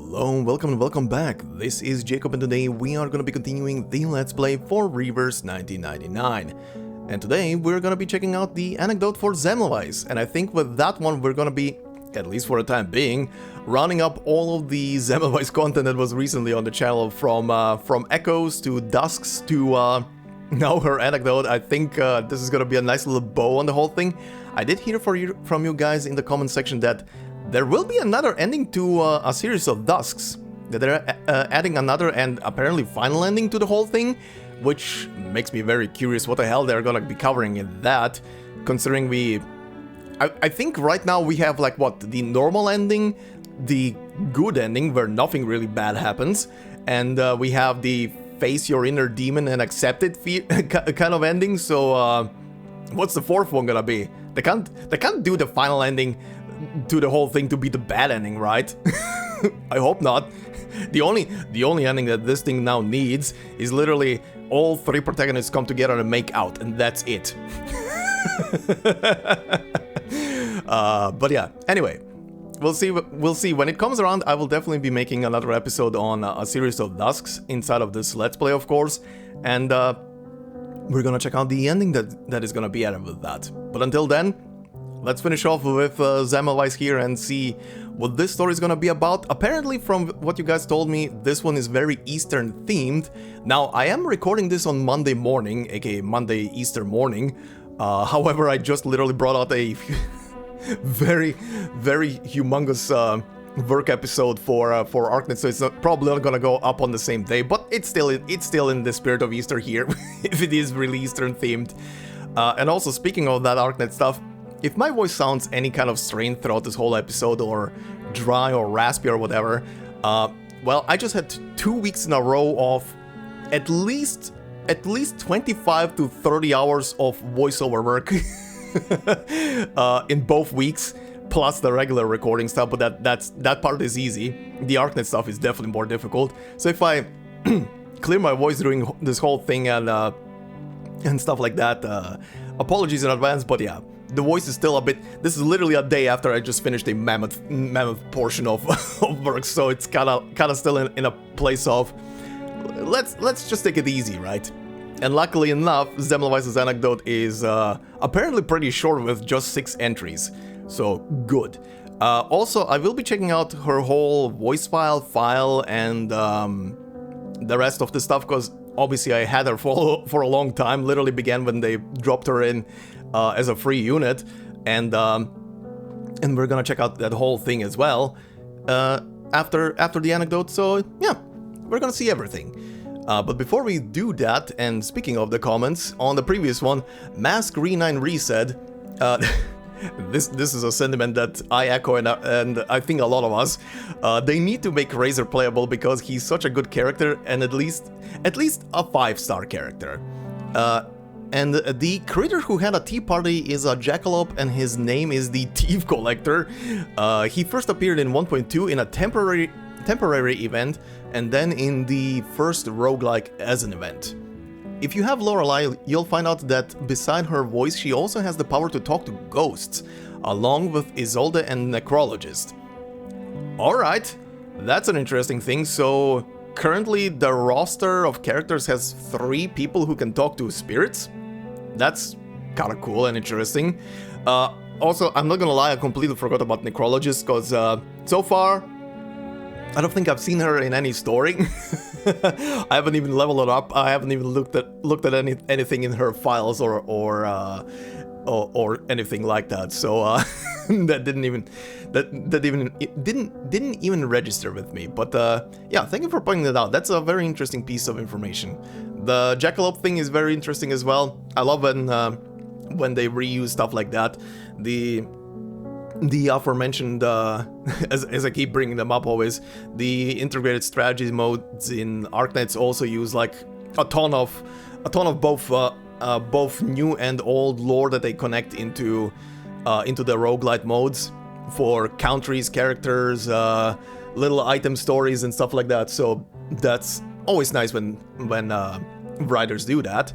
Hello, welcome and welcome back. This is Jacob and today we are going to be continuing the Let's Play for Reverse 1999. And today we're going to be checking out the Anecdote for Semmelweis. And I think with that one we're going to be, at least for the time being, rounding up all of the Semmelweis content that was recently on the channel from Echoes to Dusks to now her Anecdote. I think this is going to be a nice little bow on the whole thing. I did hear from you guys in the comment section that there will be another ending to a series of Dusks, that they're adding another and apparently final ending to the whole thing, which makes me very curious what the hell they're gonna be covering in that, considering I think right now we have like what, the normal ending, the good ending where nothing really bad happens, and we have the face your inner demon and accept it kind of ending, so what's the fourth one gonna be? They can't do the final ending to the whole thing to be the bad ending, right? I hope not. The only ending that this thing now needs is literally all three protagonists come together and make out, and that's it. But yeah, anyway, we'll see when it comes around. I will definitely be making another episode on a series of Dusks inside of this Let's Play, of course, and we're gonna check out the ending that is gonna be added with that. But until then, let's finish off with Semmelweis here and see what this story is gonna be about. Apparently, from what you guys told me, this one is very Eastern themed. Now, I am recording this on Monday morning, aka Monday Easter morning. However, I just literally brought out a very humongous work episode for Arcanists, so it's probably not gonna go up on the same day. But it's still in the spirit of Easter here, if it is really Eastern themed. And also, speaking of that Arcanist stuff, if my voice sounds any kind of strained throughout this whole episode, or dry or raspy or whatever, well, I just had 2 weeks in a row of at least 25 to 30 hours of voiceover work in both weeks, plus the regular recording stuff. But that part is easy. The Arcanist stuff is definitely more difficult. So if I clear my voice during this whole thing and stuff like that, apologies in advance. But yeah, the voice is still a bit. This is literally a day after I just finished a mammoth portion of work, so it's kind of still in a place of let's just take it easy, right? And luckily enough, Semmelweis' Anecdote is apparently pretty short with just 6 entries, so good. Also, I will be checking out her whole voice file, and the rest of the stuff, because obviously I had her for a long time. Literally began when they dropped her in as a free unit, and we're gonna check out that whole thing as well after the Anecdote. So yeah, we're gonna see everything. But before we do that, and speaking of the comments on the previous one, Mask Re9 said, this is a sentiment that I echo, and I think a lot of us. They need to make Razor playable because he's such a good character, and at least a 5-star character. And the creator who had a tea party is a jackalope, and his name is the Thief Collector. He first appeared in 1.2 in a temporary event, and then in the first roguelike as an event. If you have Lorelei, you'll find out that beside her voice, she also has the power to talk to ghosts, along with Isolde and Necrologist. Alright, that's an interesting thing. So currently the roster of characters has 3 people who can talk to spirits. That's kinda cool and interesting. Also, I'm not gonna lie, I completely forgot about Necrologist, because so far, I don't think I've seen her in any story. I haven't even leveled it up. I haven't even looked at anything in her files or anything like that. So that didn't even register with me. But yeah, thank you for pointing that out. That's a very interesting piece of information. The jackalope thing is very interesting as well. I love when they reuse stuff like that. The aforementioned, as I keep bringing them up always, the integrated strategy modes in Arcanists also use like a ton of both new and old lore that they connect into the roguelite modes for countries, characters, little item stories and stuff like that. So that's always nice when writers do that.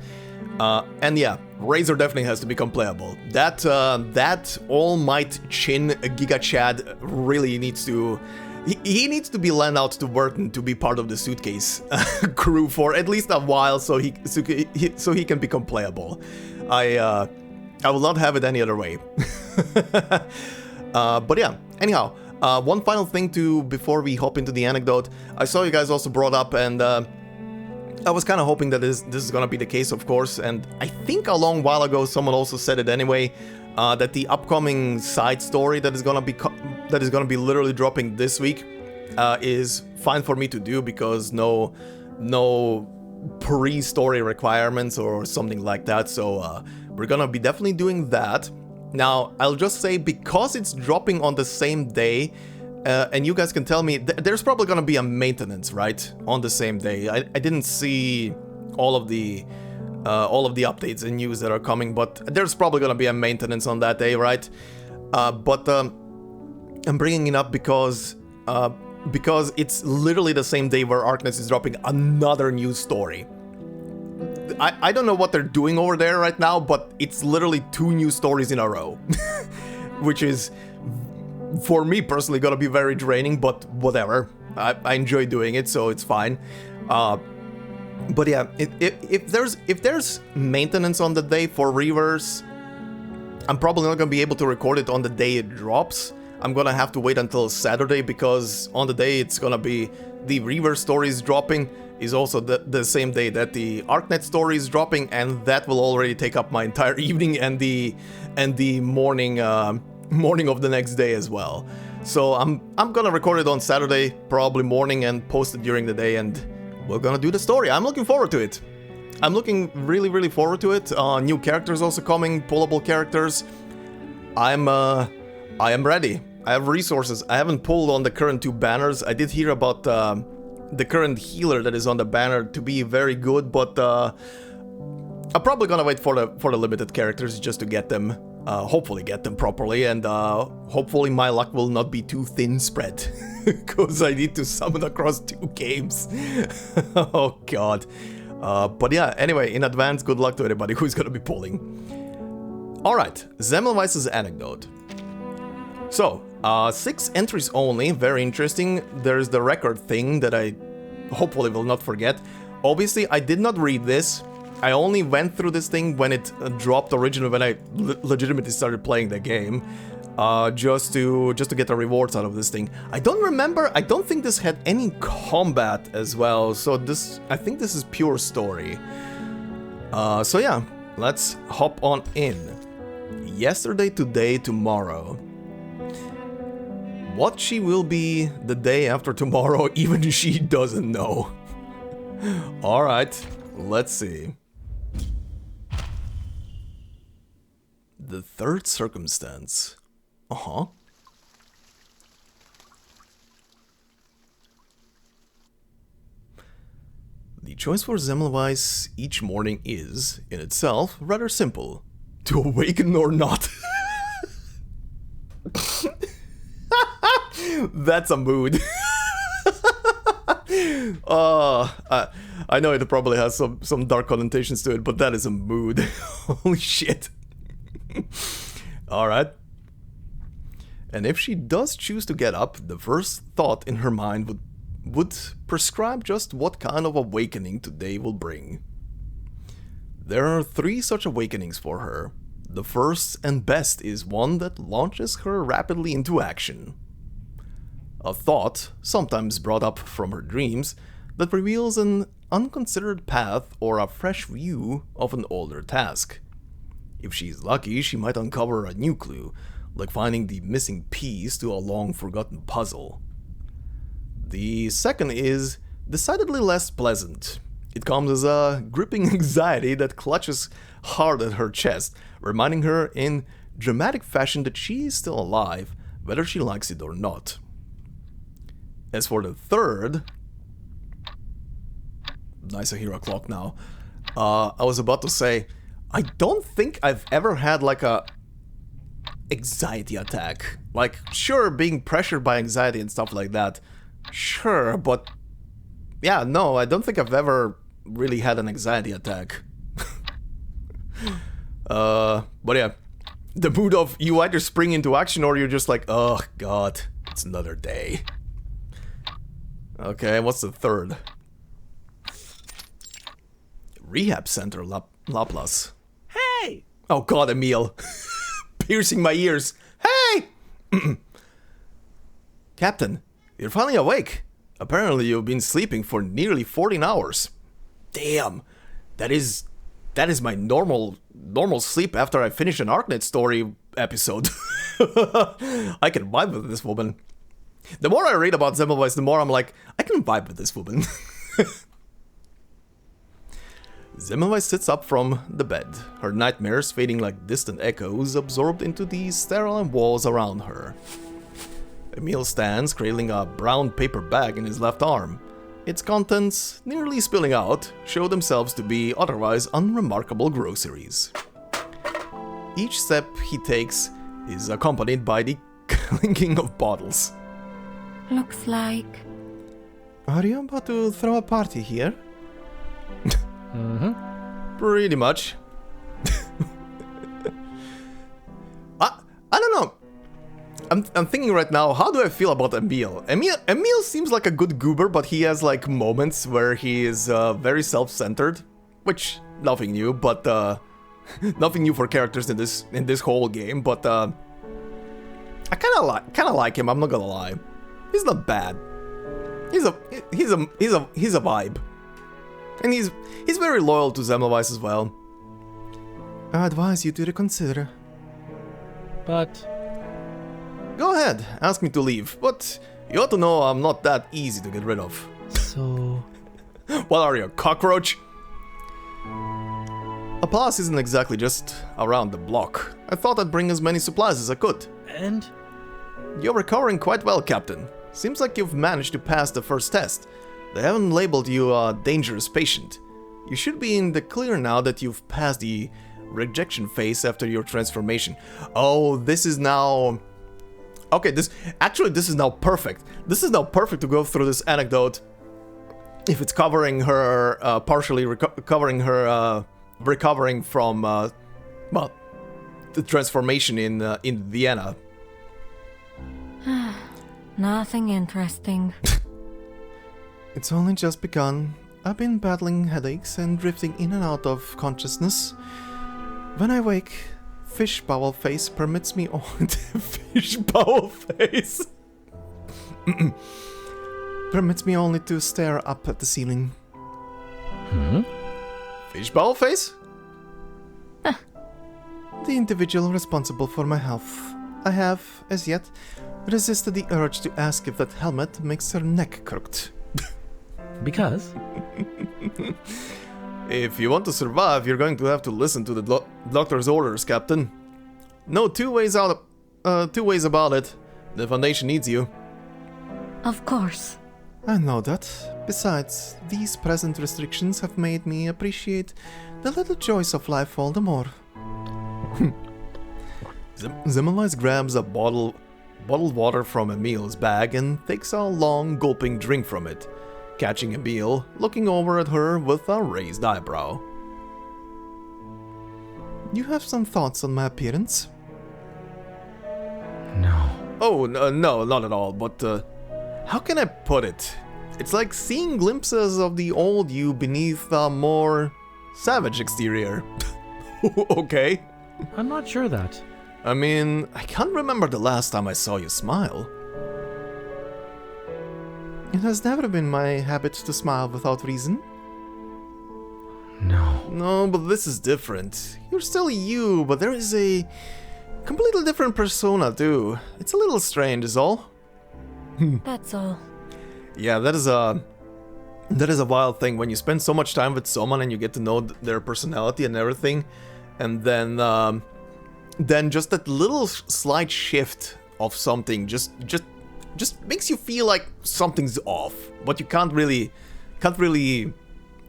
And yeah, Razor definitely has to become playable. That All Might Chin Giga Chad really needs to he needs to be lent out to Vertin to be part of the suitcase crew for at least a while, so he can become playable. I will not have it any other way. But yeah, anyhow, one final thing before we hop into the anecdote. I saw you guys also brought up, and I was kind of hoping that this is gonna be the case, of course, and I think a long while ago someone also said it anyway, that the upcoming side story that is gonna be literally dropping this week is fine for me to do, because no pre-story requirements or something like that. So we're gonna be definitely doing that. Now, I'll just say, because it's dropping on the same day, and you guys can tell me, there's probably gonna be a maintenance, right, on the same day. I didn't see all of the updates and news that are coming, but there's probably gonna be a maintenance on that day, right? But I'm bringing it up because it's literally the same day where Arcanist is dropping another news story. I don't know what they're doing over there right now, but it's literally 2 news stories in a row, which is, for me personally, gonna be very draining, but whatever. I enjoy doing it, so it's fine. But yeah, if there's maintenance on the day for Reavers, I'm probably not gonna be able to record it on the day it drops. I'm gonna have to wait until Saturday, because on the day it's gonna be the Reaver stories dropping is also the same day that the Arcnet story is dropping, and that will already take up my entire evening and the morning of the next day as well. So I'm gonna record it on Saturday, probably morning, and post it during the day, and we're gonna do the story. I'm looking forward to it. I'm looking really forward to it. New characters also coming, pullable characters. I am ready. I have resources. I haven't pulled on the current 2 banners. I did hear about the current healer that is on the banner to be very good, but I'm probably gonna wait for the limited characters just to get them, hopefully get them properly, and hopefully my luck will not be too thin spread, because I need to summon across 2 games. Oh god. But yeah, anyway, in advance, good luck to anybody who's gonna be pulling. Alright, Semmelweis's Anecdote. So, 6 entries only, very interesting. There's the record thing that I hopefully will not forget. Obviously, I did not read this. I only went through this thing when it dropped originally, when I legitimately started playing the game, just to get the rewards out of this thing. I don't think this had any combat as well, so I think this is pure story. So yeah, let's hop on in. Yesterday, today, tomorrow. What she will be the day after tomorrow, even she doesn't know. Alright, let's see. The third circumstance. Uh-huh. The choice for Semmelweis each morning is, in itself, rather simple. To awaken or not. That's a mood. I know it probably has some dark connotations to it, but that is a mood. Holy shit. Alright. And if she does choose to get up, the first thought in her mind would prescribe just what kind of awakening today will bring. There are 3 such awakenings for her. The first and best is one that launches her rapidly into action. A thought, sometimes brought up from her dreams, that reveals an unconsidered path or a fresh view of an older task. If she's lucky, she might uncover a new clue, like finding the missing piece to a long-forgotten puzzle. The second is decidedly less pleasant. It comes as a gripping anxiety that clutches hard at her chest, reminding her in dramatic fashion that she is still alive, whether she likes it or not. As for the third... Nice, I hear a clock now. I was about to say, I don't think I've ever had like a anxiety attack. Like, sure, being pressured by anxiety and stuff like that. Sure, but... Yeah, no, I don't think I've ever really had an anxiety attack. But yeah, the mood of you either spring into action or you're just like, oh god, it's another day. Okay, what's the third? Rehab Center, Laplace. Hey! Oh god, Emil. Piercing my ears. Hey! Captain, you're finally awake. Apparently you've been sleeping for nearly 14 hours. Damn. That is my normal sleep after I finish an Arcanist story episode. I can vibe with this woman. The more I read about Semmelweis, the more I'm like, I can vibe with this woman. Semmelweis sits up from the bed, her nightmares fading like distant echoes absorbed into the sterile walls around her. Emil stands, cradling a brown paper bag in his left arm. Its contents, nearly spilling out, show themselves to be otherwise unremarkable groceries. Each step he takes is accompanied by the clinking of bottles. Looks like... Are you about to throw a party here? Mm-hmm. Pretty much. I don't know. I'm thinking right now, how do I feel about Emil? Emil seems like a good goober, but he has like moments where he is very self-centered, which nothing new, but nothing new for characters in this whole game. But I kind of like him. I'm not gonna lie. He's not bad. He's a vibe, and he's very loyal to Semmelweis as well. I advise you to reconsider. But... Go ahead, ask me to leave, but you ought to know I'm not that easy to get rid of. So... What are you, a cockroach? A palace isn't exactly just around the block. I thought I'd bring as many supplies as I could. And? You're recovering quite well, Captain. Seems like you've managed to pass the first test. They haven't labeled you a dangerous patient. You should be in the clear now that you've passed the rejection phase after your transformation. Oh, this is now... Okay, this is now perfect. This is now perfect to go through this anecdote. If it's covering her, partially covering her, recovering from, well, the transformation in Vienna. Nothing interesting. It's only just begun. I've been battling headaches and drifting in and out of consciousness. When I wake, fish bowel face permits me fish bowel face permits me only to stare up at the ceiling. Fish bowel face? The individual responsible for my health. I have, as yet, resisted the urge to ask if that helmet makes her neck crooked. Because? If you want to survive, you're going to have to listen to the doctor's orders, Captain. No two ways about it. The Foundation needs you. Of course. I know that. Besides, these present restrictions have made me appreciate the little joys of life all the more. Semmelweis grabs a bottled water from Emil's bag and takes a long gulping drink from it, catching Emil looking over at her with a raised eyebrow. You have some thoughts on my appearance? No. Oh, no, not at all, but how can I put it? It's like seeing glimpses of the old you beneath a more savage exterior. Okay. I'm not sure that. I mean, I can't remember the last time I saw you smile. It has never been my habit to smile without reason. No. No, but this is different. You're still you, but there is a completely different persona too. It's a little strange is all. That's all. Yeah, that is a wild thing when you spend so much time with someone and you get to know their personality and everything, and then just that little slight shift of something just makes you feel like something's off, but you can't really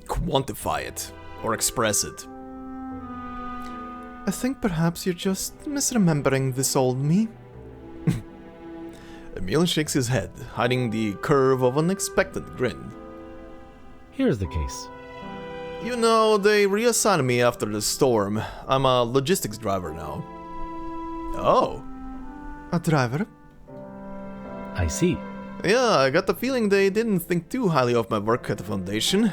quantify it or express it. I think perhaps you're just misremembering this old me. Emil shakes his head, hiding the curve of an expectant grin. Here's the case. You know, they reassigned me after the storm. I'm a logistics driver now. Oh. A driver? I see. Yeah, I got the feeling they didn't think too highly of my work at the Foundation.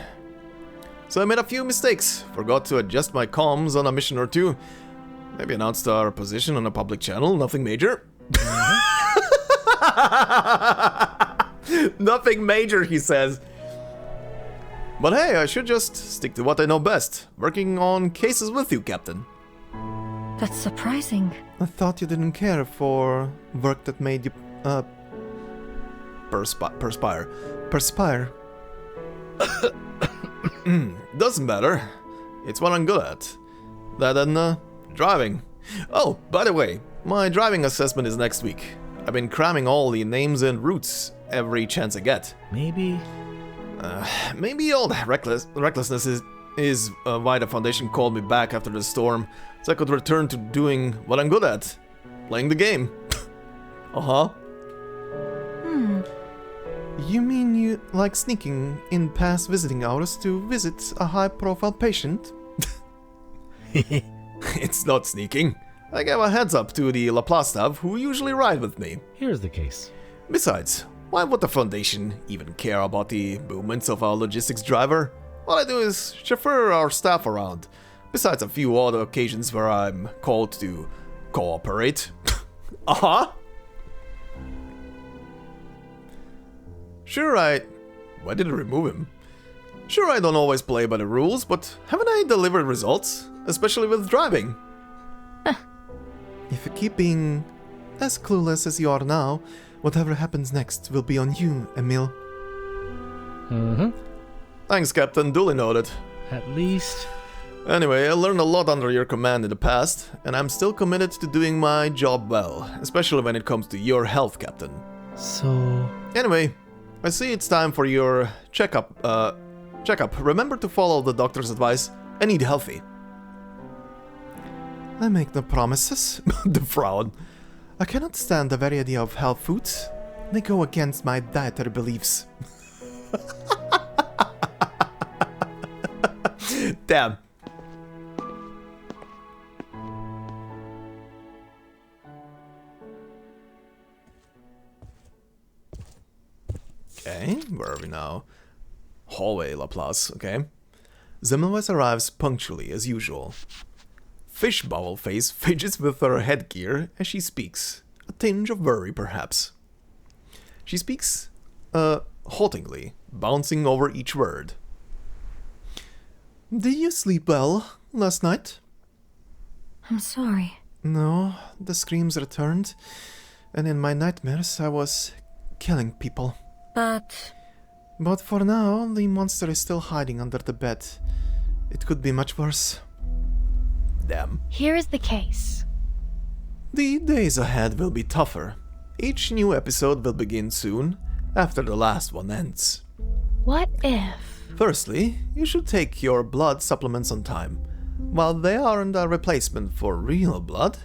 So I made a few mistakes, forgot to adjust my comms on a mission or two. Maybe announced our position on a public channel, nothing major. Nothing major, he says. But hey, I should just stick to what I know best. Working on cases with you, Captain. That's surprising. I thought you didn't care for work that made you, perspire. Doesn't matter. It's what I'm good at. That and, driving. Oh, by the way, my driving assessment is next week. I've been cramming all the names and routes every chance I get. Maybe Maybe all the recklessness is why the Foundation called me back after the storm, so I could return to doing what I'm good at. Playing the game. Uh-huh. You mean you like sneaking in past visiting hours to visit a high-profile patient? It's not sneaking. I gave a heads up to the Laplace staff who usually ride with me. here's the case. Besides, why would the Foundation even care about the movements of our logistics driver? All I do is chauffeur our staff around, besides a few odd occasions where I'm called to cooperate. Uh-huh. Sure, why did I remove him? Sure, I don't always play by the rules, but haven't I delivered results? Especially with driving. If you keep being as clueless as you are now, whatever happens next will be on you, Emil. Thanks, Captain. Duly noted. At least... Anyway, I learned a lot under your command in the past, and I'm still committed to doing my job well, especially when it comes to your health, Captain. So... Anyway, I see it's time for your checkup. Remember to follow the doctor's advice and eat healthy. I make no promises. The frown. I cannot stand the very idea of health foods. They go against my dietary beliefs. Damn. Okay, where are we now? Hallway Laplace, okay. Semmelweis arrives punctually as usual. Fish Bowel Face fidgets with her headgear as she speaks. A tinge of worry, perhaps. She speaks, haltingly, bouncing over each word. Did you sleep well last night? I'm sorry. No, the screams returned, and in my nightmares I was killing people. But for now, the monster is still hiding under the bed. It could be much worse. Damn. Here is the case. The days ahead will be tougher. Each new episode will begin soon, after the last one ends. What if? Firstly, you should take your blood supplements on time. While they aren't a replacement for real blood,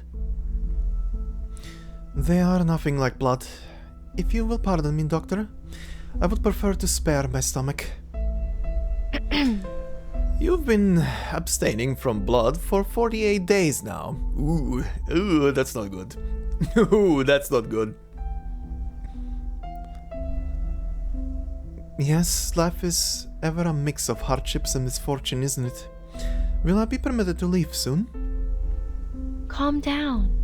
they are nothing like blood. If you will pardon me, Doctor, I would prefer to spare my stomach. You've been abstaining from blood for 48 days now. Ooh, that's not good. Ooh, that's not good. Yes, life is ever a mix of hardships and misfortune, isn't it? Will I be permitted to leave soon? Calm down.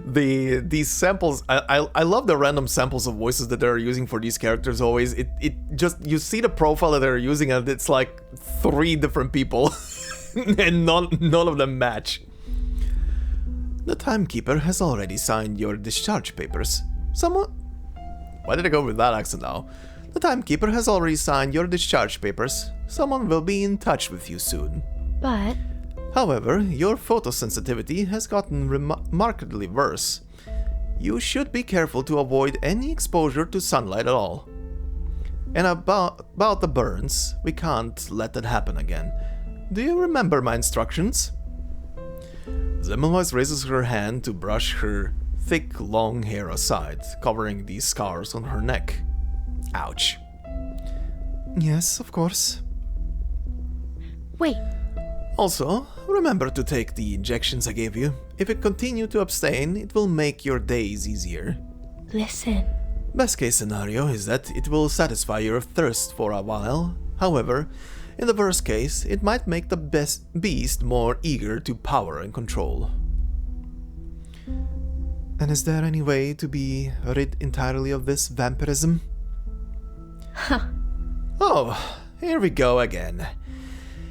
These samples, I love the random samples of voices that they're using for these characters always. It just, you see the profile that they're using and it's like 3 different people and none of them match. The Timekeeper has already signed your discharge papers. Why did I go with that accent now? The Timekeeper has already signed your discharge papers. Someone will be in touch with you soon. But... However, your photosensitivity has gotten remarkably worse. You should be careful to avoid any exposure to sunlight at all. And about the burns, we can't let that happen again. Do you remember my instructions? Semmelweis raises her hand to brush her thick, long hair aside, covering these scars on her neck. Ouch. Yes, of course. Wait. Also, remember to take the injections I gave you. If you continue to abstain, it will make your days easier. Listen. Best case scenario is that it will satisfy your thirst for a while. However, in the worst case, it might make the beast more eager to power and control. And is there any way to be rid entirely of this vampirism? Huh. Oh, here we go again.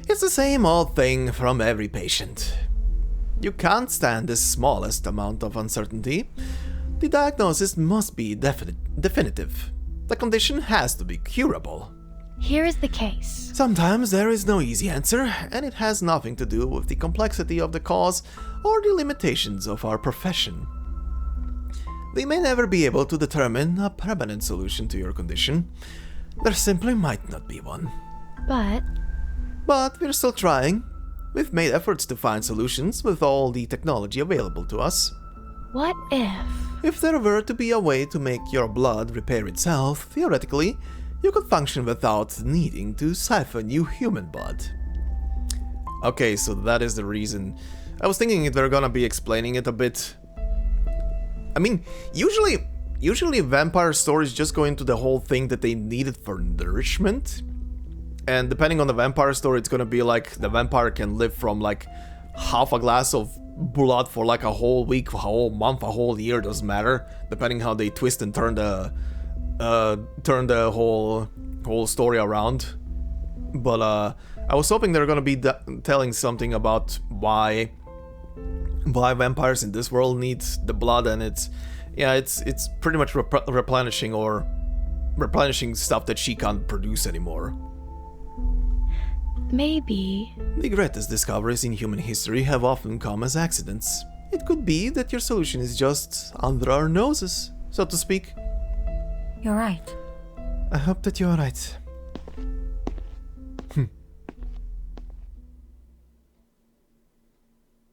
It's the same old thing from every patient. You can't stand the smallest amount of uncertainty. The diagnosis must be definitive. The condition has to be curable. Here is the case. Sometimes there is no easy answer, and it has nothing to do with the complexity of the cause or the limitations of our profession. We may never be able to determine a permanent solution to your condition. There simply might not be one. But we're still trying. We've made efforts to find solutions with all the technology available to us. What if? If there were to be a way to make your blood repair itself, theoretically, you could function without needing to siphon new human blood. Okay, so that is the reason. I was thinking they were gonna be explaining it a bit. I mean, usually vampire stories just go into the whole thing that they need it for nourishment. And depending on the vampire story, it's gonna be like the vampire can live from like half a glass of blood for like a whole week, a whole month, a whole year, doesn't matter. Depending how they twist and turn the whole story around. But I was hoping they're gonna be telling something about why vampires in this world need the blood, and it's pretty much replenishing stuff that she can't produce anymore. Maybe. The greatest discoveries in human history have often come as accidents. It could be that your solution is just under our noses, so to speak. You're right. I hope that you're right.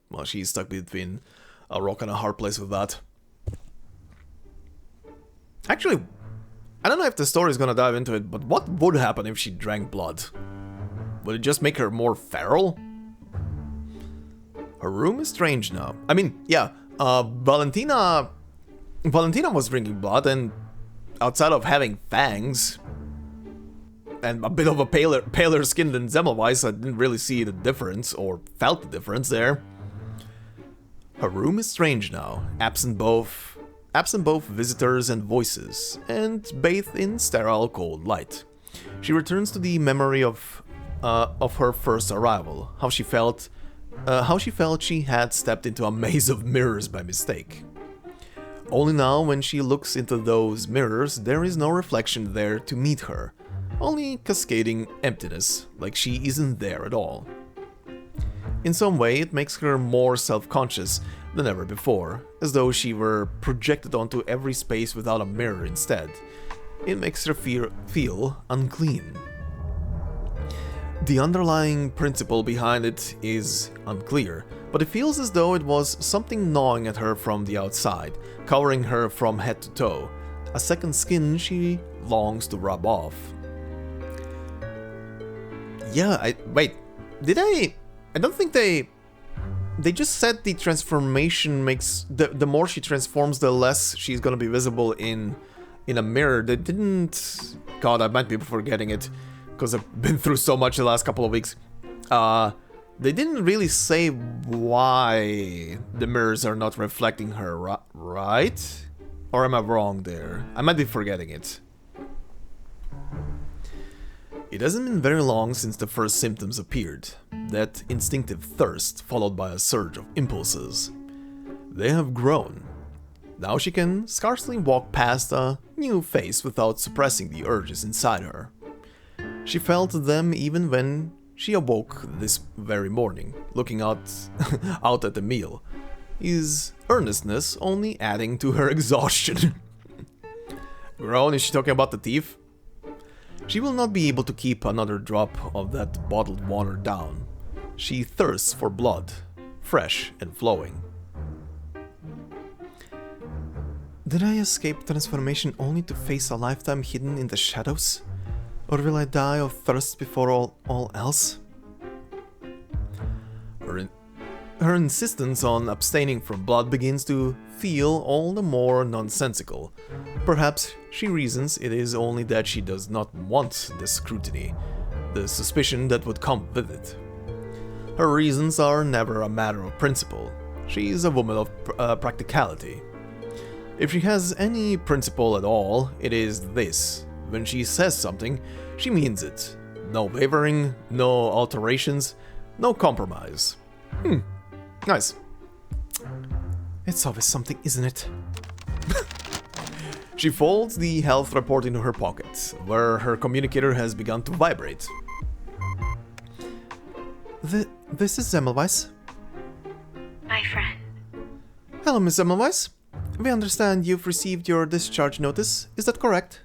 Well, she's stuck between a rock and a hard place with that. Actually, I don't know if the story is gonna dive into it, but what would happen if she drank blood? Would it just make her more feral? Her room is strange now. I mean, yeah, Valentina was drinking blood, and outside of having fangs and a bit of a paler skin than Semmelweis, I didn't really see the difference or felt the difference there. Her room is strange now, absent both visitors and voices, and bathed in sterile cold light. She returns to the memory of her first arrival, how she felt she had stepped into a maze of mirrors by mistake. Only now, when she looks into those mirrors, there is no reflection there to meet her, only cascading emptiness, like she isn't there at all. In some way, it makes her more self-conscious than ever before, as though she were projected onto every space without a mirror instead. It makes her feel unclean. The underlying principle behind it is unclear, but it feels as though it was something gnawing at her from the outside, covering her from head to toe, a second skin she longs to rub off. Yeah, I don't think they just said the transformation makes the more she transforms, the less she's gonna be visible in a mirror. They didn't. God, I might be forgetting it because I've been through so much the last couple of weeks. They didn't really say why the mirrors are not reflecting her, right? Or am I wrong there? I might be forgetting it. It hasn't been very long since the first symptoms appeared, that instinctive thirst followed by a surge of impulses. They have grown. Now she can scarcely walk past a new face without suppressing the urges inside her. She felt them even when she awoke this very morning, looking out at the meal, his earnestness only adding to her exhaustion. Grown, is she talking about the thief? She will not be able to keep another drop of that bottled water down. She thirsts for blood, fresh and flowing. Did I escape transformation only to face a lifetime hidden in the shadows? Or will I die of thirst before all else? Her insistence on abstaining from blood begins to feel all the more nonsensical. Perhaps she reasons it is only that she does not want the scrutiny, the suspicion that would come with it. Her reasons are never a matter of principle. She is a woman of practicality. If she has any principle at all, it is this: when she says something, she means it. No wavering, no alterations, no compromise. Nice. It's always something, isn't it? She folds the health report into her pocket, where her communicator has begun to vibrate. This is Semmelweis. My friend. Hello, Miss Semmelweis. We understand you've received your discharge notice. Is that correct?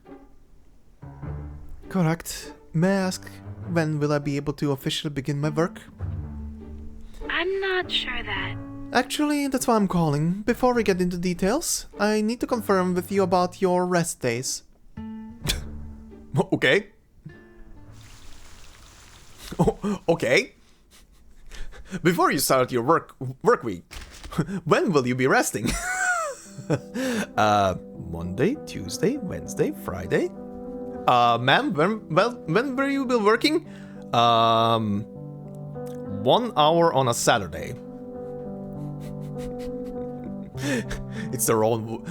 Correct. May I ask, when will I be able to officially begin my work? I'm not sure that. Actually, that's why I'm calling. Before we get into details, I need to confirm with you about your rest days. Okay. Okay. Before you start your work week, when will you be resting? Monday, Tuesday, Wednesday, Friday? Ma'am, when will you be working? 1 hour on a Saturday. It's their own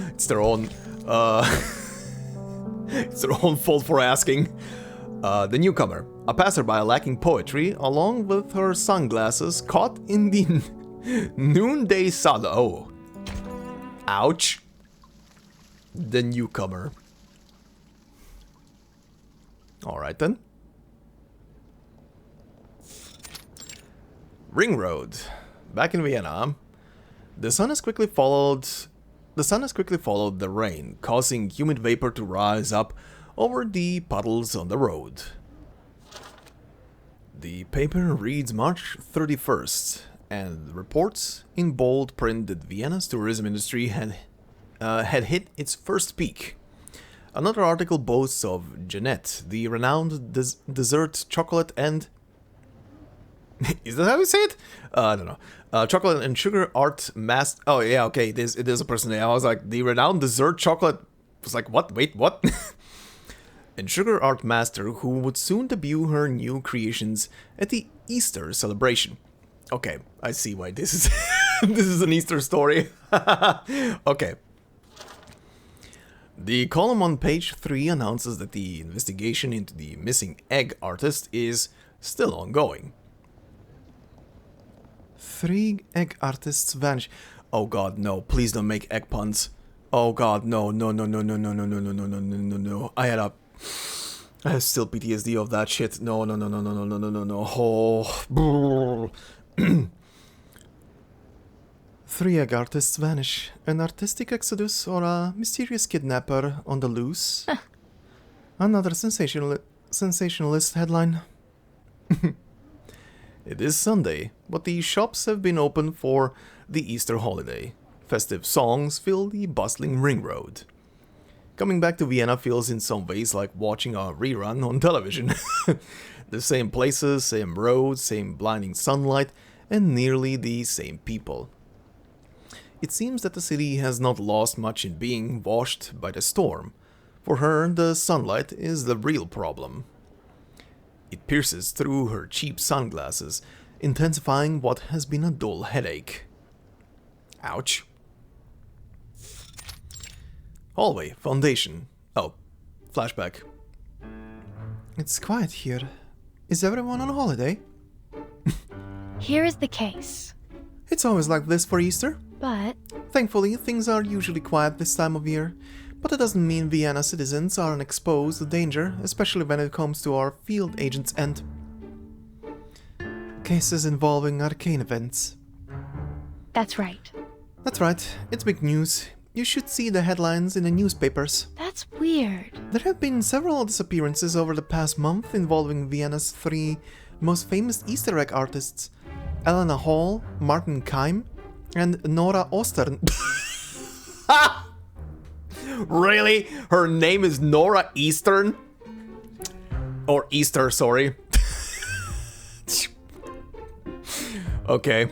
fault for asking. The newcomer, a passerby lacking poetry, along with her sunglasses caught in the noonday sun. Oh. Ouch. The newcomer. Alright then. Ring Road. Back in Vienna. The sun has quickly followed the rain, causing humid vapor to rise up over the puddles on the road. The paper reads March 31st and reports in bold print that Vienna's tourism industry had hit its first peak. Another article boasts of Jeanette, the renowned dessert chocolate and... Is that how you say it? I don't know. Chocolate and sugar art master... Oh yeah, okay, it is a person name. I was like, the renowned dessert chocolate... I was like, what? Wait, what? And sugar art master who would soon debut her new creations at the Easter celebration. Okay, I see why this is... this is an Easter story. Okay. The column on page 3 announces that the investigation into the missing egg artist is still ongoing. 3 egg artists vanish. Oh god, no, please don't make egg puns. Oh god, no. I have still PTSD of that shit. No. Oh. 3 egg artists vanish. An artistic exodus or a mysterious kidnapper on the loose? Another sensationalist headline. It is Sunday, but the shops have been open for the Easter holiday. Festive songs fill the bustling ring road. Coming back to Vienna feels in some ways like watching a rerun on television. The same places, same roads, same blinding sunlight, and nearly the same people. It seems that the city has not lost much in being washed by the storm. For her, the sunlight is the real problem. It pierces through her cheap sunglasses, intensifying what has been a dull headache. Ouch. Hallway, foundation. Oh, flashback. It's quiet here. Is everyone on holiday? Here is the case. It's always like this for Easter. But Thankfully, things are usually quiet this time of year, but it doesn't mean Vienna citizens aren't exposed to danger, especially when it comes to our field agents and cases involving arcane events. that's right. That's right, it's big news. You should see the headlines in the newspapers. That's weird. There have been several disappearances over the past month involving Vienna's 3 most famous Easter egg artists: Elena Hall, Martin Keim, and Nora Ostern. Really? Her name is Nora Eastern? Or Easter, sorry. Okay.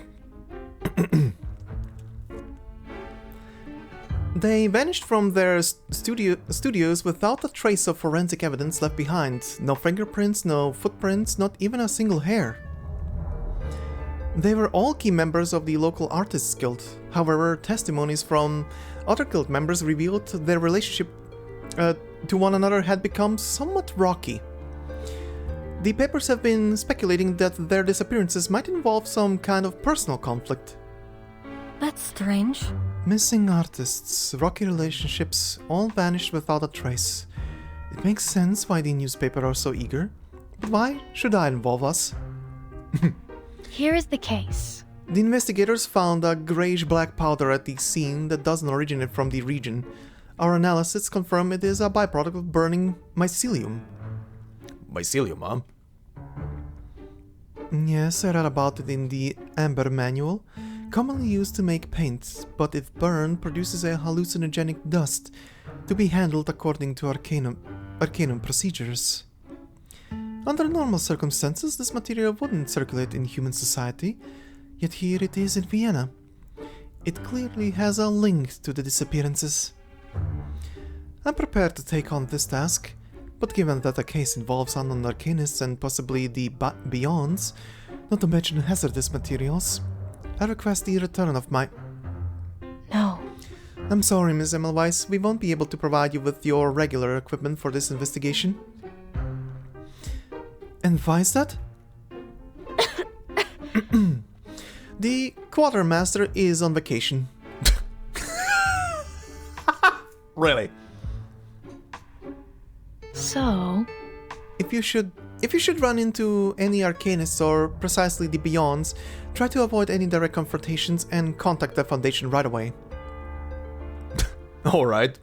They vanished from their studios without a trace of forensic evidence left behind. No fingerprints, no footprints, not even a single hair. They were all key members of the local Artists Guild. However, testimonies from other guild members revealed their relationship to one another had become somewhat rocky. The papers have been speculating that their disappearances might involve some kind of personal conflict. That's strange. Missing artists, rocky relationships, all vanished without a trace. It makes sense why the newspaper are so eager. But why should I involve us? Here is the case. The investigators found a grayish-black powder at the scene that doesn't originate from the region. Our analysis confirm it is a byproduct of burning mycelium. Mycelium, huh? Yes, I read about it in the Amber Manual. Commonly used to make paint, but if burned, produces a hallucinogenic dust to be handled according to Arcanum procedures. Under normal circumstances, this material wouldn't circulate in human society, yet here it is in Vienna. It clearly has a link to the disappearances. I'm prepared to take on this task, but given that the case involves unknown Arcanists and possibly the Beyonds, not to mention hazardous materials, I request the return of my... No. I'm sorry, Ms. Emmelweiss, we won't be able to provide you with your regular equipment for this investigation. And why is that? The quartermaster is on vacation. Really? So... If you should run into any Arcanists or precisely the Beyonds, try to avoid any direct confrontations and contact the Foundation right away. Alright.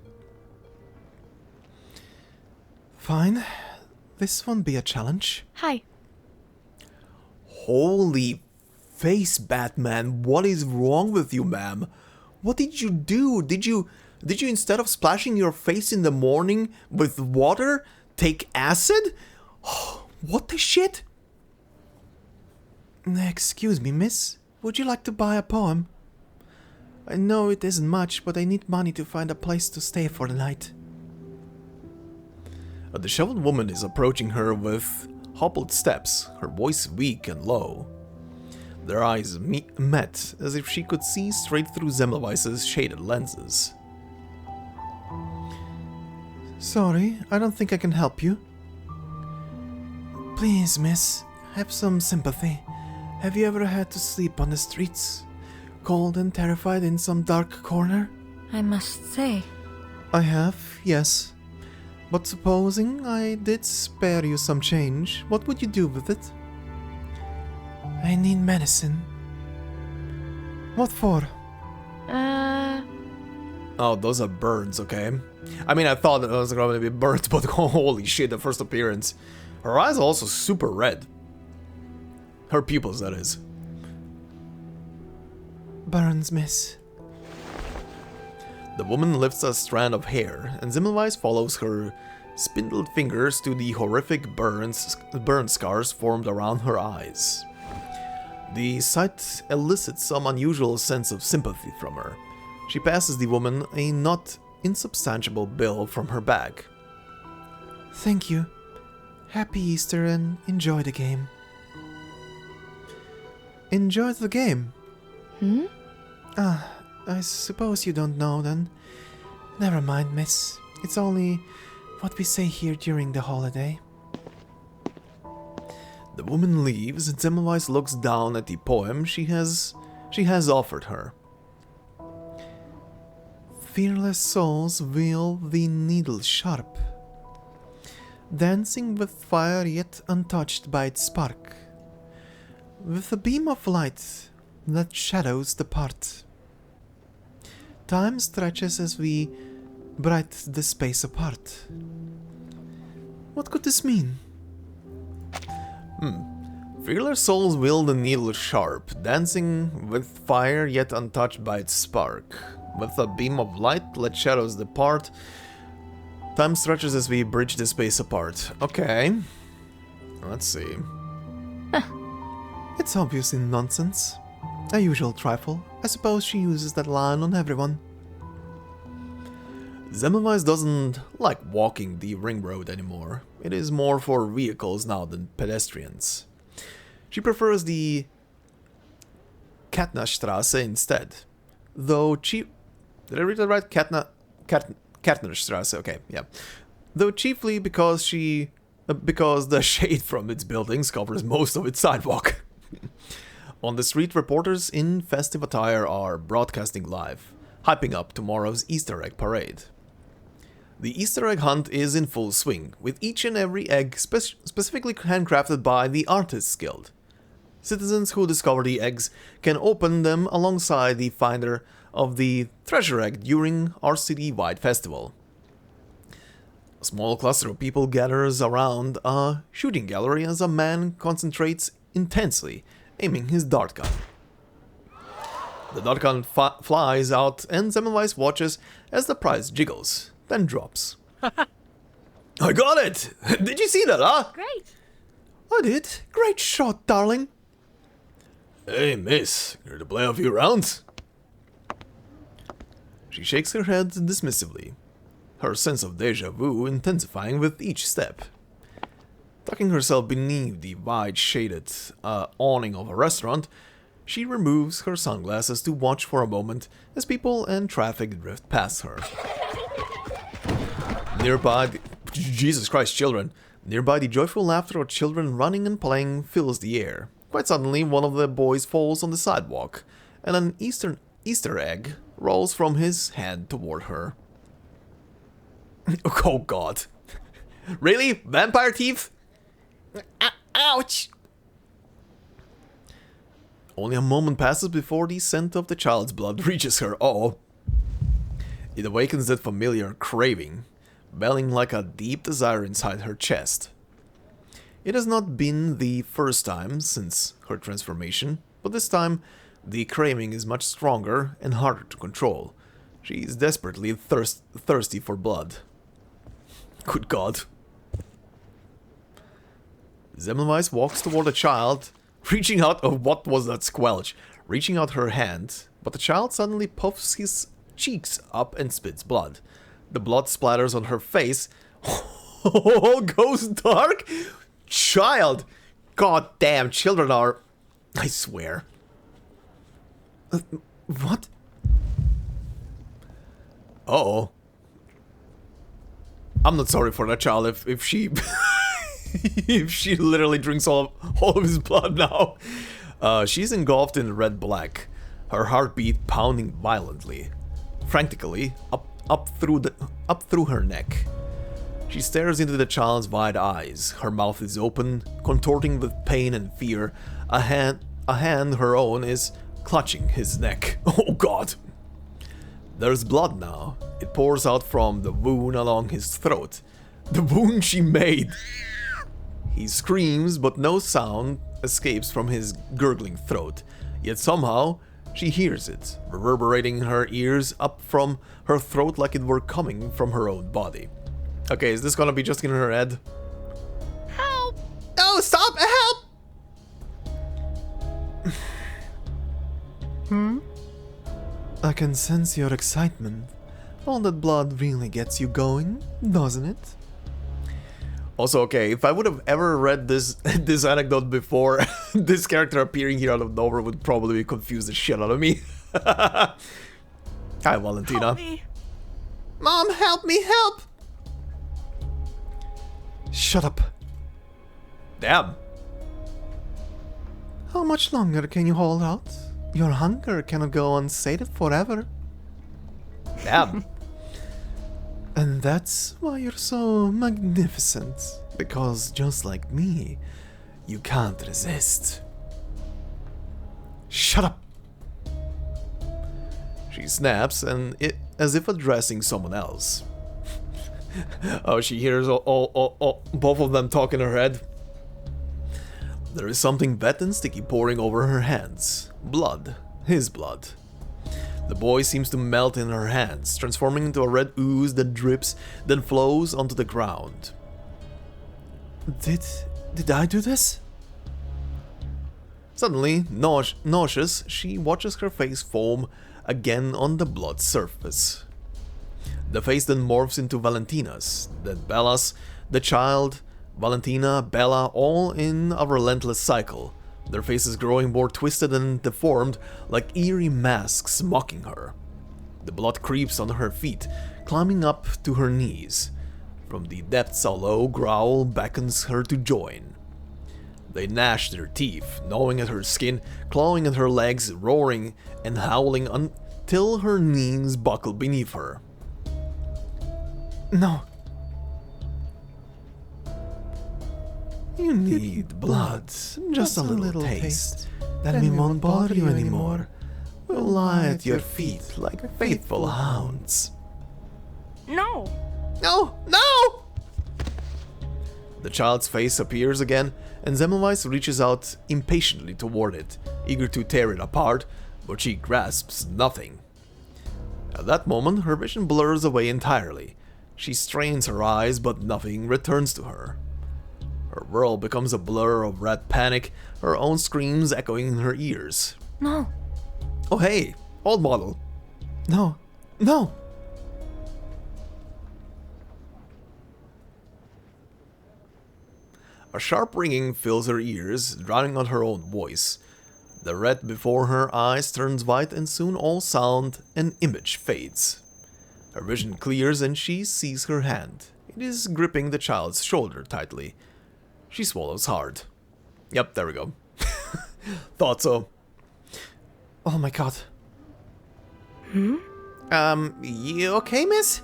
Fine. This won't be a challenge. Hi. Holy face, Batman. What is wrong with you, ma'am? What did you do? Did you instead of splashing your face in the morning with water, take acid? What the shit? Excuse me, miss. Would you like to buy a poem? I know it isn't much, but I need money to find a place to stay for the night. A disheveled woman is approaching her with hobbled steps, her voice weak and low. Their eyes met as if she could see straight through Semmelweis's shaded lenses. Sorry, I don't think I can help you. Please, miss, have some sympathy. Have you ever had to sleep on the streets? Cold and terrified in some dark corner? I must say. I have, yes. But supposing I did spare you some change, what would you do with it? I need medicine. What for? Oh, those are birds, okay. I mean, I thought it was going to be birds, but holy shit, the first appearance. Her eyes are also super red. Her pupils, that is. Burns, miss. The woman lifts a strand of hair, and Semmelweis follows her spindled fingers to the horrific burn scars formed around her eyes. The sight elicits some unusual sense of sympathy from her. She passes the woman a not insubstantial bill from her bag. Thank you. Happy Easter and enjoy the game. Enjoy the game? I suppose you don't know then. Never mind, miss. It's only what we say here during the holiday. The woman leaves and Semmelweis looks down at the poem she has offered her. Fearless souls wield the needle sharp, dancing with fire yet untouched by its spark. With a beam of light, let shadows depart. Time stretches as we bright the space apart. What could this mean? Fearless souls wield the needle sharp, dancing with fire yet untouched by its spark. With a beam of light, let shadows depart. Time stretches as we bridge the space apart. Okay. Let's see. It's obviously nonsense. A usual trifle. I suppose she uses that line on everyone. Semmelweis doesn't like walking the ring road anymore. It is more for vehicles now than pedestrians. She prefers the Katnerstrasse instead. Though cheap... Did I read that right? Katnerstrasse, okay, yeah. Though chiefly because because the shade from its buildings covers most of its sidewalk. On the street, reporters in festive attire are broadcasting live, hyping up tomorrow's Easter egg parade. The Easter egg hunt is in full swing, with each and every egg specifically handcrafted by the Artists Guild. Citizens who discover the eggs can open them alongside the finder of the treasure egg during our city-wide festival. A small cluster of people gathers around a shooting gallery as a man concentrates intensely, aiming his dart gun. The dart gun flies out and Semmelweis watches as the prize jiggles, then drops. I got it! Did you see that, huh? Great. I did. Great shot, darling. Hey, miss, here to play a few rounds? She shakes her head dismissively, her sense of déjà vu intensifying with each step. Tucking herself beneath the wide-shaded awning of a restaurant, she removes her sunglasses to watch for a moment as people and traffic drift past her. Nearby, Jesus Christ, children! Nearby, the joyful laughter of children running and playing fills the air. Quite suddenly, one of the boys falls on the sidewalk, and an Easter egg rolls from his hand toward her. Oh god. Really? Vampire thief? Ouch! Only a moment passes before the scent of the child's blood reaches her. Oh. It awakens that familiar craving, belling like a deep desire inside her chest. It has not been the first time since her transformation, but this time the craving is much stronger and harder to control. She is desperately thirsty for blood. Good God. Semmelweis walks toward the child, reaching out... Oh, what was that squelch? Reaching out her hand, but the child suddenly puffs his cheeks up and spits blood. The blood splatters on her face. Oh, goes dark? Child! God damn, children are... I swear. What? Uh-oh. I'm not sorry for that child if she... if she literally drinks all of his blood now. She's engulfed in red-black, her heartbeat pounding violently, frantically, up through her neck. She stares into the child's wide eyes. Her mouth is open, contorting with pain and fear. A hand, her own, is clutching his neck. Oh god! There's blood now. It pours out from the wound along his throat. The wound she made! He screams, but no sound escapes from his gurgling throat. Yet somehow, she hears it, reverberating in her ears up from her throat like it were coming from her own body. Okay, is this gonna be just in her head? Help! Oh, stop! Help! I can sense your excitement. All that blood really gets you going, doesn't it? Also, okay, if I would have ever read this anecdote before, this character appearing here out of nowhere would probably confuse the shit out of me. Hi, Valentina. Help me. Mom, help me, help! Shut up. Damn. How much longer can you hold out? Your hunger cannot go unsated forever. Damn. And that's why you're so magnificent. Because just like me, you can't resist. Shut up. She snaps, and as if addressing someone else. Oh, she hears all both of them talk in her head. There is something wet and sticky pouring over her hands. Blood. His blood. The boy seems to melt in her hands, transforming into a red ooze that drips, then flows onto the ground. Did I do this? Suddenly, nauseous, she watches her face foam again on the blood surface. The face then morphs into Valentina's, then Bella's, the child, Valentina, Bella, all in a relentless cycle, their faces growing more twisted and deformed, like eerie masks mocking her. The blood creeps on her feet, climbing up to her knees. From the depths a low growl beckons her to join. They gnash their teeth, gnawing at her skin, clawing at her legs, roaring and howling until her knees buckle beneath her. No. You need blood, just a little taste. Then we won't bother you anymore. We'll lie at your feet like faithful hounds. No! No! No! The child's face appears again, and Semmelweis reaches out impatiently toward it, eager to tear it apart, but she grasps nothing. At that moment, her vision blurs away entirely. She strains her eyes, but nothing returns to her. Her world becomes a blur of red panic, her own screams echoing in her ears. No. Oh hey, old model. No, no! A sharp ringing fills her ears, drowning out her own voice. The red before her eyes turns white, and soon all sound and image fades. Her vision clears and she sees her hand. It is gripping the child's shoulder tightly. She swallows hard. Yep, there we go. Thought so. Oh my god. You okay, miss?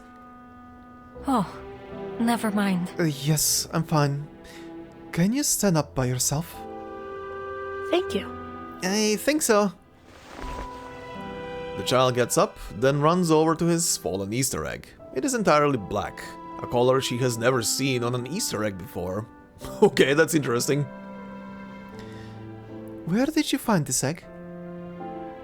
Oh, never mind. Yes, I'm fine. Can you stand up by yourself? Thank you. I think so. The child gets up, then runs over to his fallen Easter egg. It is entirely black, a color she has never seen on an Easter egg before. Okay, that's interesting. Where did you find this egg?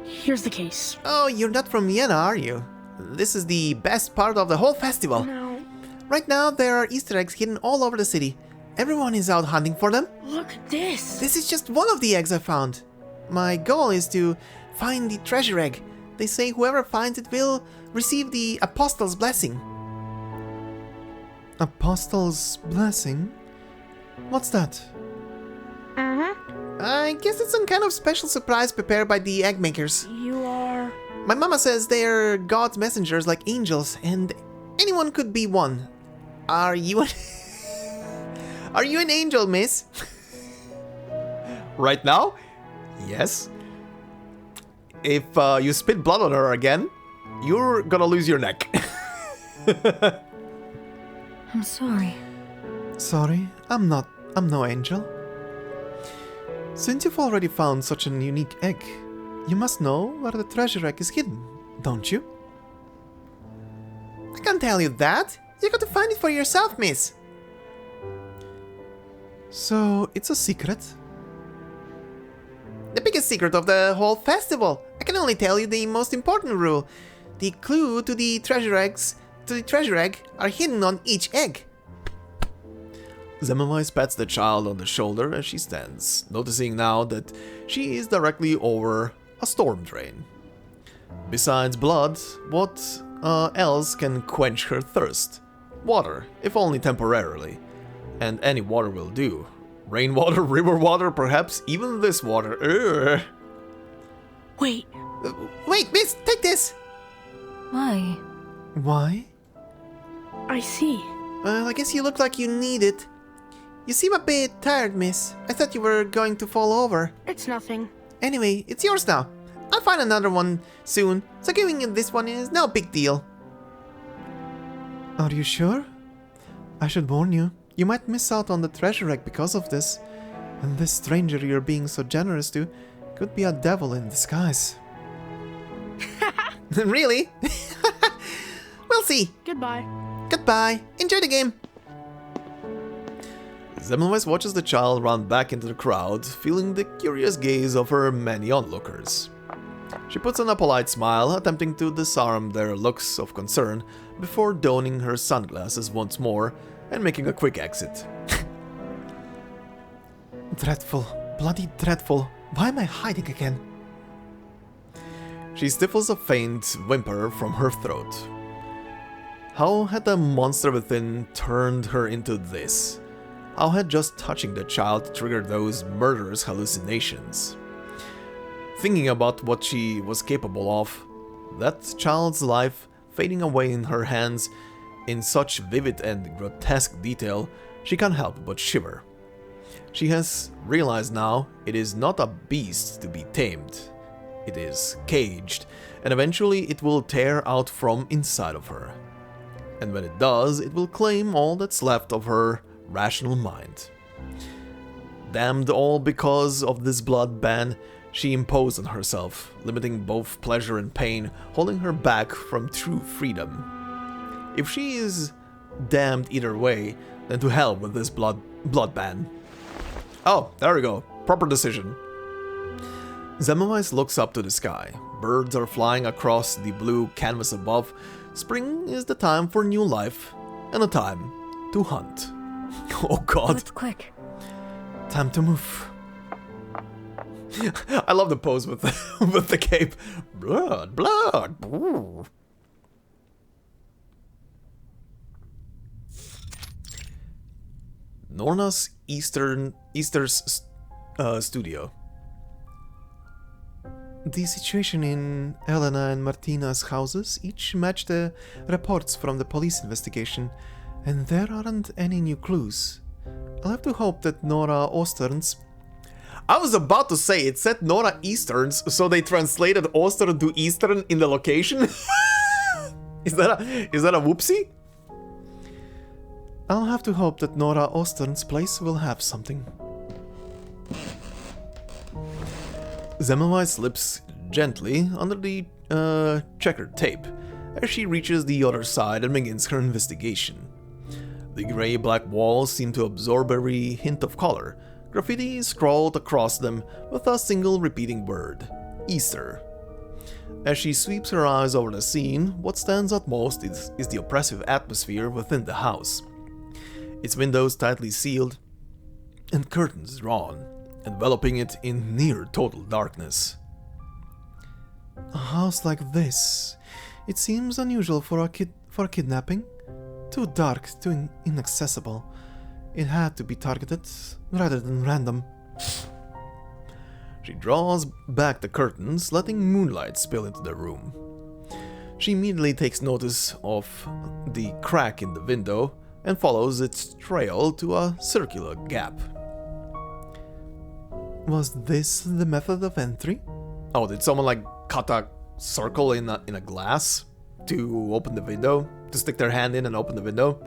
Here's the case. Oh, you're not from Vienna, are you? This is the best part of the whole festival. No. Right now, there are Easter eggs hidden all over the city. Everyone is out hunting for them. Look at this. This is just one of the eggs I found. My goal is to find the treasure egg. They say whoever finds it will receive the Apostle's blessing. Apostle's blessing? What's that? I guess it's some kind of special surprise prepared by the egg makers. You are... My mama says they're God's messengers like angels, and anyone could be one. Are you an... Are you an angel, miss? Right now? Yes. If you spit blood on her again, you're gonna lose your neck. I'm sorry. Sorry, I'm no angel. Since you've already found such an unique egg, you must know where the treasure egg is hidden, don't you? I can't tell you that. You got to find it for yourself, miss. So, it's a secret? The biggest secret of the whole festival. I can only tell you the most important rule. The clue to the treasure egg are hidden on each egg. Semmelweis pats the child on the shoulder as she stands, noticing now that she is directly over a storm drain. Besides blood, what else can quench her thirst? Water, if only temporarily. And any water will do. Rainwater, river water, perhaps even this water. Urgh. Wait. Wait, miss, take this! Why? Why? I see. I guess you look like you need it. You seem a bit tired, miss. I thought you were going to fall over. It's nothing. Anyway, it's yours now. I'll find another one soon, so giving you this one is no big deal. Are you sure? I should warn you. You might miss out on the treasure egg because of this. And this stranger you're being so generous to could be a devil in disguise. Really? We'll see. Goodbye. Goodbye. Enjoy the game. Semmelweis watches the child run back into the crowd, feeling the curious gaze of her many onlookers. She puts on a polite smile, attempting to disarm their looks of concern, before donning her sunglasses once more and making a quick exit. Dreadful. Bloody dreadful. Why am I hiding again? She stifles a faint whimper from her throat. How had the monster within turned her into this? How had just touching the child triggered those murderous hallucinations? Thinking about what she was capable of, that child's life fading away in her hands in such vivid and grotesque detail, she can't help but shiver. She has realized now it is not a beast to be tamed. It is caged, and eventually it will tear out from inside of her. And when it does, it will claim all that's left of her rational mind. Damned all because of this blood ban she imposed on herself, limiting both pleasure and pain, holding her back from true freedom. If she is damned either way, then to hell with this blood ban. Oh, there we go. Proper decision. Zemmelweis looks up to the sky. Birds are flying across the blue canvas above. Spring is the time for new life, and a time to hunt. Oh god. But quick. Time to move. I love the pose with with the cape. Blood, blood. Ooh. Norna's Easter's studio. The situation in Elena and Martina's houses each match the reports from the police investigation, and there aren't any new clues. I'll have to hope that Nora Osterns... I was about to say, it said Nora Easterns, so they translated Ostern to Eastern in the location? Is that a whoopsie? I'll have to hope that Nora Ostern's place will have something. Zemmelweis slips gently under the checkered tape as she reaches the other side and begins her investigation. The grey-black walls seem to absorb every hint of color. Graffiti is scrawled across them with a single repeating word: Easter. As she sweeps her eyes over the scene, what stands out most is the oppressive atmosphere within the house. Its windows tightly sealed and curtains drawn, enveloping it in near total darkness. A house like this, it seems unusual for a kidnapping. Too dark, too inaccessible. It had to be targeted rather than random. She draws back the curtains, letting moonlight spill into the room. She immediately takes notice of the crack in the window and follows its trail to a circular gap. Was this the method of entry? Oh, did someone like cut a circle in a glass to open the window? To stick their hand in and open the window?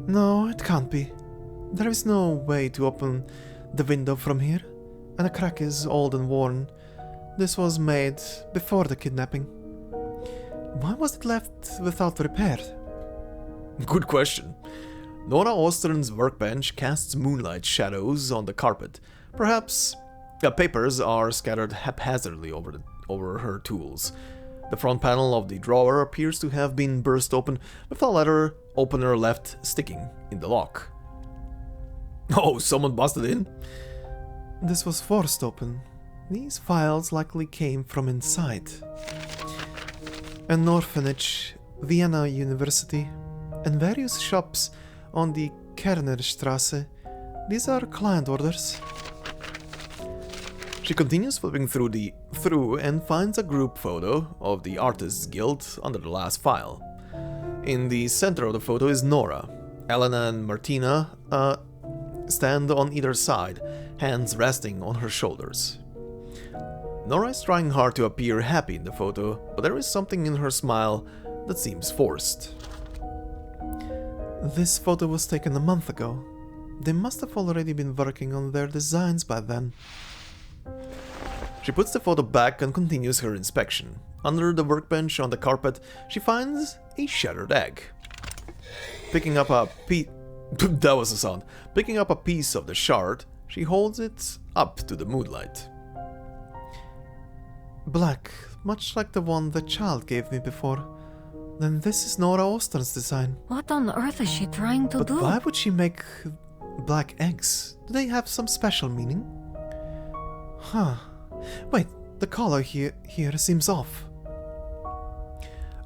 No, it can't be. There is no way to open the window from here, and the crack is old and worn. This was made before the kidnapping. Why was it left without repair? Good question. Nora Ostern's workbench casts moonlight shadows on the carpet. Perhaps papers are scattered haphazardly over her tools. The front panel of the drawer appears to have been burst open, with a letter opener left sticking in the lock. Oh, someone busted in? This was forced open. These files likely came from inside. An orphanage, Vienna University, and various shops on the Kernerstrasse. These are client orders. She continues flipping through and finds a group photo of the Artists Guild under the last file. In the center of the photo is Nora. Elena and Martina stand on either side, hands resting on her shoulders. Nora is trying hard to appear happy in the photo, but there is something in her smile that seems forced. This photo was taken a month ago. They must have already been working on their designs by then. She puts the photo back and continues her inspection. Under the workbench on the carpet, she finds a shattered egg. Picking up a piece... that was a sound. Picking up a piece of the shard, she holds it up to the moonlight. Black, much like the one the child gave me before. Then this is Nora Ostern's design. What on earth is she trying to do? But why would she make black eggs? Do they have some special meaning? Huh. Wait, the color here seems off.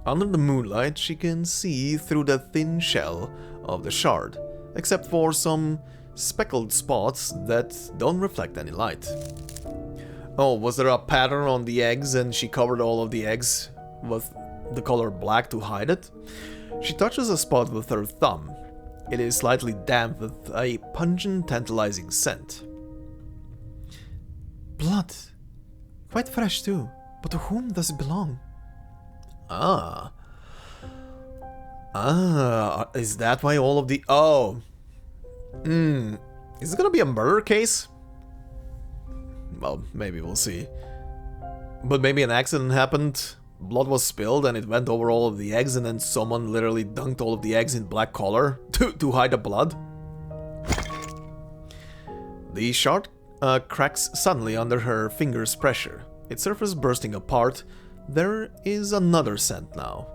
Under the moonlight, she can see through the thin shell of the shard, except for some speckled spots that don't reflect any light. Oh, was there a pattern on the eggs and she covered all of the eggs with the color black to hide it? She touches a spot with her thumb. It is slightly damp with a pungent, tantalizing scent. Blood. Quite fresh too. But to whom does it belong? Ah. Ah, is that why all of the... Oh. Is it gonna be a murder case? Well, maybe we'll see. But maybe an accident happened, blood was spilled and it went over all of the eggs and then someone literally dunked all of the eggs in black color to hide the blood? The shard cracks suddenly under her finger's pressure, its surface bursting apart. There is another scent now.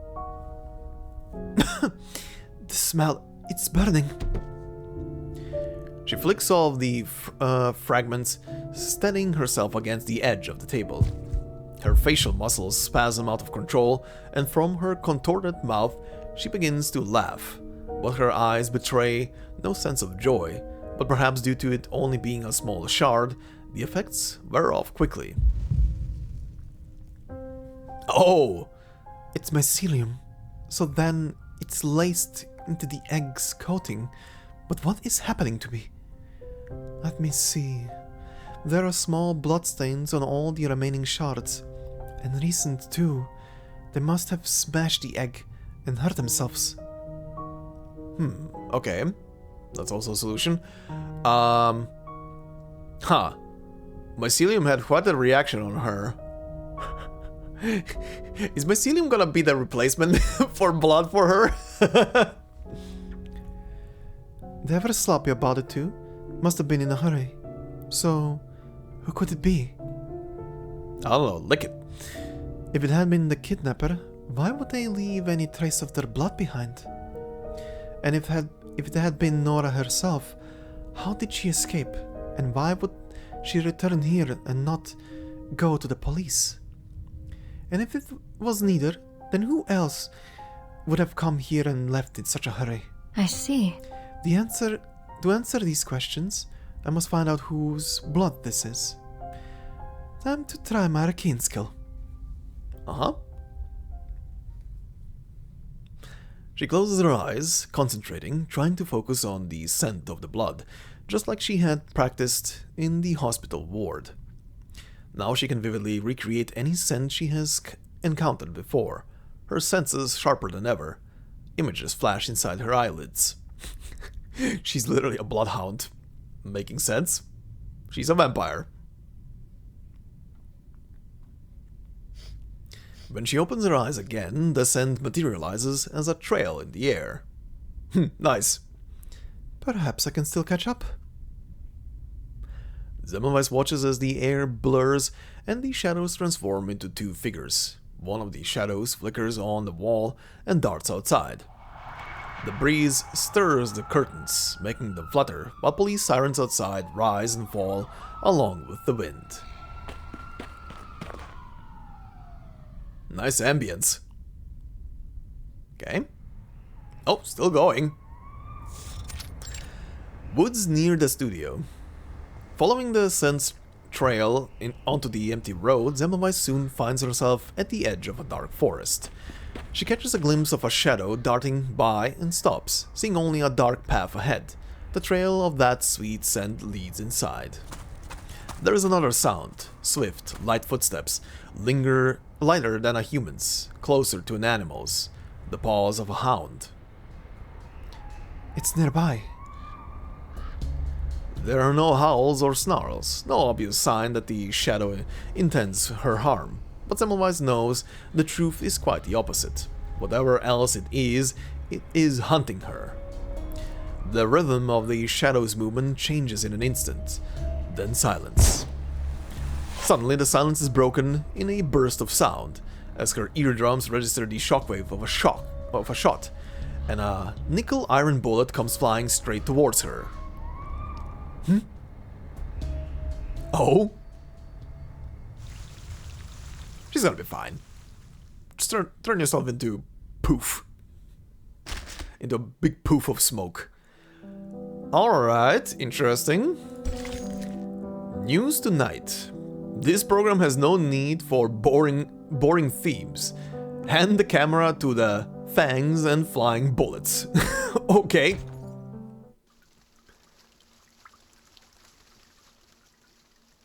The smell, it's burning. She flicks off the fragments, steadying herself against the edge of the table. Her facial muscles spasm out of control, and from her contorted mouth, she begins to laugh. But her eyes betray no sense of joy, but perhaps due to it only being a small shard, the effects wear off quickly. Oh! It's mycelium. So then it's laced into the egg's coating. But what is happening to me? Let me see. There are small bloodstains on all the remaining shards. And recent too. They must have smashed the egg and hurt themselves. Okay. That's also a solution. Mycelium had quite a reaction on her. Is mycelium gonna be the replacement for blood for her? They ever sloppy about it too? Must have been in a hurry. So, who could it be? I don't know, lick it. If it had been the kidnapper, why would they leave any trace of their blood behind? And if it had been Nora herself, how did she escape? And why would she return here and not go to the police? And if it was neither, then who else would have come here and left in such a hurry? I see. To answer these questions, I must find out whose blood this is. Time to try my arcane skill. She closes her eyes, concentrating, trying to focus on the scent of the blood, just like she had practiced in the hospital ward. Now she can vividly recreate any scent she has encountered before, her senses sharper than ever. Images flash inside her eyelids. She's literally a bloodhound. Making sense? She's a vampire. When she opens her eyes again, the scent materializes as a trail in the air. Nice. Perhaps I can still catch up. Semmelweis watches as the air blurs and the shadows transform into two figures. One of the shadows flickers on the wall and darts outside. The breeze stirs the curtains, making them flutter, while police sirens outside rise and fall along with the wind. Nice ambience. Okay. Oh, still going. Woods near the studio. Following the scent's trail onto the empty road, Semmelweis soon finds herself at the edge of a dark forest. She catches a glimpse of a shadow darting by and stops, seeing only a dark path ahead. The trail of that sweet scent leads inside. There is another sound, swift, light footsteps, linger lighter than a human's, closer to an animal's, the paws of a hound. It's nearby. There are no howls or snarls, no obvious sign that the shadow intends her harm. But Semmelweis knows the truth is quite the opposite. Whatever else it is hunting her. The rhythm of the shadow's movement changes in an instant, then silence. Suddenly the silence is broken in a burst of sound, as her eardrums register the shockwave of a shot, and a nickel iron bullet comes flying straight towards her. Oh? She's gonna be fine. Just turn yourself into poof. Into a big poof of smoke. Alright, interesting. News tonight. This program has no need for boring themes. Hand the camera to the fangs and flying bullets. Okay.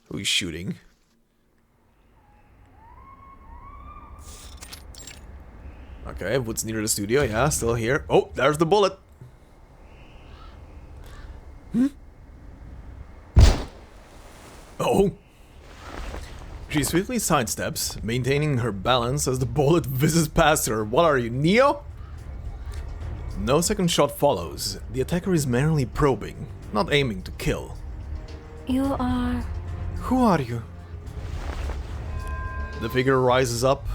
Who is shooting? Okay, what's near the studio? Yeah, still here. Oh, there's the bullet. Oh. She swiftly sidesteps, maintaining her balance as the bullet whizzes past her. What are you, Neo? No second shot follows. The attacker is merely probing, not aiming to kill. You are... Who are you? The figure raises up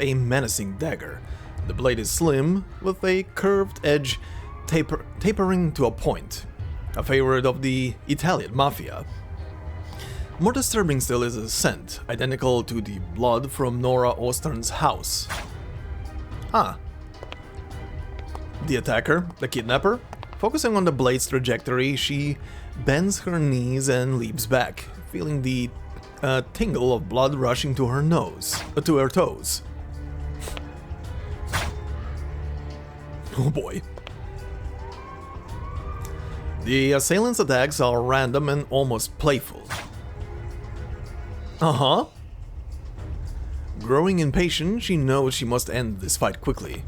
a menacing dagger. The blade is slim, with a curved edge tapering to a point. A favorite of the Italian mafia. More disturbing still is a scent, identical to the blood from Nora Ostern's house. Ah. The attacker, the kidnapper, focusing on the blade's trajectory, she bends her knees and leaps back, feeling the tingle of blood rushing to her toes. Oh boy. The assailant's attacks are random and almost playful. Uh-huh. Growing impatient, she knows she must end this fight quickly.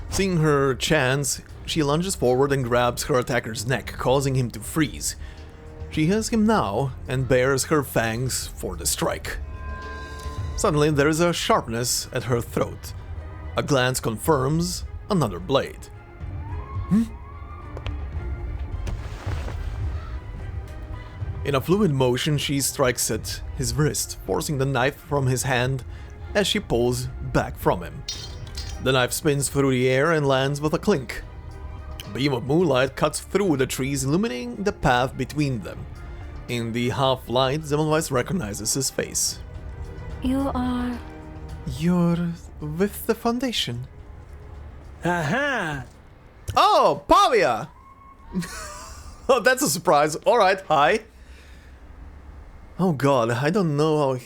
Seeing her chance, she lunges forward and grabs her attacker's neck, causing him to freeze. She has him now and bares her fangs for the strike. Suddenly, there is a sharpness at her throat. A glance confirms another blade. In a fluid motion, she strikes at his wrist, forcing the knife from his hand as she pulls back from him. The knife spins through the air and lands with a clink. A beam of moonlight cuts through the trees, illuminating the path between them. In the half-light, Zemmelweis recognizes his face. You are... You're with the Foundation. Aha! Oh, Pavia! Oh, that's a surprise. Alright, hi. Oh god, I don't know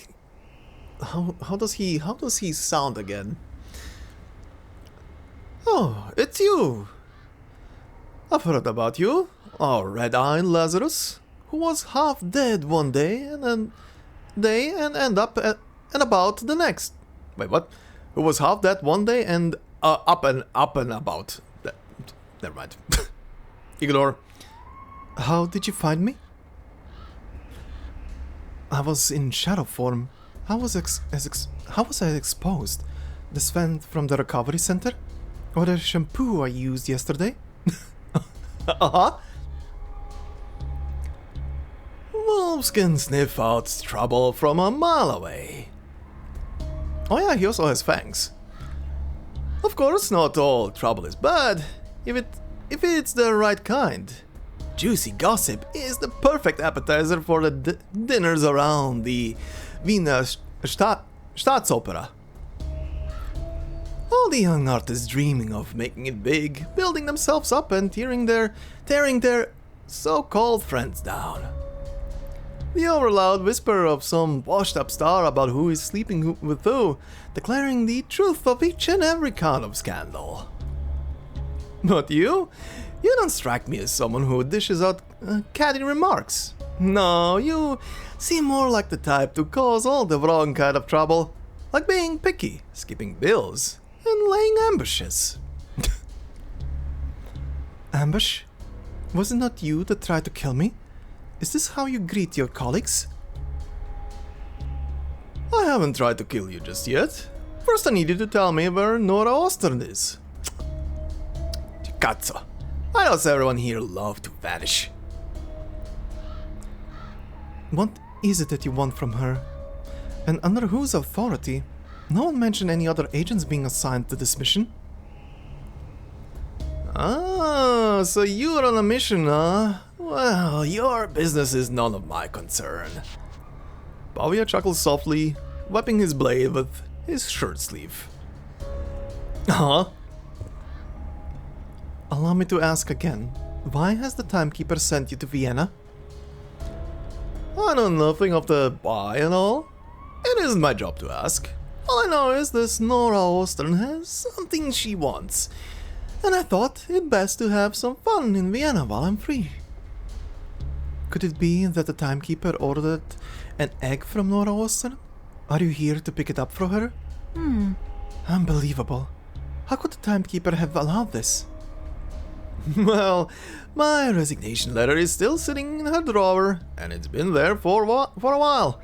how does he sound again? Oh, it's you. I've heard about you. Oh, red-eyed Lazarus, who was half dead one day and end up and about the next. Wait, what? Who was half dead one day and up and about. Never mind. Ignore. How did you find me? I was in shadow form. How was I exposed? The sand from the recovery center? Or the shampoo I used yesterday? Uh-huh. Wolves can sniff out trouble from a mile away. Oh yeah, he also has fangs. Of course, not all trouble is bad, if it's the right kind. Juicy gossip is the perfect appetizer for the dinners around the Vienna Staatsoper. All the young artists dreaming of making it big, building themselves up and tearing their so-called friends down. The overloud whisper of some washed-up star about who is sleeping with who, declaring the truth of each and every kind of scandal. But you don't strike me as someone who dishes out catty remarks. No, you seem more like the type to cause all the wrong kind of trouble, like being picky, skipping bills, and laying ambushes. Ambush? Was it not you that tried to kill me? Is this how you greet your colleagues? I haven't tried to kill you just yet. First I need you to tell me where Nora Ostern is. Cazzo. I know everyone here love to vanish. What is it that you want from her? And under whose authority? No one mentioned any other agents being assigned to this mission. Ah, so you're on a mission, huh? Well, your business is none of my concern. Pavia chuckles softly, wiping his blade with his shirt sleeve. Huh? Allow me to ask again, why has the Timekeeper sent you to Vienna? I know nothing of the why and all. It isn't my job to ask. All I know is this Nora Ostern has something she wants, and I thought it best to have some fun in Vienna while I'm free. Could it be that the Timekeeper ordered an egg from Nora Ostern? Are you here to pick it up for her? Unbelievable. How could the Timekeeper have allowed this? Well, my resignation letter is still sitting in her drawer, and it's been there for a while.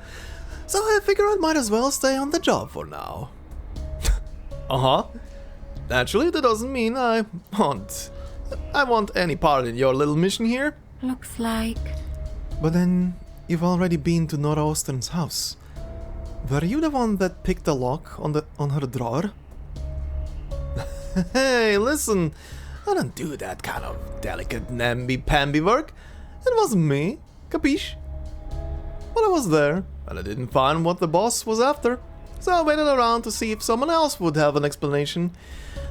So I figure I might as well stay on the job for now. Uh-huh. Naturally, that doesn't mean I want any part in your little mission here. Looks like. But then, you've already been to Nora Ostern's house. Were you the one that picked the lock on her drawer? Hey, listen, I don't do that kind of delicate namby-pamby work. It wasn't me, capiche? But I was there, and I didn't find what the boss was after. So I waited around to see if someone else would have an explanation.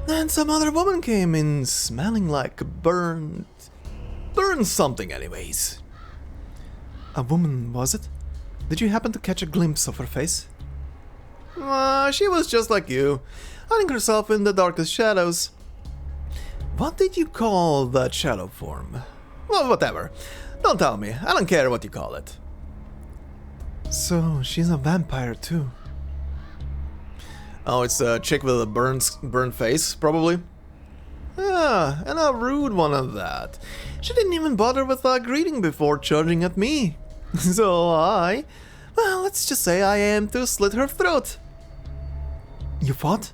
Then some other woman came in smelling like burned something anyways. A woman, was it? Did you happen to catch a glimpse of her face? She was just like you, hiding herself in the darkest shadows. What did you call that shadow form? Well, whatever. Don't tell me. I don't care what you call it. So, she's a vampire too. Oh, it's a chick with a burned face, probably. Yeah, and a rude one at that. She didn't even bother with a greeting before charging at me. So well, let's just say I aimed to slit her throat. You fought?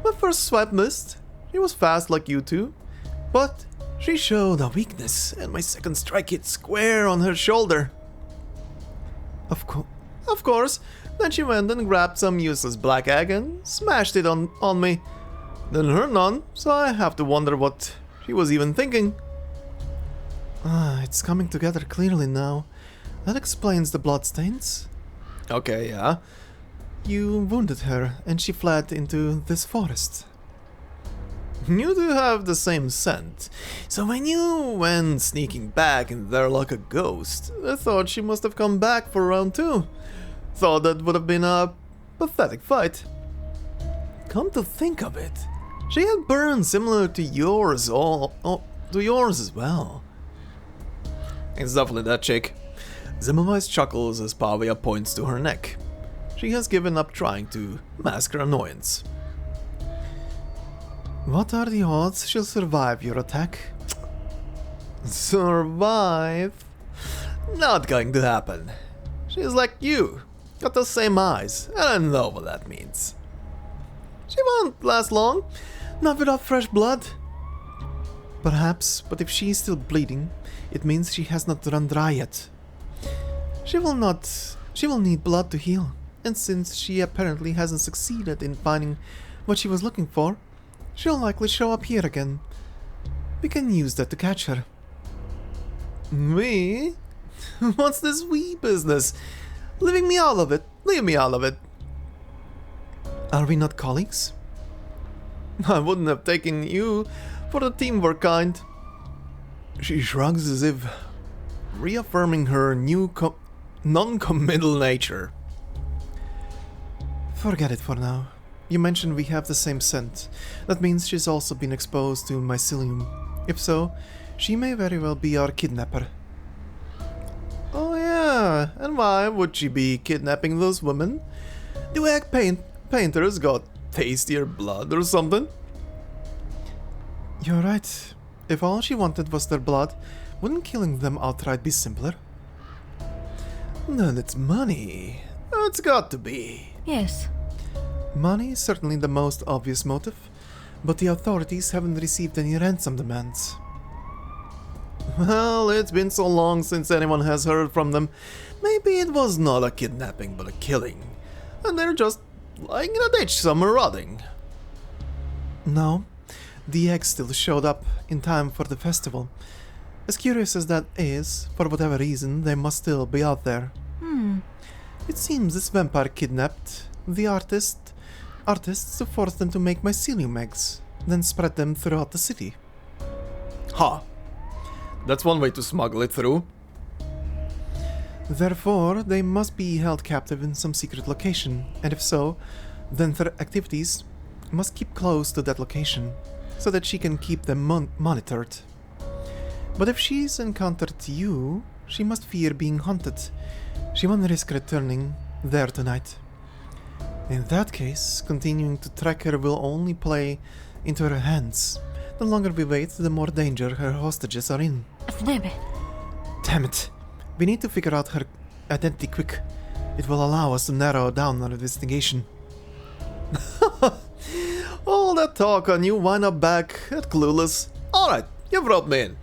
My first swipe missed. She was fast like you two. But she showed a weakness, and my second strike hit square on her shoulder. Of course, then she went and grabbed some useless black egg and smashed it on me. Didn't hurt none, so I have to wonder what she was even thinking. It's coming together clearly now. That explains the bloodstains. Okay, yeah. You wounded her, and she fled into this forest. You do have the same scent, so when you went sneaking back in there like a ghost, I thought she must have come back for round 2. Thought that would have been a pathetic fight. Come to think of it, she had burns similar to yours as well. It's definitely that chick. Zemmelweis chuckles as Pavia points to her neck. She has given up trying to mask her annoyance. What are the odds she'll survive your attack? Survive? Not going to happen. She's like you, got the same eyes, and I know what that means. She won't last long, not without fresh blood. Perhaps, but if she is still bleeding, it means she has not run dry yet. She will need blood to heal, and since she apparently hasn't succeeded in finding what she was looking for, she'll likely show up here again. We can use that to catch her. We? What's this we business? Leave me out of it. Are we not colleagues? I wouldn't have taken you for the teamwork kind. She shrugs as if reaffirming her new non-committal nature. Forget it for now. You mentioned we have the same scent. That means she's also been exposed to mycelium. If so, she may very well be our kidnapper. Oh yeah, and why would she be kidnapping those women? Do egg painters got tastier blood or something? You're right. If all she wanted was their blood, wouldn't killing them outright be simpler? Then it's money. It's got to be. Yes. Money is certainly the most obvious motive, but the authorities haven't received any ransom demands. Well, it's been so long since anyone has heard from them. Maybe it was not a kidnapping but a killing, and they're just lying in a ditch somewhere rotting. No, the egg still showed up in time for the festival. As curious as that is, for whatever reason, they must still be out there. It seems this vampire kidnapped the artists to force them to make mycelium eggs, then spread them throughout the city. Ha! That's one way to smuggle it through. Therefore, they must be held captive in some secret location, and if so, then their activities must keep close to that location, so that she can keep them monitored. But if she's encountered you, she must fear being hunted. She won't risk returning there tonight. In that case, continuing to track her will only play into her hands. The longer we wait, the more danger her hostages are in. Damn it. We need to figure out her identity quick. It will allow us to narrow down our investigation. All that talk on you wind up back at Clueless. Alright, you've brought me in.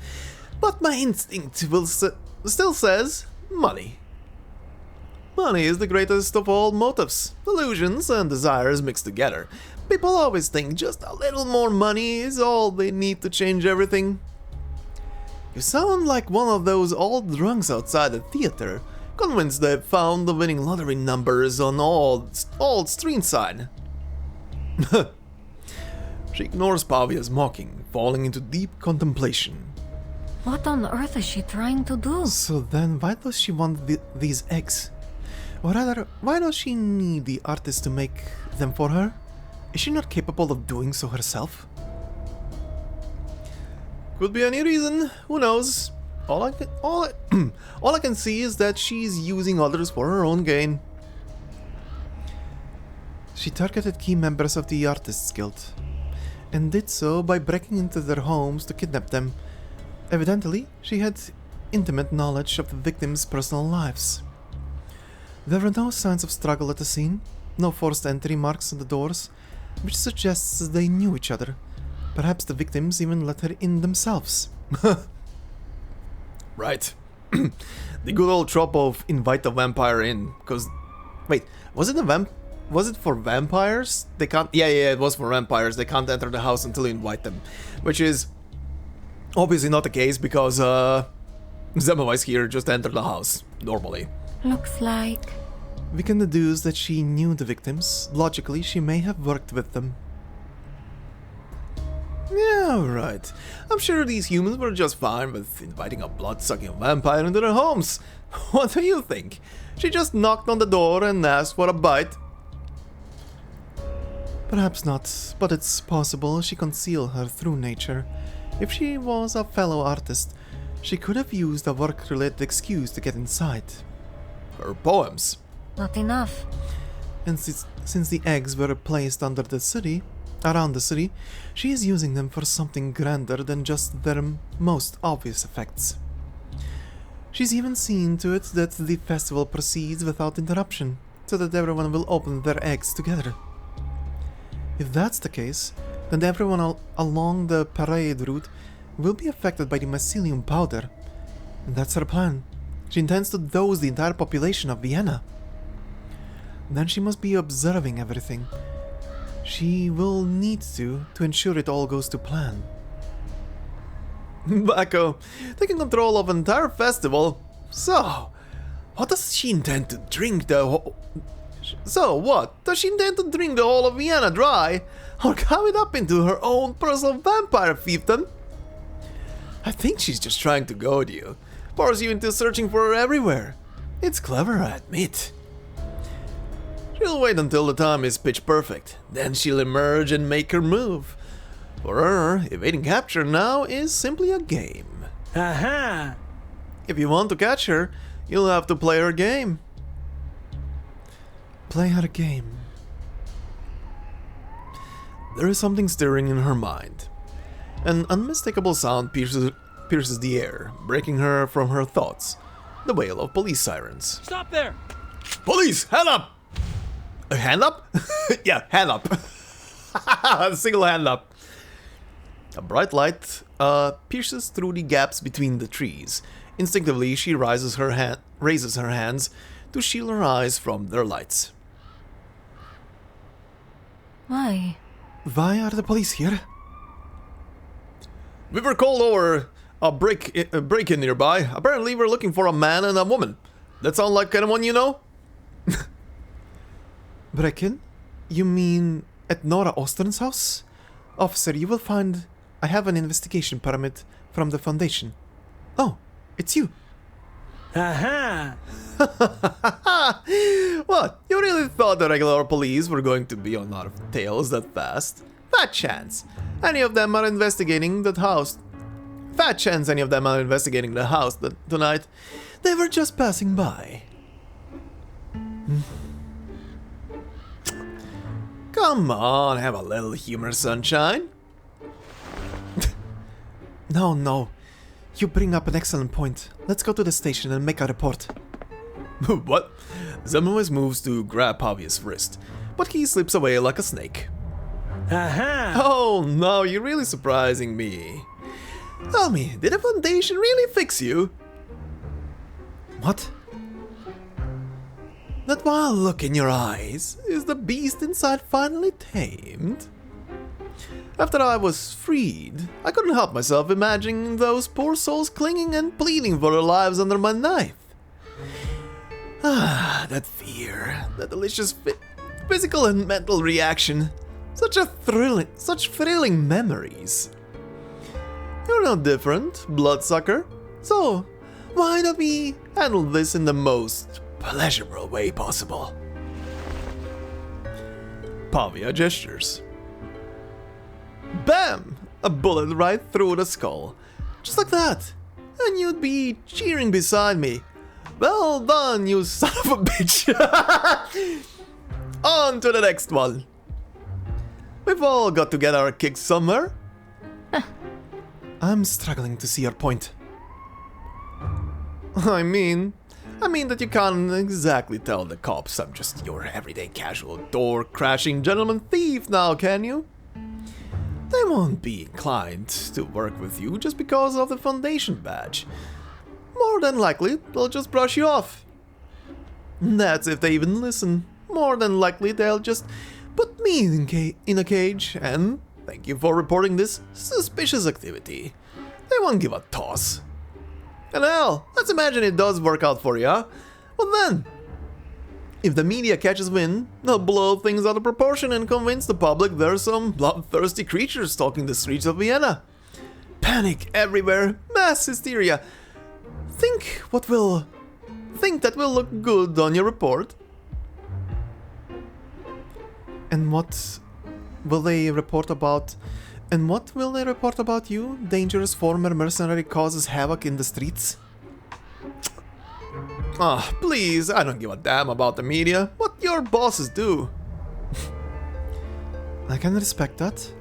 But my instinct still says money. Money is the greatest of all motives. Illusions and desires mixed together. People always think just a little more money is all they need to change everything. You sound like one of those old drunks outside the theater, convinced they've found the winning lottery numbers on old street sign. She ignores Pavia's mocking, falling into deep contemplation. What on earth is she trying to do? So then why does she want these eggs? Or rather, why does she need the artist to make them for her? Is she not capable of doing so herself? Could be any reason, who knows? All I can see is that she's using others for her own gain. She targeted key members of the Artists Guild, and did so by breaking into their homes to kidnap them. Evidently, she had intimate knowledge of the victims' personal lives. There were no signs of struggle at the scene, no forced entry marks on the doors, which suggests they knew each other. Perhaps the victims even let her in themselves. Right. The good old trope of invite the vampire in, because... Wait, was it for vampires? They can't... Yeah, it was for vampires. They can't enter the house until you invite them. Which is obviously not the case, because Zemowai's here just entered the house, normally. Looks like... We can deduce that she knew the victims. Logically, she may have worked with them. Yeah, right. I'm sure these humans were just fine with inviting a blood-sucking vampire into their homes. What do you think? She just knocked on the door and asked for a bite? Perhaps not, but it's possible she concealed her true nature. If she was a fellow artist, she could have used a work-related excuse to get inside. Her poems. Not enough. And since the eggs were placed around the city, she is using them for something grander than just their most obvious effects. She's even seen to it that the festival proceeds without interruption, so that everyone will open their eggs together. If that's the case, then everyone along the parade route will be affected by the mycelium powder. And that's her plan. She intends to dose the entire population of Vienna. Then she must be observing everything. She will need to ensure it all goes to plan. Bacco, taking control of an entire festival. So, what does she intend to drink the whole... So, what? Does she intend to drink the whole of Vienna dry? Or carve it up into her own personal vampire fiefdom? I think she's just trying to goad you. Force you into searching for her everywhere. It's clever, I admit. She'll wait until the time is pitch perfect. Then she'll emerge and make her move. For her, evading capture now is simply a game. Aha! If you want to catch her, you'll have to play her game. Play her game. There is something stirring in her mind. An unmistakable sound pierces the air, breaking her from her thoughts. The wail of police sirens. Stop there! Police! Hand up! A hand up? Yeah, hand up. A single hand up. A bright light pierces through the gaps between the trees. Instinctively, she raises her hands to shield her eyes from their lights. Why? Why are the police here? We were called over a break-in nearby. Apparently, we're looking for a man and a woman. That sound like anyone you know? Break in? You mean at Nora Ostern's house? Officer, you will find I have an investigation permit from the Foundation. Oh, it's you. Aha! What? You really thought the regular police were going to be on our tails that fast? Fat chance. Any of them are investigating that house. Fat chance any of them are investigating the house tonight. They were just passing by. Come on, have a little humor, sunshine. No. You bring up an excellent point. Let's go to the station and make a report. What? Zemlowitz moves to grab Pavia's wrist, but he slips away like a snake. Aha! Oh no, you're really surprising me. Tell me, did the Foundation really fix you? What? That wild look in your eyes, is the beast inside finally tamed? After I was freed, I couldn't help myself imagining those poor souls clinging and pleading for their lives under my knife. Ah, that fear, that delicious physical and mental reaction, such thrilling memories. You're no different, bloodsucker. So, why don't we handle this in the most pleasurable way possible? Pavia gestures. Bam! A bullet right through the skull. Just like that. And you'd be cheering beside me. Well done, you son of a bitch. On to the next one. We've all got to get our kicks somewhere. I'm struggling to see your point. I mean that you can't exactly tell the cops I'm just your everyday casual door-crashing gentleman thief now, can you? They won't be inclined to work with you just because of the Foundation badge. More than likely, they'll just brush you off. That's if they even listen. More than likely, they'll just put me in a cage and thank you for reporting this suspicious activity. They won't give a toss. And hell, let's imagine it does work out for you, huh? Well then, if the media catches wind, they'll blow things out of proportion and convince the public there's some bloodthirsty creatures stalking the streets of Vienna. Panic everywhere, mass hysteria. Think that will look good on your report. And what will they report about? And what will they report about you? Dangerous former mercenary causes havoc in the streets? Ah, please, I don't give a damn about the media. What your bosses do. I can respect that.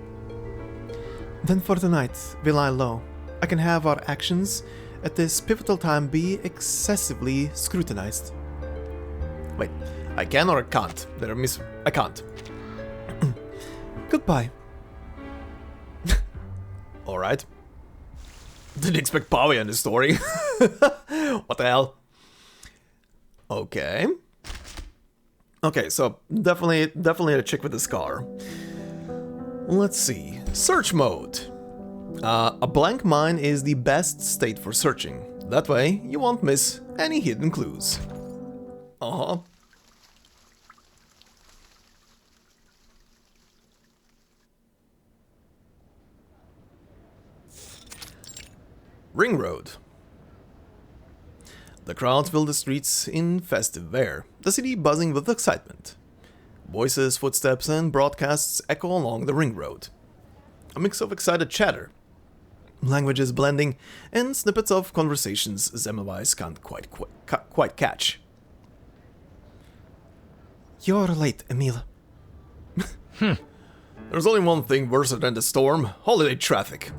Then for tonight, we lie low. I can have our actions at this pivotal time be excessively scrutinized. Wait, I can or I can't? I can't. Goodbye. Alright. Didn't expect Pavia in this story. What the hell? Okay. Okay, so definitely a chick with a scar. Let's see. Search mode. A blank mine is the best state for searching. That way, you won't miss any hidden clues. Uh-huh. Ring Road. The crowd filled the streets in festive air, the city buzzing with excitement. Voices, footsteps, and broadcasts echo along the ring road. A mix of excited chatter, languages blending, and snippets of conversations Zemlowitz can't quite catch. You're late, Emil. There's only one thing worse than the storm: holiday traffic.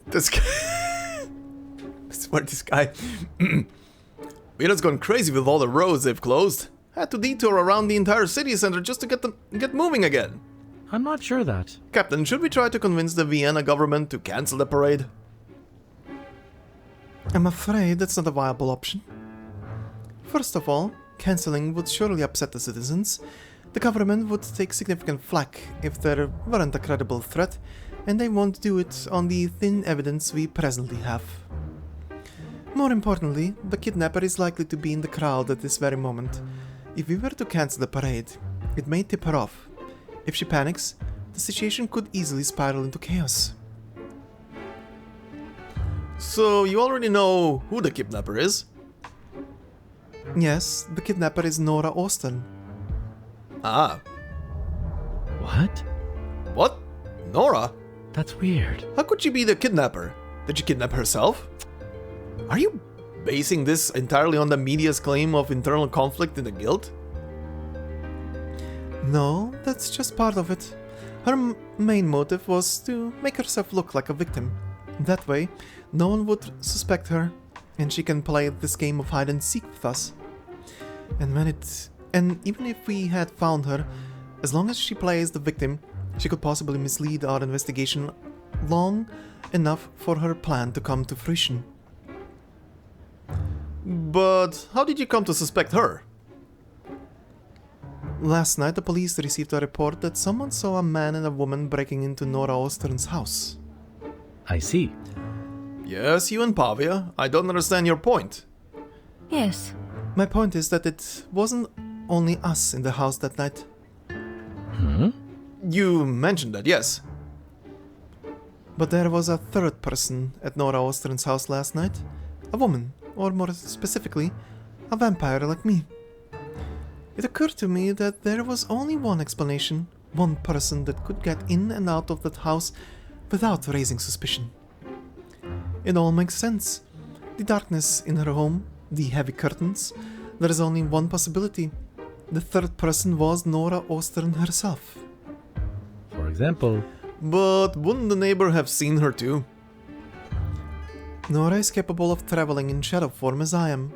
This guy... I swear this guy... Vienna's gone crazy with all the roads they've closed. Had to detour around the entire city center just to get moving again. I'm not sure that. Captain, should we try to convince the Vienna government to cancel the parade? I'm afraid that's not a viable option. First of all, cancelling would surely upset the citizens. The government would take significant flack if there weren't a credible threat, and they won't do it on the thin evidence we presently have. More importantly, the kidnapper is likely to be in the crowd at this very moment. If we were to cancel the parade, it may tip her off. If she panics, the situation could easily spiral into chaos. So, you already know who the kidnapper is? Yes, the kidnapper is Nora Austin. Ah. What? What? Nora? That's weird. How could she be the kidnapper? Did she kidnap herself? Are you basing this entirely on the media's claim of internal conflict in the guild? No, that's just part of it. Her main motive was to make herself look like a victim. That way, no one would suspect her, and she can play this game of hide and seek with us. And even if we had found her, as long as she plays the victim, she could possibly mislead our investigation long enough for her plan to come to fruition. But how did you come to suspect her? Last night, the police received a report that someone saw a man and a woman breaking into Nora Ostern's house. I see. Yes, you and Pavia. I don't understand your point. Yes. My point is that it wasn't only us in the house that night. Hmm? You mentioned that, yes. But there was a third person at Nora Ostern's house last night. A woman, or more specifically, a vampire like me. It occurred to me that there was only one explanation, one person that could get in and out of that house without raising suspicion. It all makes sense. The darkness in her home, the heavy curtains, there is only one possibility. The third person was Nora Ostern herself. For example, But wouldn't the neighbor have seen her too? Nora is capable of traveling in shadow form as I am.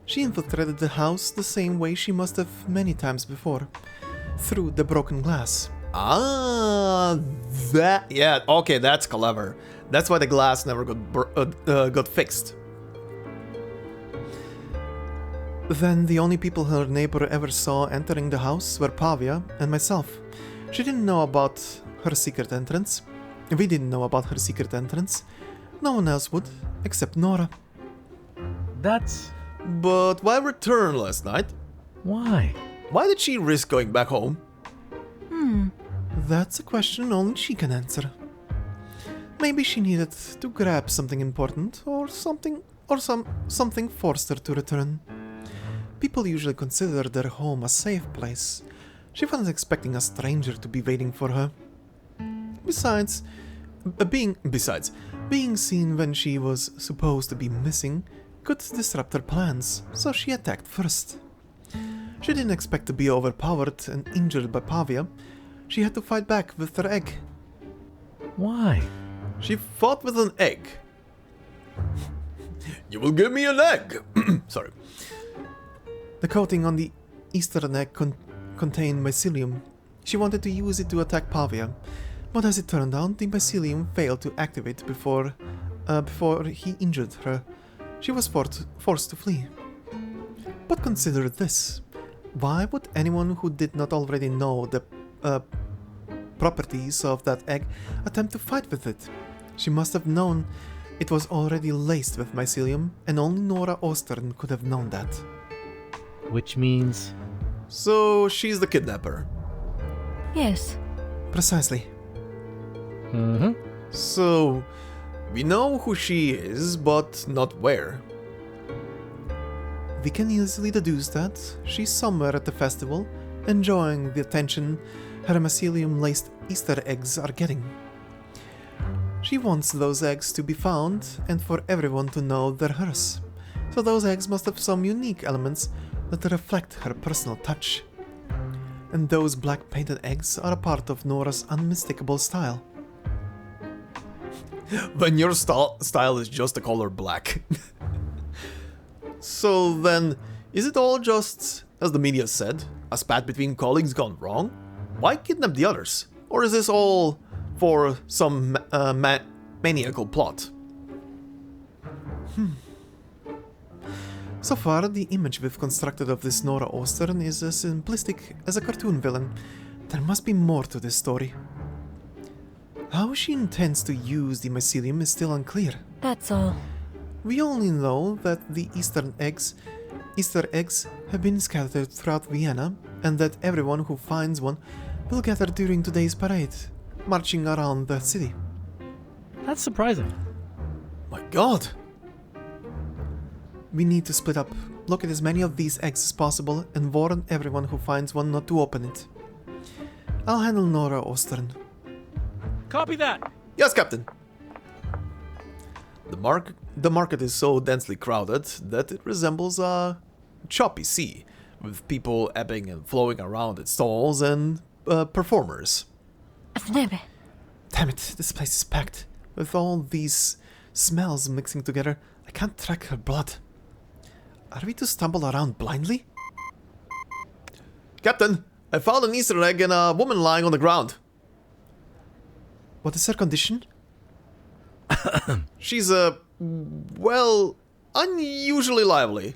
She infiltrated the house the same way she must have many times before, through the broken glass. Ah, yeah, okay, that's clever. That's why the glass never got fixed. Then the only people her neighbor ever saw entering the house were Pavia and myself. She didn't know about her secret entrance. We didn't know about her secret entrance. No one else would, except Nora. that's... But why return last night? Why? Why did she risk going back home? Hmm. That's a question only she can answer. Maybe she needed to grab something important, or something forced her to return. People usually consider their home a safe place. She wasn't expecting a stranger to be waiting for her. Besides, being seen when she was supposed to be missing could disrupt her plans, so she attacked first. She didn't expect to be overpowered and injured by Pavia. She had to fight back with her egg. Why? She fought with an egg. You will give me an egg! Sorry. The coating on the eastern egg contained mycelium. She wanted to use it to attack Pavia, but as it turned out, the mycelium failed to activate before he injured her. She was forced to flee. But consider this. Why would anyone who did not already know the properties of that egg attempt to fight with it? She must have known it was already laced with mycelium, and only Nora Ostern could have known that. Which means... So she's the kidnapper. Yes. Precisely. Mm-hmm. So, we know who she is, but not where. We can easily deduce that she's somewhere at the festival, enjoying the attention her mycelium-laced Easter eggs are getting. She wants those eggs to be found, and for everyone to know they're hers. So those eggs must have some unique elements that reflect her personal touch. And those black painted eggs are a part of Nora's unmistakable style. When your style is just the color black. So then, is it all just, as the media said, a spat between colleagues gone wrong? Why kidnap the others? Or is this all for some maniacal plot? So far, the image we've constructed of this Nora Ostern is as simplistic as a cartoon villain. There must be more to this story. How she intends to use the mycelium is still unclear. That's all. We only know that the Easter eggs have been scattered throughout Vienna, and that everyone who finds one will gather during today's parade, marching around the city. That's surprising. My god! We need to split up, look at as many of these eggs as possible, and warn everyone who finds one not to open it. I'll handle Nora Ostern. Copy that! Yes, Captain! The market is so densely crowded that it resembles a choppy sea, with people ebbing and flowing around its stalls and performers. Afnebe. Damn it, this place is packed. With all these smells mixing together, I can't track her blood. Are we to stumble around blindly? Captain, I found an Easter egg and a woman lying on the ground. What is her condition? She's, well, unusually lively.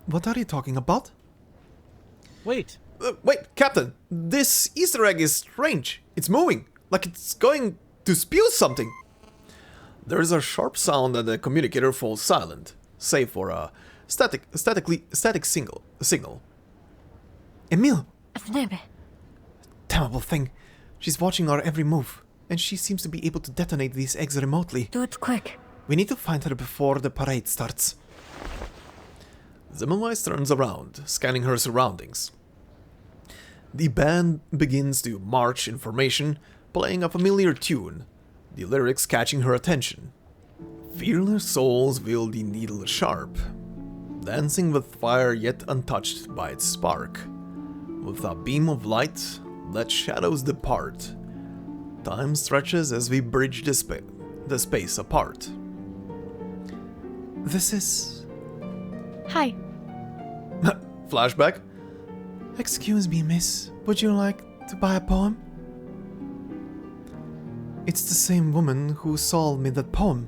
What are you talking about? Wait. Wait, Captain, this Easter egg is strange. It's moving, like it's going to spew something. There is a sharp sound and the communicator falls silent, save for a static signal. Emil! Afnebe. Damnable thing. She's watching our every move, and she seems to be able to detonate these eggs remotely. Do it quick. We need to find her before the parade starts. Semmelweis turns around, scanning her surroundings. The band begins to march in formation, playing a familiar tune, the lyrics catching her attention. Fearless souls wield the needle sharp, dancing with fire yet untouched by its spark. With a beam of light, let shadows depart. Time stretches as we bridge the space apart. This is... Hi. Flashback. Excuse me, miss. Would you like to buy a poem? It's the same woman who sold me that poem.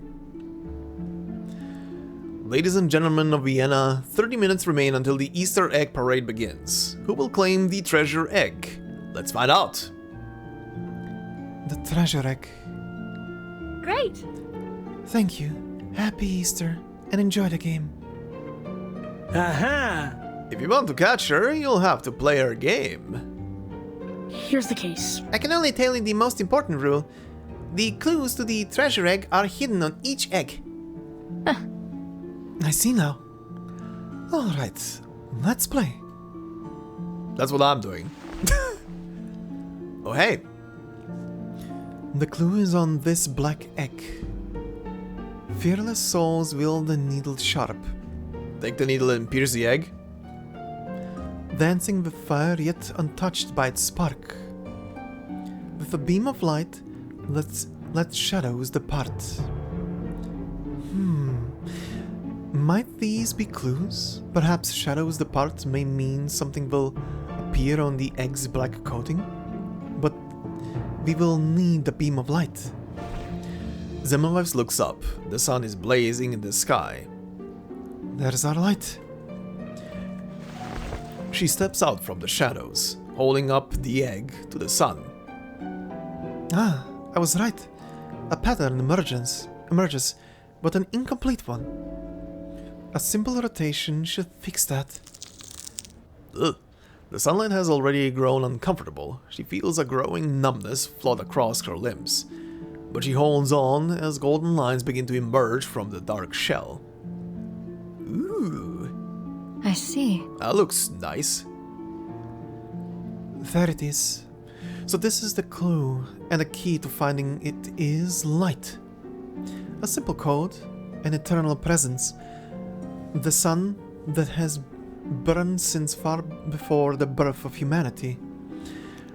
Ladies and gentlemen of Vienna, 30 minutes remain until the Easter egg parade begins. Who will claim the treasure egg? Let's find out. The treasure egg. Great. Thank you. Happy Easter and enjoy the game. Aha! If you want to catch her, you'll have to play her game. Here's the case. I can only tell you the most important rule. The clues to the treasure egg are hidden on each egg. I see now. Alright, let's play. That's what I'm doing. Oh hey. The clue is on this black egg. Fearless souls wield the needle sharp. Take the needle and pierce the egg. Dancing with fire yet untouched by its spark. With a beam of light, let shadows depart. Might these be clues? Perhaps shadows depart may mean something will appear on the egg's black coating? But we will need a beam of light. Semmelweis looks up. The sun is blazing in the sky. There's our light. She steps out from the shadows, holding up the egg to the sun. Ah, I was right. A pattern emerges, but an incomplete one. A simple rotation should fix that. Ugh. The sunlight has already grown uncomfortable. She feels a growing numbness flood across her limbs. But she holds on as golden lines begin to emerge from the dark shell. Ooh. I see. That looks nice. There it is. So this is the clue, and the key to finding it is light. A simple code, an eternal presence. The sun that has burned since far before the birth of humanity.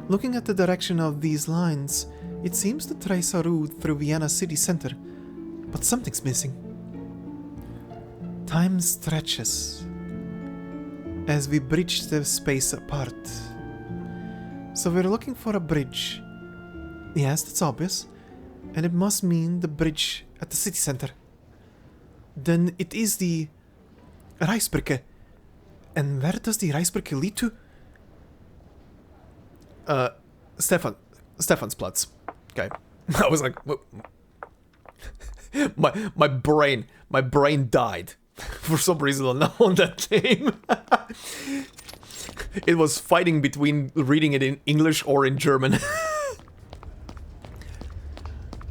Looking at the direction of these lines, it seems to trace a route through Vienna city center, but something's missing. Time stretches as we bridge the space apart. So we're looking for a bridge. Yes, that's obvious, and it must mean the bridge at the city center. Then it is the Reisbrücke. And where does the Reisbrücke lead to? Stefansplatz. Okay. I was like, what? my brain died for some reason on that name. It was fighting between reading it in English or in German.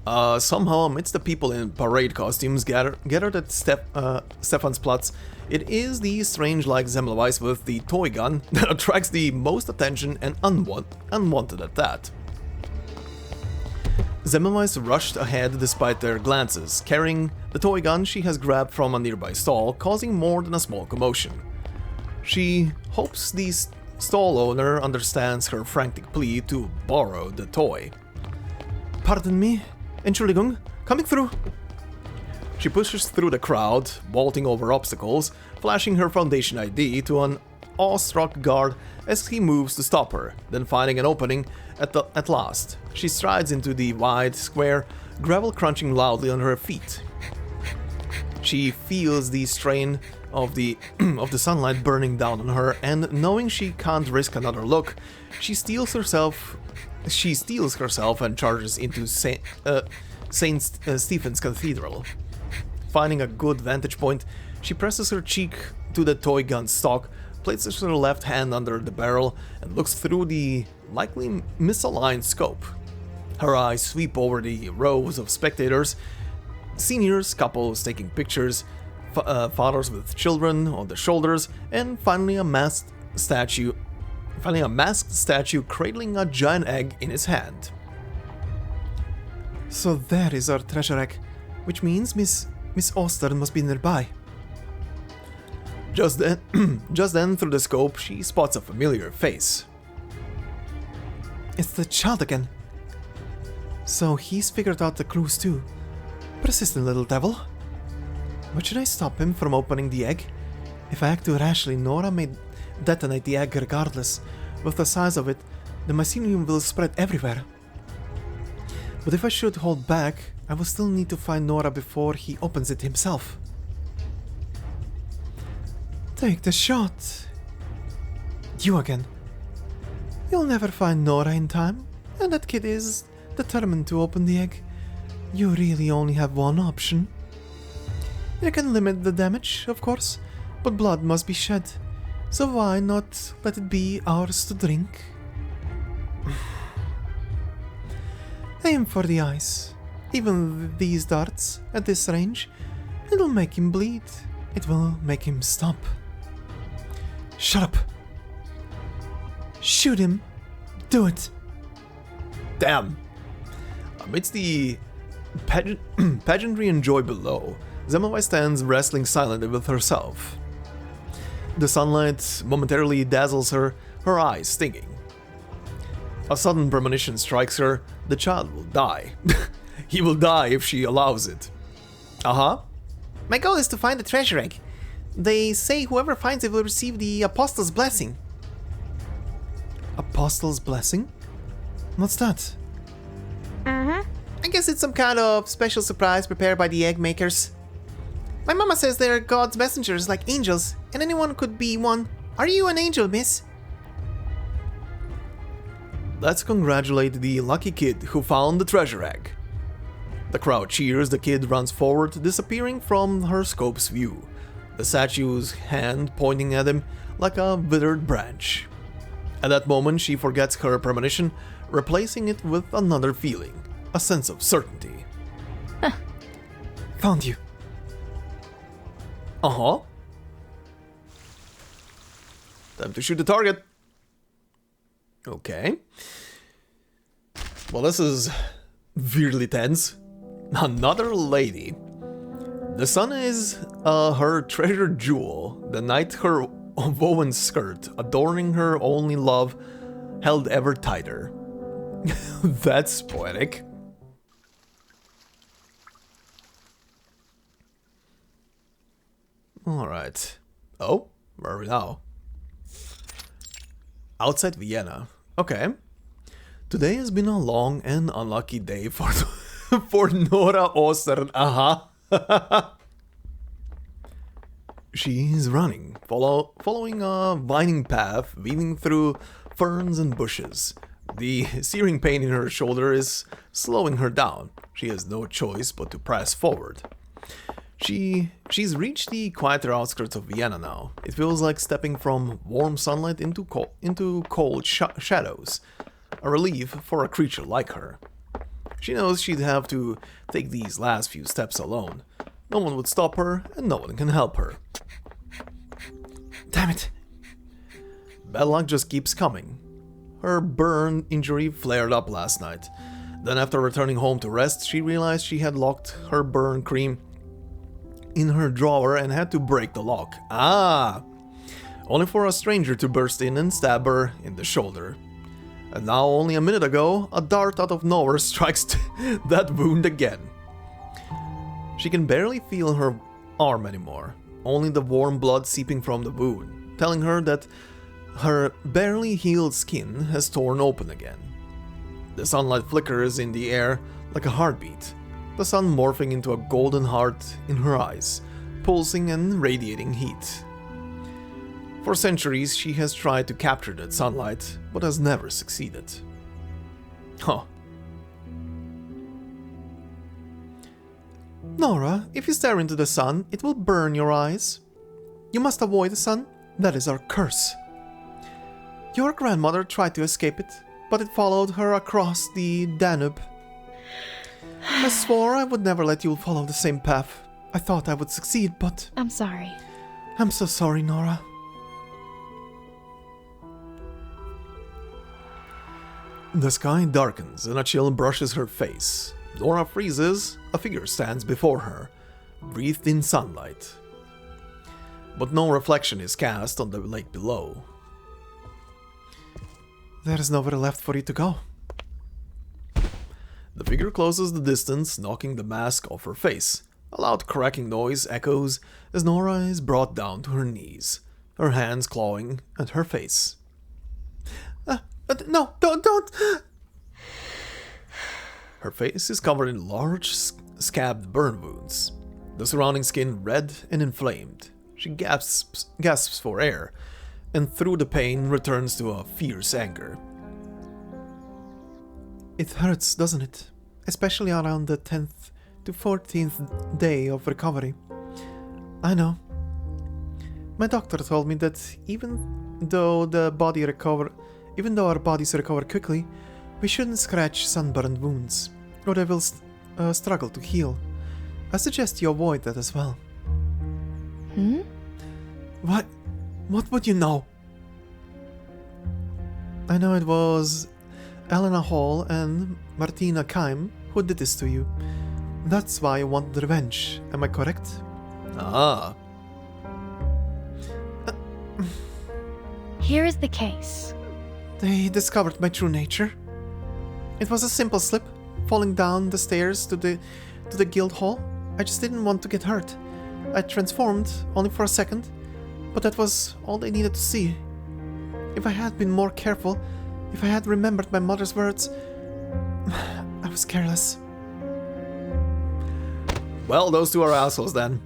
Somehow, amidst the people in parade costumes gathered at Stephansplatz, it is the strange-like Semmelweis with the toy gun that attracts the most attention, and unwanted at that. Semmelweis rushed ahead despite their glances, carrying the toy gun she has grabbed from a nearby stall, causing more than a small commotion. She hopes the stall owner understands her frantic plea to borrow the toy. "Pardon me, Entschuldigung, coming through." She pushes through the crowd, vaulting over obstacles, flashing her Foundation ID to an awestruck guard as he moves to stop her, then finding an opening at last. She strides into the wide square, gravel crunching loudly on her feet. She feels the strain of the sunlight burning down on her, and knowing she can't risk another look, she steels herself and charges into St. Stephen's Cathedral. Finding a good vantage point, she presses her cheek to the toy gun stock, places her left hand under the barrel, and looks through the likely misaligned scope. Her eyes sweep over the rows of spectators, seniors, couples taking pictures, fathers with children on their shoulders, and finally a masked statue cradling a giant egg in his hand. "So there is our treasure egg, which means Miss Oster must be nearby." Just then, through the scope, she spots a familiar face. "It's the child again. So he's figured out the clues too. Persistent little devil. But should I stop him from opening the egg? If I act too rashly, Nora may detonate the egg regardless. With the size of it, the mycelium will spread everywhere. But if I should hold back, I will still need to find Nora before he opens it himself." "Take the shot. You again. You'll never find Nora in time, and that kid is determined to open the egg. You really only have one option. You can limit the damage, of course, but blood must be shed. So why not let it be ours to drink? Aim for the eyes. Even with these darts at this range, it'll make him bleed. It will make him stop. Shut up. Shoot him. Do it." Damn. Amidst the pageantry and joy below, Semmelweis stands wrestling silently with herself. The sunlight momentarily dazzles her, her eyes stinging. A sudden premonition strikes her: the child will die. He will die if she allows it. "My goal is to find the treasure egg. They say whoever finds it will receive the Apostle's Blessing." "Apostle's Blessing? What's that?" I guess it's some kind of special surprise prepared by the egg makers. My mama says they're God's messengers like angels, and anyone could be one. Are you an angel, miss? Let's congratulate the lucky kid who found the treasure egg. The crowd cheers, the kid runs forward, disappearing from her scope's view, the statue's hand pointing at him like a withered branch. At that moment, she forgets her premonition, replacing it with another feeling, a sense of certainty. Found you. Time to shoot the target. Okay. Well, this is weirdly tense. Another lady. The sun is her treasure jewel, the night her woven skirt, adorning her only love, held ever tighter. That's poetic. Alright. Oh, where are we now? Outside Vienna. Okay. Today has been a long and unlucky day for for Nora Oster. She is running, following a winding path, weaving through ferns and bushes, The searing pain in her shoulder is slowing her down. She has no choice but to press forward. She's reached the quieter outskirts of Vienna now. It feels like stepping from warm sunlight into cold shadows. A relief for a creature like her. She knows she'd have to take these last few steps alone. No one would stop her, and no one can help her. Damn it. Bad luck just keeps coming. Her burn injury flared up last night. Then after returning home to rest, she realized she had locked her burn cream in her drawer and had to break the lock. Only for a stranger to burst in and stab her in the shoulder. And now, only a minute ago, a dart out of nowhere strikes that wound again. She can barely feel her arm anymore, only the warm blood seeping from the wound, telling her that her barely healed skin has torn open again. The sunlight flickers in the air like a heartbeat, the sun morphing into a golden heart in her eyes, pulsing and radiating heat. For centuries, she has tried to capture that sunlight, but has never succeeded. Nora, if you stare into the sun, it will burn your eyes. You must avoid the sun. That is our curse. Your grandmother tried to escape it, but it followed her across the Danube. I swore I would never let you follow the same path. I thought I would succeed, but... I'm sorry. I'm so sorry, Nora. The sky darkens and a chill brushes her face. Nora freezes, a figure stands before her, breathed in sunlight. But no reflection is cast on the lake below. There is nowhere left for you to go. The figure closes the distance, knocking the mask off her face. A loud cracking noise echoes as Nora is brought down to her knees, her hands clawing at her face. No, don't! Her face is covered in large, scabbed burn wounds, the surrounding skin red and inflamed. She gasps for air, and through the pain returns to a fierce anger. It hurts, doesn't it? Especially around the 10th to 14th day of recovery. I know. My doctor told me that even though our bodies recover quickly, we shouldn't scratch sunburned wounds, or they will struggle to heal. I suggest you avoid that as well. What would you know? I know it was Elena Hall and Martina Keim who did this to you. That's why you want revenge, am I correct? Here is the case. They discovered my true nature. It was a simple slip, falling down the stairs to the guild hall. I just didn't want to get hurt. I transformed, only for a second, but that was all they needed to see. If I had been more careful, if I had remembered my mother's words, I was careless. Well, those two are assholes then.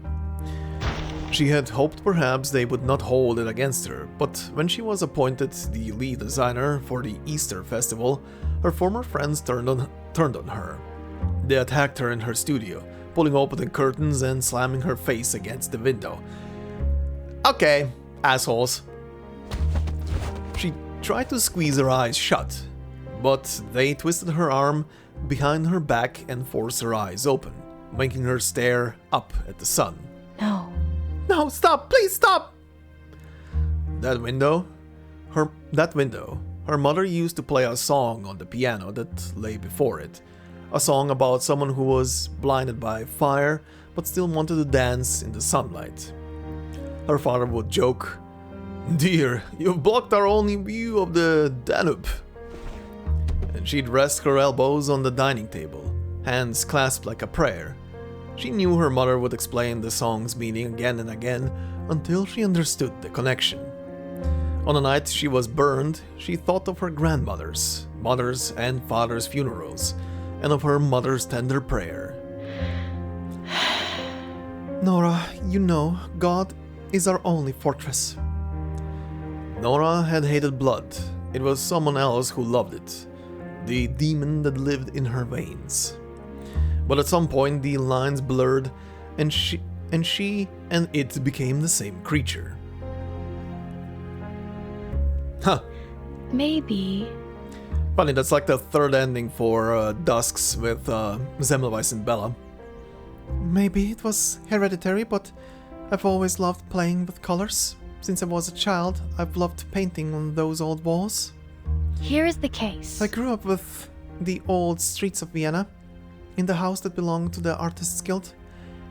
She had hoped perhaps they would not hold it against her, but when she was appointed the lead designer for the Easter festival, her former friends turned on her. They attacked her in her studio, pulling open the curtains and slamming her face against the window. Okay, assholes. She tried to squeeze her eyes shut, but they twisted her arm behind her back and forced her eyes open, making her stare up at the sun. No, stop! Please stop! That window, her mother used to play a song on the piano that lay before it. A song about someone who was blinded by fire, but still wanted to dance in the sunlight. Her father would joke, "Dear, you've blocked our only view of the Danube." And she'd rest her elbows on the dining table, hands clasped like a prayer. She knew her mother would explain the song's meaning again and again until she understood the connection. On the night she was burned, she thought of her grandmother's, mother's and father's funerals, and of her mother's tender prayer. Nora, you know, God is our only fortress. Nora had hated blood. It was someone else who loved it. the demon that lived in her veins. But at some point the lines blurred and she and it became the same creature. Huh. Maybe. Funny, that's like the third ending for Dusks with Semmelweis and Bella. Maybe it was hereditary, but I've always loved playing with colors. Since I was a child, I've loved painting on those old walls. Here is the case. I grew up with the old streets of Vienna, in the house that belonged to the Artists Guild.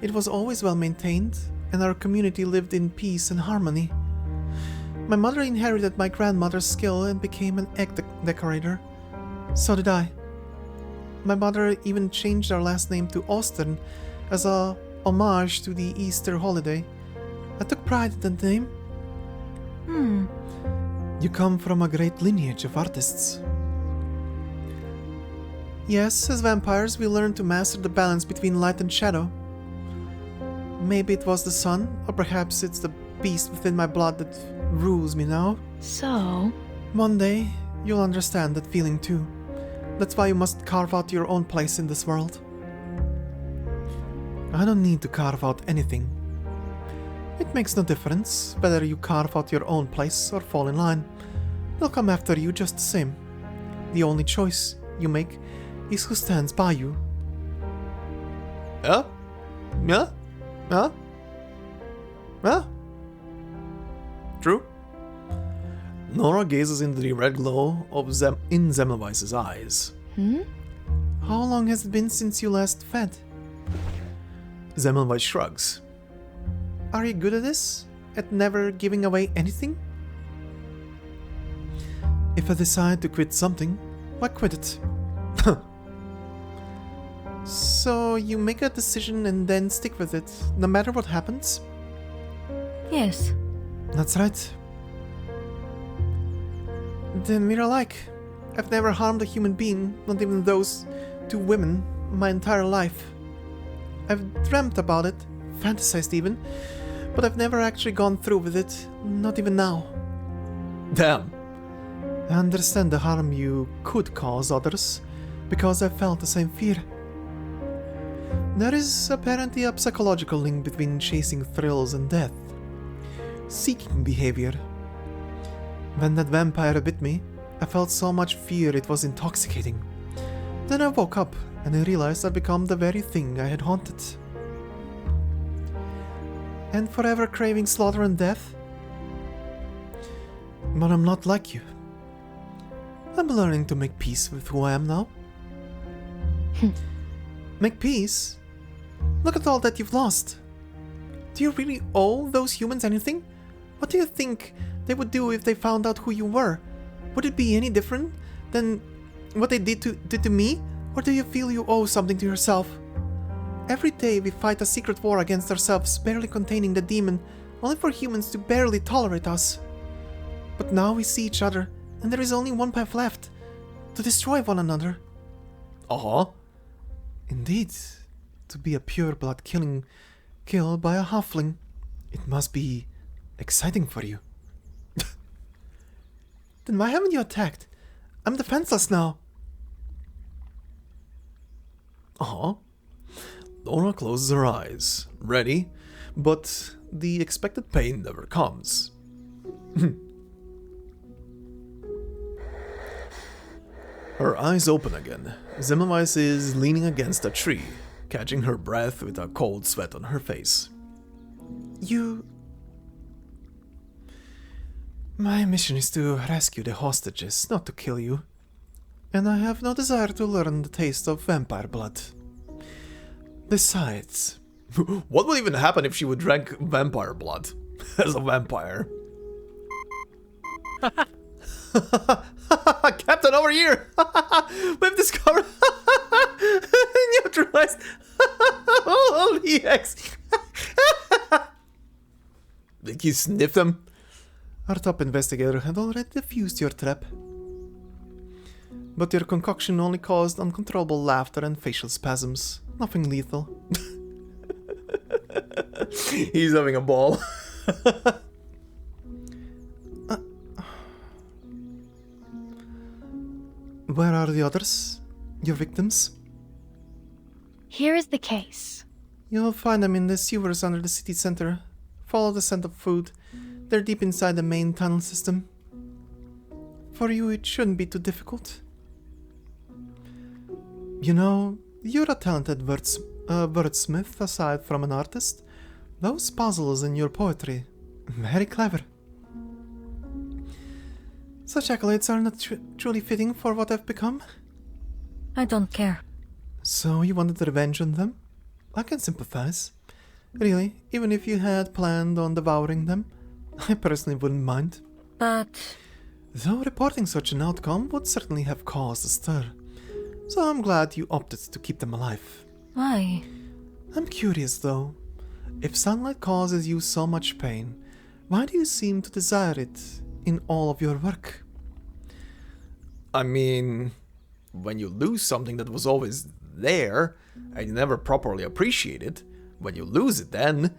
It was always well maintained, and our community lived in peace and harmony. My mother inherited my grandmother's skill and became an egg decorator. So did I. My mother even changed our last name to Austen as a homage to the Easter holiday. I took pride in that name. You come from a great lineage of artists. Yes, as vampires, we learn to master the balance between light and shadow. Maybe it was the sun, or perhaps it's the beast within my blood that rules me now. So? One day, you'll understand that feeling too. That's why you must carve out your own place in this world. I don't need to carve out anything. It makes no difference whether you carve out your own place or fall in line. They'll come after you just the same. The only choice you make is who stands by you. Yeah? Yeah? Yeah? Yeah? True? Nora gazes into the red glow of in Semmelweis's eyes. How long has it been since you last fed? Semmelweis shrugs. Are you good at this? At never giving away anything? If I decide to quit something, why quit it? So you make a decision and then stick with it, no matter what happens? Yes. That's right. Then we're alike. I've never harmed a human being, not even those two women, my entire life. I've dreamt about it, fantasized even, but I've never actually gone through with it, not even now. Damn. I understand the harm you could cause others, because I felt the same fear. There is apparently a psychological link between chasing thrills and death. Seeking behavior. When that vampire bit me, I felt so much fear it was intoxicating. Then I woke up and I realized I'd become the very thing I had haunted. And forever craving slaughter and death? But I'm not like you. I'm learning to make peace with who I am now. Make peace? Look at all that you've lost. Do you really owe those humans anything? What do you think they would do if they found out who you were? Would it be any different than what they did to me? Or do you feel you owe something to yourself? Every day we fight a secret war against ourselves, barely containing the demon, only for humans to barely tolerate us. But now we see each other, and there is only one path left, to destroy one another. Uh-huh. Indeed, to be a pure-blood kill by a halfling, it must be exciting for you. Then why haven't you attacked? I'm defenseless now. Uh-huh. Nora closes her eyes, ready, but the expected pain never comes. Her eyes open again. Semmelweis is leaning against a tree, catching her breath with a cold sweat on her face. My mission is to rescue the hostages, not to kill you. And I have no desire to learn the taste of vampire blood. Besides... What would even happen if she would drink vampire blood as a vampire? Captain, over here! We've discovered neutralized holy X. Did you sniff them? Our top investigator had already defused your trap. But your concoction only caused uncontrollable laughter and facial spasms. Nothing lethal. He's having a ball. Where are the others? Your victims? Here is the case. You'll find them in the sewers under the city center. Follow the scent of food. They're deep inside the main tunnel system. For you, it shouldn't be too difficult. You know, you're a talented wordsmith aside from an artist. Those puzzles in your poetry, very clever. Such accolades are not truly fitting for what I've become. I don't care. So you wanted revenge on them? I can sympathize. Really, even if you had planned on devouring them, I personally wouldn't mind. But... Though reporting such an outcome would certainly have caused a stir. So I'm glad you opted to keep them alive. why? I'm curious though. If sunlight causes you so much pain, why do you seem to desire it in all of your work? I mean, when you lose something that was always there, and you never properly appreciate it, when you lose it then,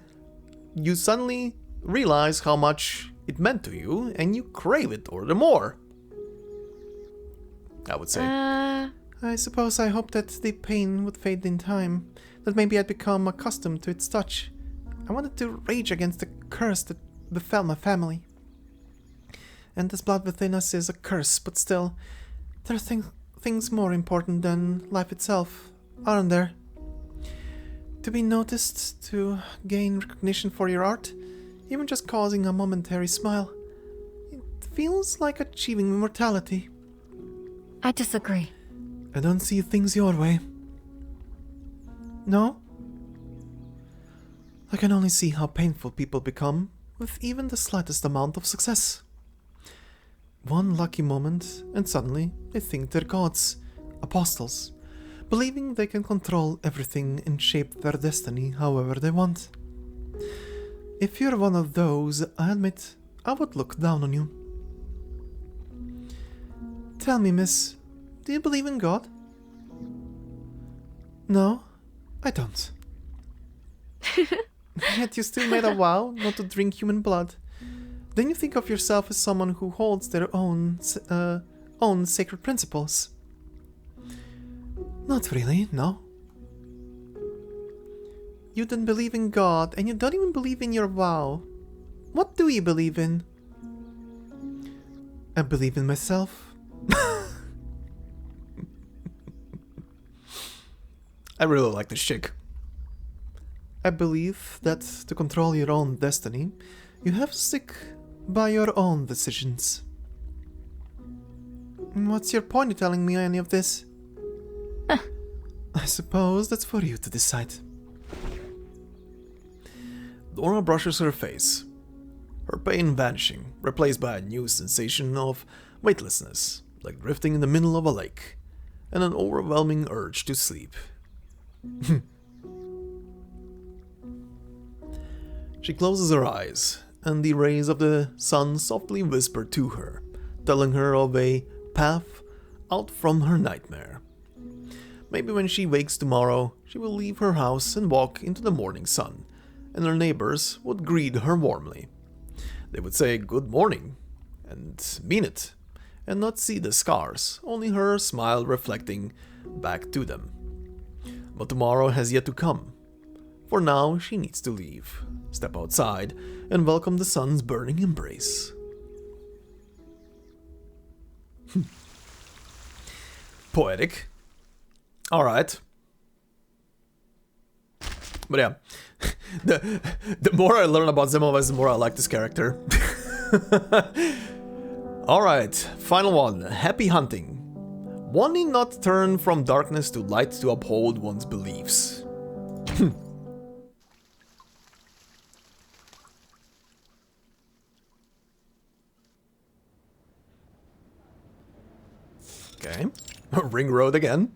you suddenly realize how much it meant to you, and you crave it all the more. I would say. I suppose I hoped that the pain would fade in time, that maybe I'd become accustomed to its touch. I wanted to rage against the curse that befell my family. And this blood within us is a curse, but still, there are things more important than life itself, aren't there? To be noticed, to gain recognition for your art, even just causing a momentary smile. It feels like achieving immortality. I disagree. I don't see things your way. No? I can only see how painful people become with even the slightest amount of success. One lucky moment, and suddenly they think they're gods, apostles, believing they can control everything and shape their destiny however they want. If you're one of those, I admit, I would look down on you. Tell me, miss, do you believe in God? No, I don't. Yet you still made a vow not to drink human blood. Then you think of yourself as someone who holds their own sacred principles. Not really, no. You don't believe in God, and you don't even believe in your vow. What do you believe in? I believe in myself. I really like this chick. I believe that to control your own destiny, you have to stick by your own decisions. What's your point in telling me any of this? I suppose that's for you to decide. Dora brushes her face, her pain vanishing, replaced by a new sensation of weightlessness, like drifting in the middle of a lake, and an overwhelming urge to sleep. She closes her eyes, and the rays of the sun softly whisper to her, telling her of a path out from her nightmare. Maybe when she wakes tomorrow, she will leave her house and walk into the morning sun, and her neighbors would greet her warmly. They would say good morning, and mean it, and not see the scars, only her smile reflecting back to them. But tomorrow has yet to come. For now, she needs to leave, step outside, and welcome the sun's burning embrace. Poetic. Alright. But yeah, the more I learn about Zemovez, the more I like this character. Alright, final one. Happy hunting. One need not turn from darkness to light to uphold one's beliefs. Okay, Ring Road again.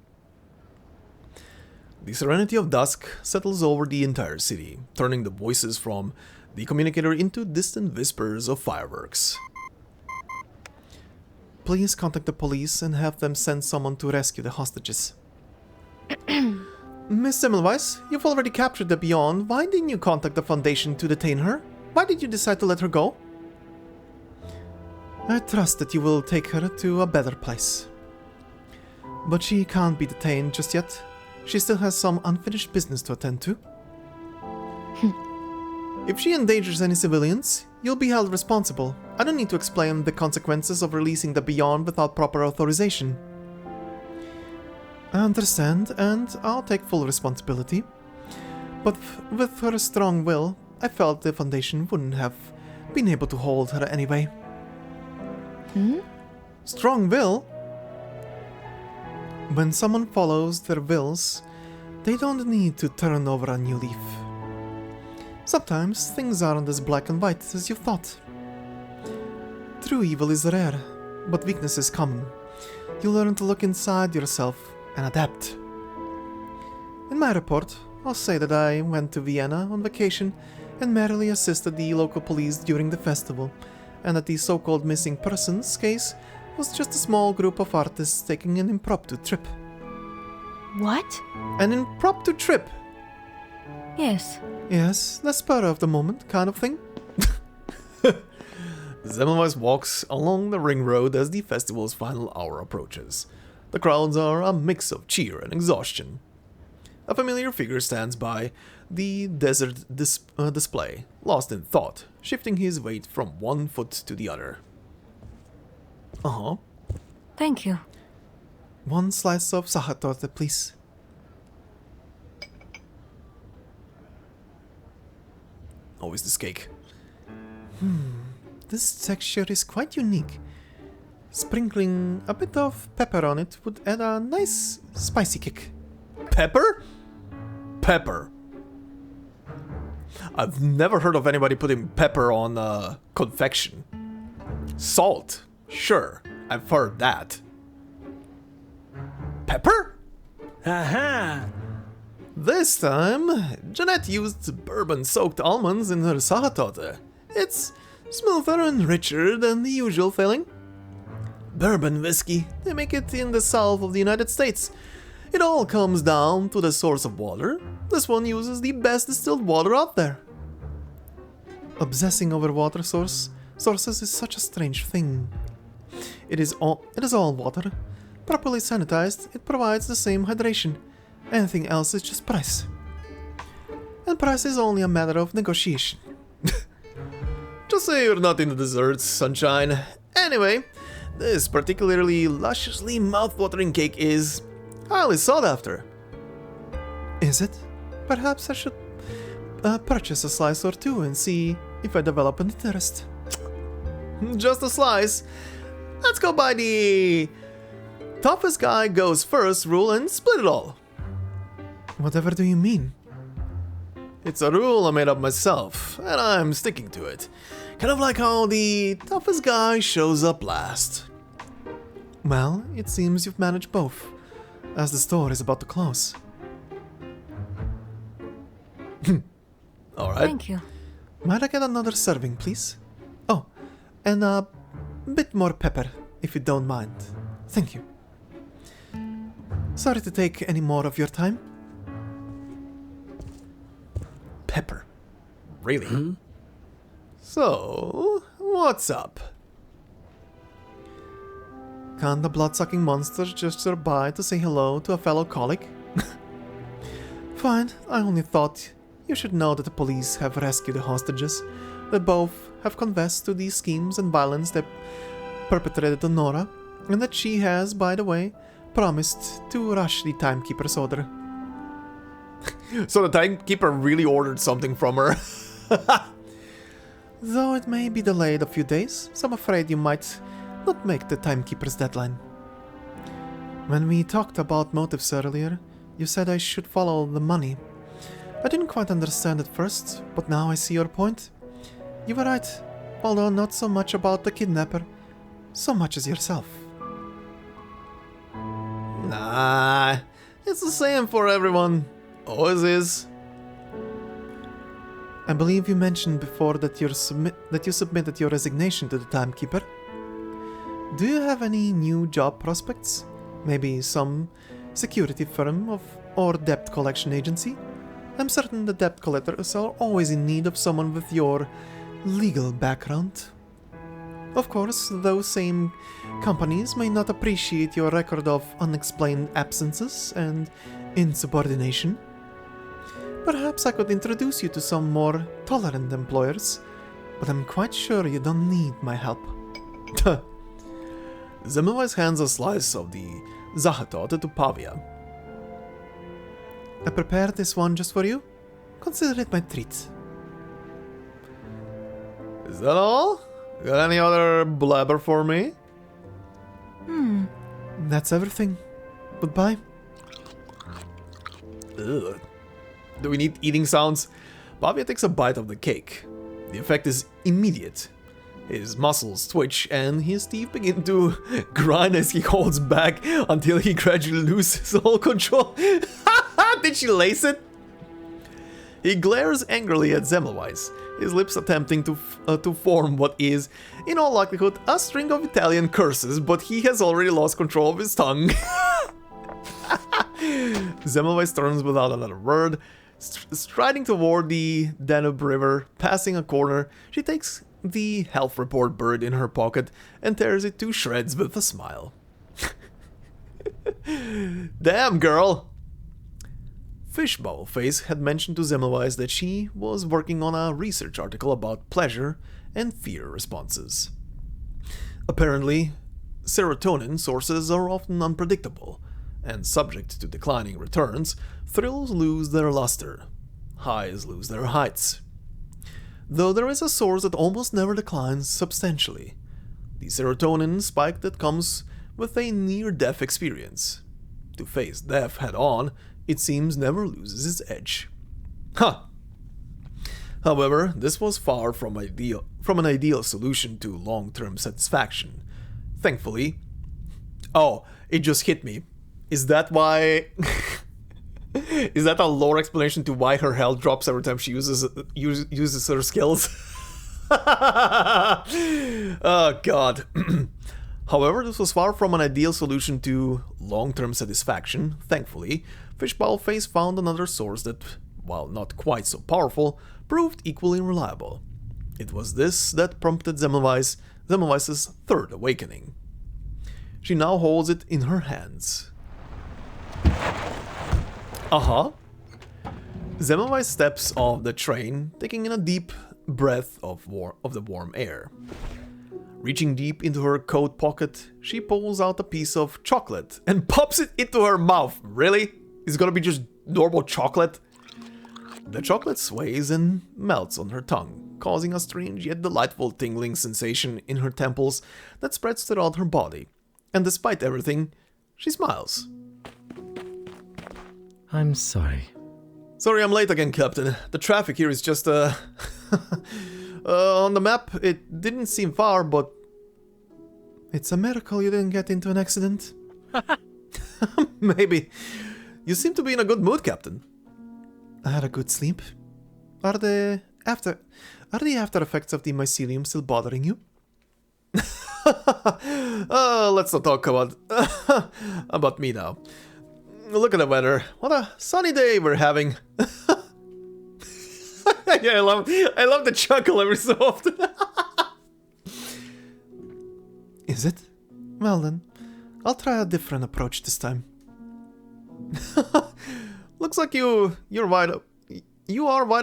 The serenity of dusk settles over the entire city, turning the voices from the communicator into distant whispers of fireworks. Please contact the police and have them send someone to rescue the hostages. Miss Semmelweis, you've already captured the Beyond. Why didn't you contact the Foundation to detain her? Why did you decide to let her go? I trust that you will take her to a better place. But she can't be detained just yet. She still has some unfinished business to attend to. If she endangers any civilians, you'll be held responsible. I don't need to explain the consequences of releasing the Beyond without proper authorization. I understand, and I'll take full responsibility. But with her strong will, I felt the Foundation wouldn't have been able to hold her anyway. Strong will? When someone follows their wills, they don't need to turn over a new leaf. Sometimes things aren't as black and white as you thought. True evil is rare, but weakness is common. You learn to look inside yourself and adapt. In my report, I'll say that I went to Vienna on vacation and merely assisted the local police during the festival, and that the so-called missing persons case was just a small group of artists taking an impromptu trip. What? An impromptu trip? Yes. Yes, the spur of the moment kind of thing. Semmelweis walks along the ring road as the festival's final hour approaches. The crowds are a mix of cheer and exhaustion. A familiar figure stands by the desert display, lost in thought, shifting his weight from one foot to the other. Thank you. One slice of sachertorte, please. Always this cake. This texture is quite unique. Sprinkling a bit of pepper on it would add a nice spicy kick. Pepper? Pepper. I've never heard of anybody putting pepper on confection. Salt. Sure, I've heard that. Pepper? Aha! This time, Jeanette used bourbon-soaked almonds in her sachertorte. It's smoother and richer than the usual filling. Bourbon whiskey, they make it in the south of the United States. It all comes down to the source of water. This one uses the best distilled water out there. Obsessing over water sources is such a strange thing. It is all water. Properly sanitized, it provides the same hydration. Anything else is just price. And price is only a matter of negotiation. Just say you're not into desserts, sunshine. Anyway, this particularly lusciously mouth-watering cake is highly sought after. Is it? Perhaps I should purchase a slice or two and see if I develop an interest. Just a slice. Let's go by the toughest guy goes first rule and split it all. Whatever do you mean? It's a rule I made up myself, and I'm sticking to it. Kind of like how the toughest guy shows up last. Well, it seems you've managed both, as the store is about to close. Alright. Thank you. Might I get another serving, please? Oh, and a bit more pepper, if you don't mind. Thank you. Sorry to take any more of your time. Pepper. Really? So, what's up? Can't the blood-sucking monster just survive to say hello to a fellow colleague? Fine, I only thought you should know that the police have rescued the hostages. They both have confessed to these schemes and violence they perpetrated on Nora, and that she has, by the way, promised to rush the Timekeeper's order. So the Timekeeper really ordered something from her. Though it may be delayed a few days, so I'm afraid you might not make the Timekeeper's deadline. When we talked about motives earlier, you said I should follow the money. I didn't quite understand at first, but now I see your point. You were right, although not so much about the kidnapper, so much as yourself. Nah, it's the same for everyone. Always is. I believe you mentioned before that you submitted your resignation to the Timekeeper. Do you have any new job prospects? Maybe some security firm or debt collection agency? I'm certain the debt collectors are always in need of someone with your legal background. Of course, those same companies may not appreciate your record of unexplained absences and insubordination. Perhaps I could introduce you to some more tolerant employers, but I'm quite sure you don't need my help. Semmelweis hands a slice of the Zachatorte to Pavia. I prepared this one just for you. Consider it my treat. Is that all? Got any other blabber for me? That's everything. Goodbye. Ugh. Do we need eating sounds? Pavia takes a bite of the cake. The effect is immediate. His muscles twitch and his teeth begin to grind as he holds back until he gradually loses all control. Did she lace it? He glares angrily at Semmelweis, his lips attempting to form what is, in all likelihood, a string of Italian curses, but he has already lost control of his tongue. Semmelweis turns without another word, striding toward the Danube River. Passing a corner, she takes the health report bird in her pocket and tears it to shreds with a smile. Damn, girl! Fishbowl Face had mentioned to Semmelweis that she was working on a research article about pleasure and fear responses. Apparently, serotonin sources are often unpredictable, and subject to declining returns, thrills lose their luster, highs lose their heights. Though there is a source that almost never declines substantially, the serotonin spike that comes with a near-death experience. To face death head-on, it seems never loses its edge. However, this was far from an ideal solution to long-term satisfaction. Thankfully... Oh, it just hit me. Is that why... Is that a lore explanation to why her health drops every time she uses her skills? Oh god. However, this was far from an ideal solution to long-term satisfaction. Thankfully, Fishbowl Face found another source that, while not quite so powerful, proved equally reliable. It was this that prompted Semmelweis' third awakening. She now holds it in her hands. Semmelweis steps off the train, taking in a deep breath of the warm air. Reaching deep into her coat pocket, she pulls out a piece of chocolate and pops it into her mouth. Really? It's gonna be just normal chocolate? The chocolate sways and melts on her tongue, causing a strange yet delightful tingling sensation in her temples that spreads throughout her body. And despite everything, she smiles. I'm sorry. Sorry I'm late again, Captain. The traffic here is just, on the map, it didn't seem far, but... It's a miracle you didn't get into an accident. Maybe. You seem to be in a good mood, Captain. I had a good sleep. Are the after effects of the mycelium still bothering you? Let's not talk about me now. Look at the weather. What a sunny day we're having. Yeah, I love the chuckle every so often. Is it? Well then, I'll try a different approach this time. Looks like you are wide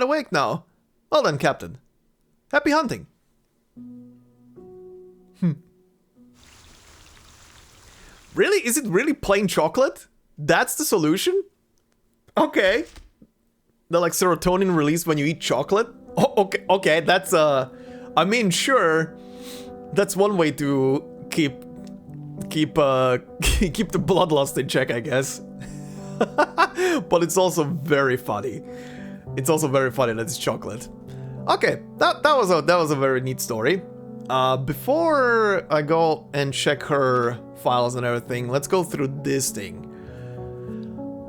awake now. Well then, Captain. Happy hunting. Really? Is it really plain chocolate? That's the solution? Okay. The like serotonin released when you eat chocolate? Oh, okay, that's I mean, sure. That's one way to keep keep the bloodlust in check, I guess. But it's also very funny. It's also very funny that it's chocolate. Okay, that was a very neat story. Before I go and check her files and everything, let's go through this thing.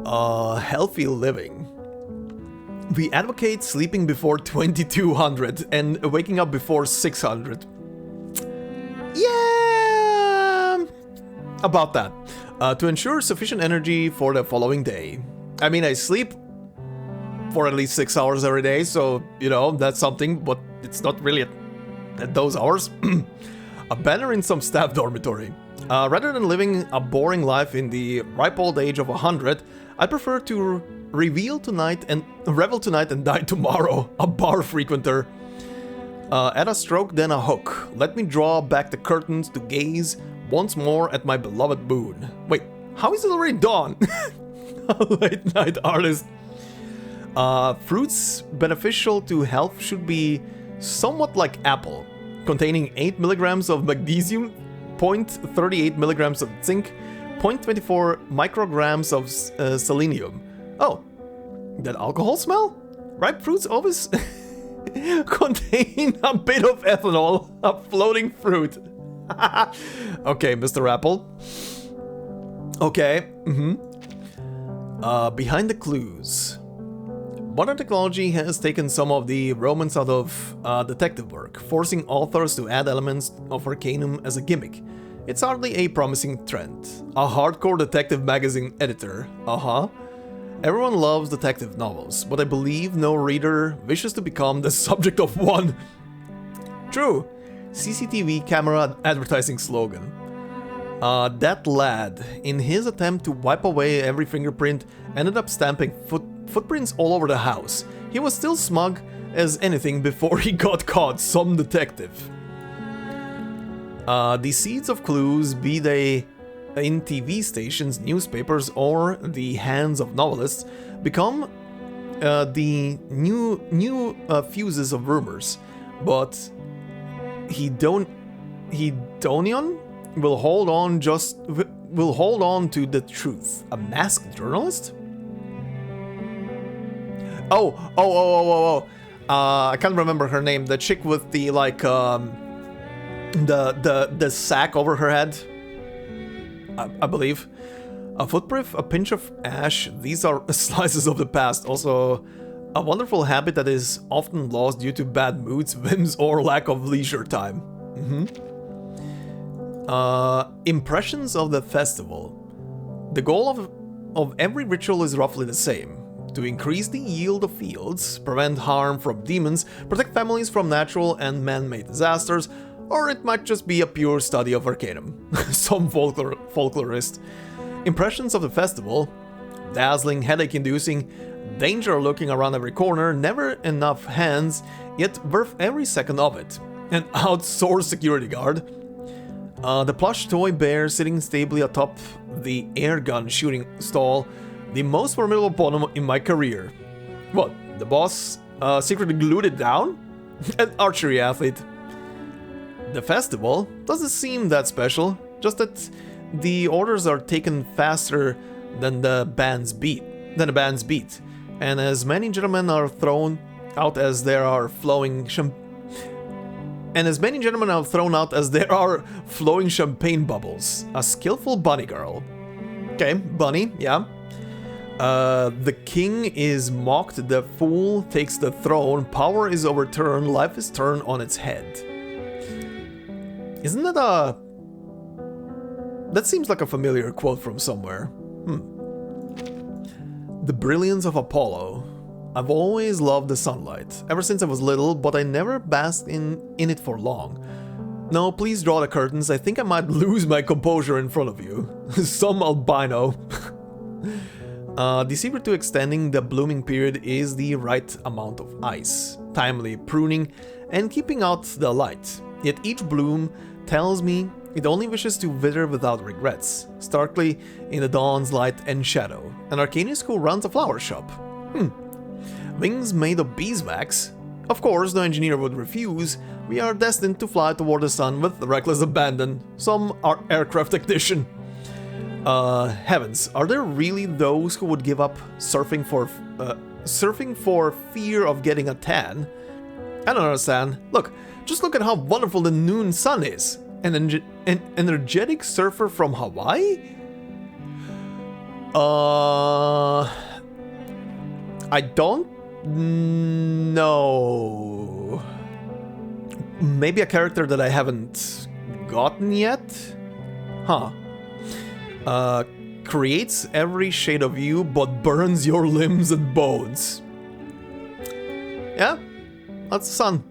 Healthy living. We advocate sleeping before 2200 and waking up before 600. Yeah, about that. To ensure sufficient energy for the following day. I mean, I sleep for at least 6 hours every day, so, you know, that's something, but it's not really at those hours. A banner in some staff dormitory. Rather than living a boring life in the ripe old age of 100, I prefer to revel tonight and die tomorrow. A bar frequenter. Add a stroke, then a hook. Let me draw back the curtains to gaze once more at my beloved moon. Wait, how is it already dawn? A late night artist. Fruits beneficial to health should be somewhat like apple, containing 8 milligrams of magnesium, 0.38 milligrams of zinc, 0.24 micrograms of selenium. Oh, that alcohol smell? Ripe fruits always contain a bit of ethanol, a floating fruit. Okay, Mr. Apple. Okay, behind the clues. Modern technology has taken some of the romance out of detective work, forcing authors to add elements of arcanum as a gimmick. It's hardly a promising trend. A hardcore detective magazine editor, Everyone loves detective novels, but I believe no reader wishes to become the subject of one. True. CCTV camera advertising slogan. That lad, in his attempt to wipe away every fingerprint, ended up stamping footprints all over the house. He was still smug as anything before he got caught, some detective. The seeds of clues, be they in TV stations, newspapers, or the hands of novelists, become the new fuses of rumors. But Hedonion will hold on to the truth. A masked journalist? I can't remember her name. The chick with the the sack over her head. I believe. A footprint, a pinch of ash. These are slices of the past. Also, a wonderful habit that is often lost due to bad moods, whims, or lack of leisure time. Impressions of the festival. The goal of every ritual is roughly the same. To increase the yield of fields, prevent harm from demons, protect families from natural and man-made disasters, or it might just be a pure study of arcanum. Some folklorist. Impressions of the festival. Dazzling, headache-inducing, danger lurking around every corner, never enough hands, yet worth every second of it. An outsourced security guard. The plush toy bear sitting stably atop the air gun shooting stall. The most formidable opponent in my career. What, the boss secretly glued it down? An archery athlete. The festival doesn't seem that special, just that the orders are taken faster than the band's beat. And as many gentlemen are thrown out as there are flowing champagne bubbles. A skillful bunny girl. Okay, bunny, yeah. The king is mocked, the fool takes the throne, power is overturned, life is turned on its head. Isn't that a... That seems like a familiar quote from somewhere. The brilliance of Apollo. I've always loved the sunlight, ever since I was little, but I never basked in it for long. No, please draw the curtains, I think I might lose my composure in front of you. Some albino. The secret to extending the blooming period is the right amount of ice, timely pruning, and keeping out the light. Yet each bloom tells me it only wishes to wither without regrets, starkly in the dawn's light and shadow. An Arcanist who runs a flower shop. Wings made of beeswax? Of course, no engineer would refuse. We are destined to fly toward the sun with reckless abandon. Some are aircraft technician. Heavens, are there really those who would give up surfing for fear of getting a tan? I don't understand. Look, just look at how wonderful the noon sun is. An energetic surfer from Hawaii? I don't know. Maybe a character that I haven't gotten yet? Creates every shade of you but burns your limbs and bones. Yeah, that's the sun.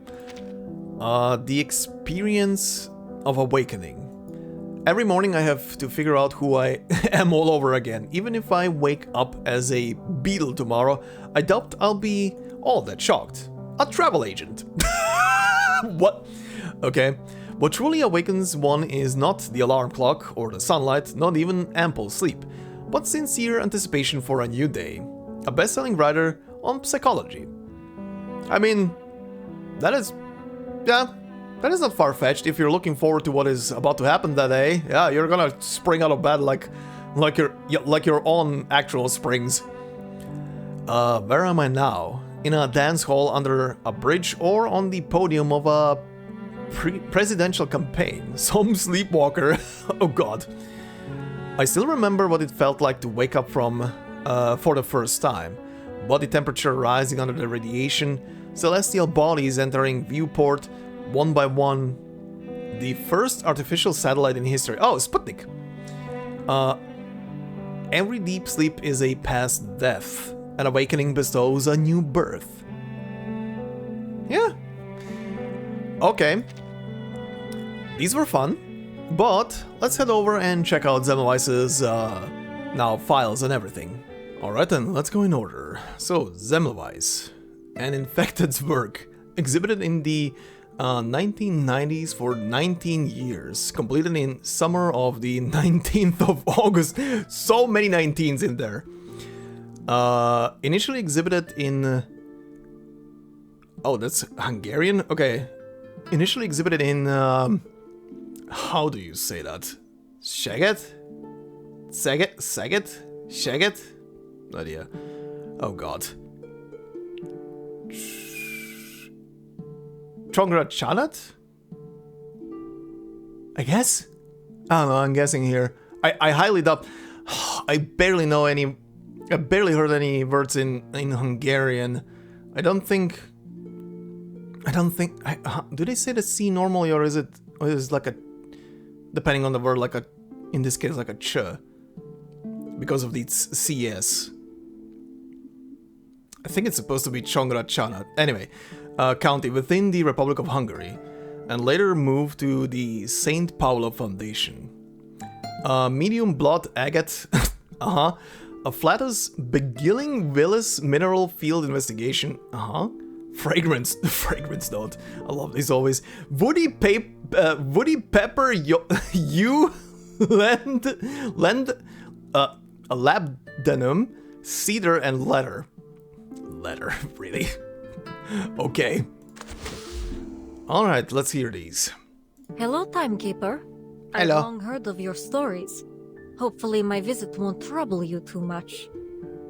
The experience of awakening. Every morning I have to figure out who I am all over again. Even if I wake up as a beetle tomorrow, I doubt I'll be all that shocked. A travel agent. What? Okay. What truly awakens one is not the alarm clock or the sunlight, not even ample sleep, but sincere anticipation for a new day. A best-selling writer on psychology. I mean, that is not far-fetched if you're looking forward to what is about to happen that day. Yeah, you're gonna spring out of bed like your own actual springs. Where am I now? In a dance hall under a bridge or on the podium of a presidential campaign? Some sleepwalker. Oh god. I still remember what it felt like to wake up from for the first time. Body temperature rising under the radiation, celestial bodies entering viewport one by one. The first artificial satellite in history. Oh, Sputnik. Every deep sleep is a past death. An awakening bestows a new birth. Yeah. Okay. These were fun, but let's head over and check out Semmelweis's now files and everything. Alright then, let's go in order. So, Semmelweis, an infected's work, exhibited in the 1990s for 19 years, completed in summer of the 19th of August. So many 19s in there. Initially exhibited in... Oh, that's Hungarian? Okay. Initially exhibited in... how do you say that? Szeged? Szeged? No idea. Oh god. Csongrád? I guess? I don't know, I'm guessing here. I highly doubt... I barely heard any words in Hungarian. I don't think... do they say the C normally, or is it like a... Depending on the word, like a... In this case, like a ch. Because of the CS. I think it's supposed to be Csongrád. Anyway, county within the Republic of Hungary, and later moved to the St. Paulo Foundation. Medium blood agate, a flatus beguiling Willis mineral field investigation, fragrance note, I love these always. Woody pepper you lend labdanum, cedar and leather. Letter, really? Okay. Alright, let's hear these. Hello, Timekeeper. Hello. I've long heard of your stories. Hopefully my visit won't trouble you too much.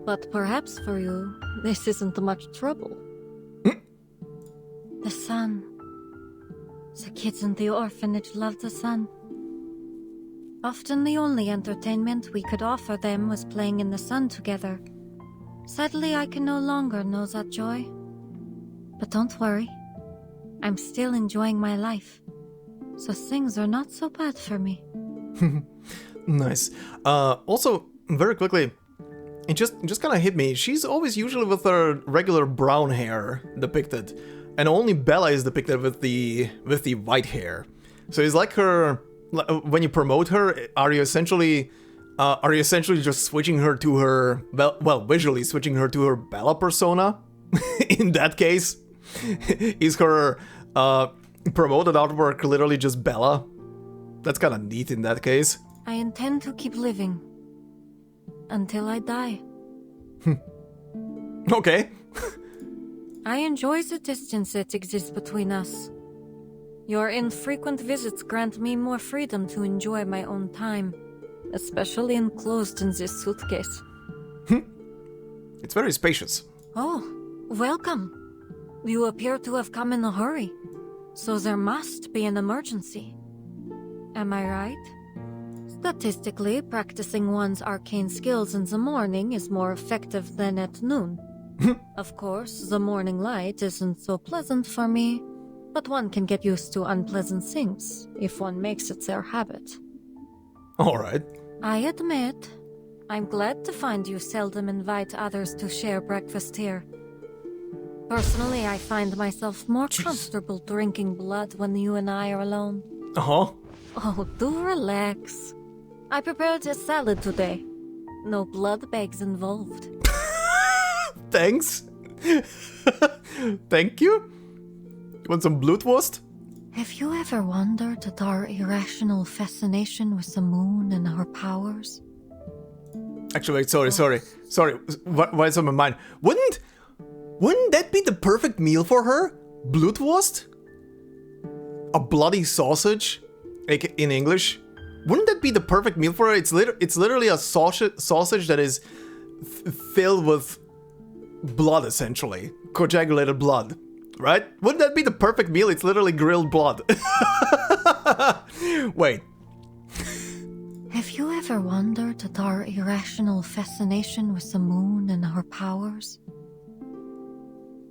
But perhaps for you, this isn't much trouble. The sun. The kids in the orphanage love the sun. Often the only entertainment we could offer them was playing in the sun together. Sadly, I can no longer know that joy. But don't worry. I'm still enjoying my life. So things are not so bad for me. Nice. Also, very quickly, it just kind of hit me. She's always usually with her regular brown hair depicted, and only Bella is depicted with the white hair. So it's like her. When you promote her, are you essentially just switching her to her visually switching her to her Bella persona? In that case, is her promoted artwork literally just Bella? That's kind of neat in that case. I intend to keep living. Until I die. Okay. I enjoy the distance that exists between us. Your infrequent visits grant me more freedom to enjoy my own time, especially enclosed in this suitcase. It's very spacious. Oh, welcome. You appear to have come in a hurry, so there must be an emergency. Am I right? Statistically, practicing one's arcane skills in the morning is more effective than at noon. Of course, the morning light isn't so pleasant for me, but one can get used to unpleasant things if one makes it their habit. Alright. I admit, I'm glad to find you seldom invite others to share breakfast here. Personally, I find myself more comfortable drinking blood when you and I are alone. Oh, do relax. I prepared a salad today. No blood bags involved. Thanks. Thank you. You want some Blutwurst? Have you ever wondered at our irrational fascination with the moon and her powers? Actually, wait, sorry. Why is on my mind? Wouldn't that be the perfect meal for her? Blutwurst? A bloody sausage, in English. Wouldn't that be the perfect meal for her? It's literally a sausage that is filled with blood, essentially. Coagulated blood, right? Wouldn't that be the perfect meal? It's literally grilled blood. Wait. Have you ever wondered at our irrational fascination with the moon and her powers?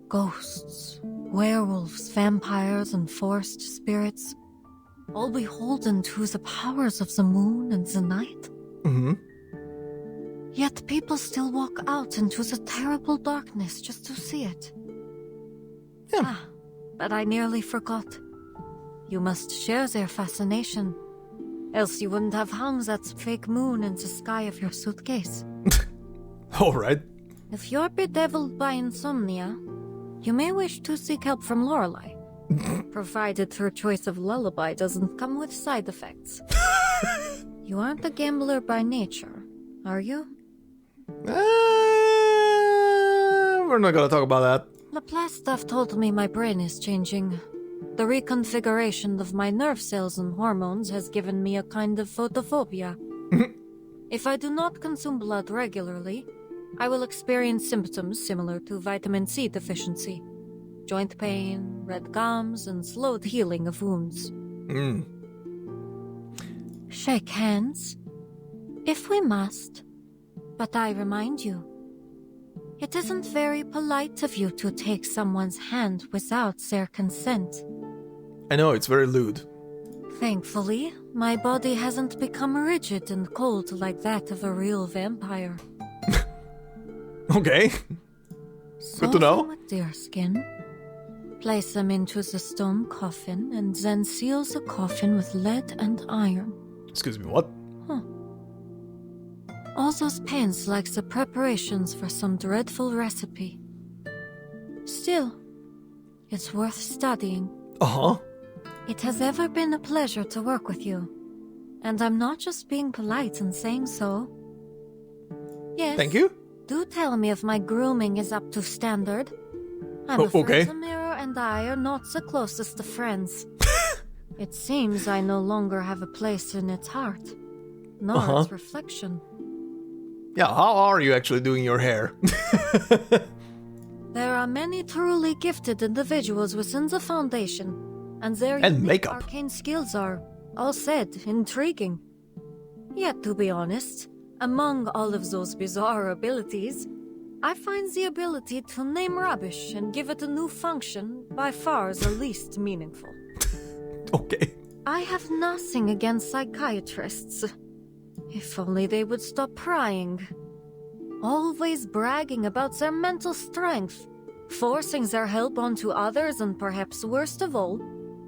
Ghosts, werewolves, vampires, and forest spirits, all beholden to the powers of the moon and the night. Mm-hmm. Yet people still walk out into the terrible darkness just to see it. Yeah. But I nearly forgot. You must share their fascination, else you wouldn't have hung that fake moon in the sky of your suitcase. Alright. If you're bedeviled by insomnia, you may wish to seek help from Lorelei, provided her choice of lullaby doesn't come with side effects. You aren't a gambler by nature, are you? We're not gonna talk about that. Laplace stuff told me my brain is changing. The reconfiguration of my nerve cells and hormones has given me a kind of photophobia. If I do not consume blood regularly, I will experience symptoms similar to vitamin C deficiency. Joint pain, red gums, and slowed healing of wounds. Shake hands, if we must. But I remind you, it isn't very polite of you to take someone's hand without their consent. I know, it's very lewd. Thankfully, my body hasn't become rigid and cold like that of a real vampire. Okay. Good to know. With deerskin, place them into the stone coffin, and then seal the coffin with lead and iron. Excuse me, what? All those pains like the preparations for some dreadful recipe. Still, it's worth studying. Uh-huh. It has ever been a pleasure to work with you. And I'm not just being polite in saying so. Yes. Thank you. Do tell me if my grooming is up to standard. I'm okay. afraid the mirror and I are not the closest of friends. It seems I no longer have a place in its heart, nor its reflection. Yeah, how are you actually doing your hair? There are many truly gifted individuals within the Foundation, and their unique makeup. arcane skills are, all said, intriguing. Yet, to be honest, among all of those bizarre abilities, I find the ability to name rubbish and give it a new function by far the least meaningful. Okay. I have nothing against psychiatrists. If only they would stop prying. Always bragging about their mental strength, forcing their help onto others, and perhaps worst of all,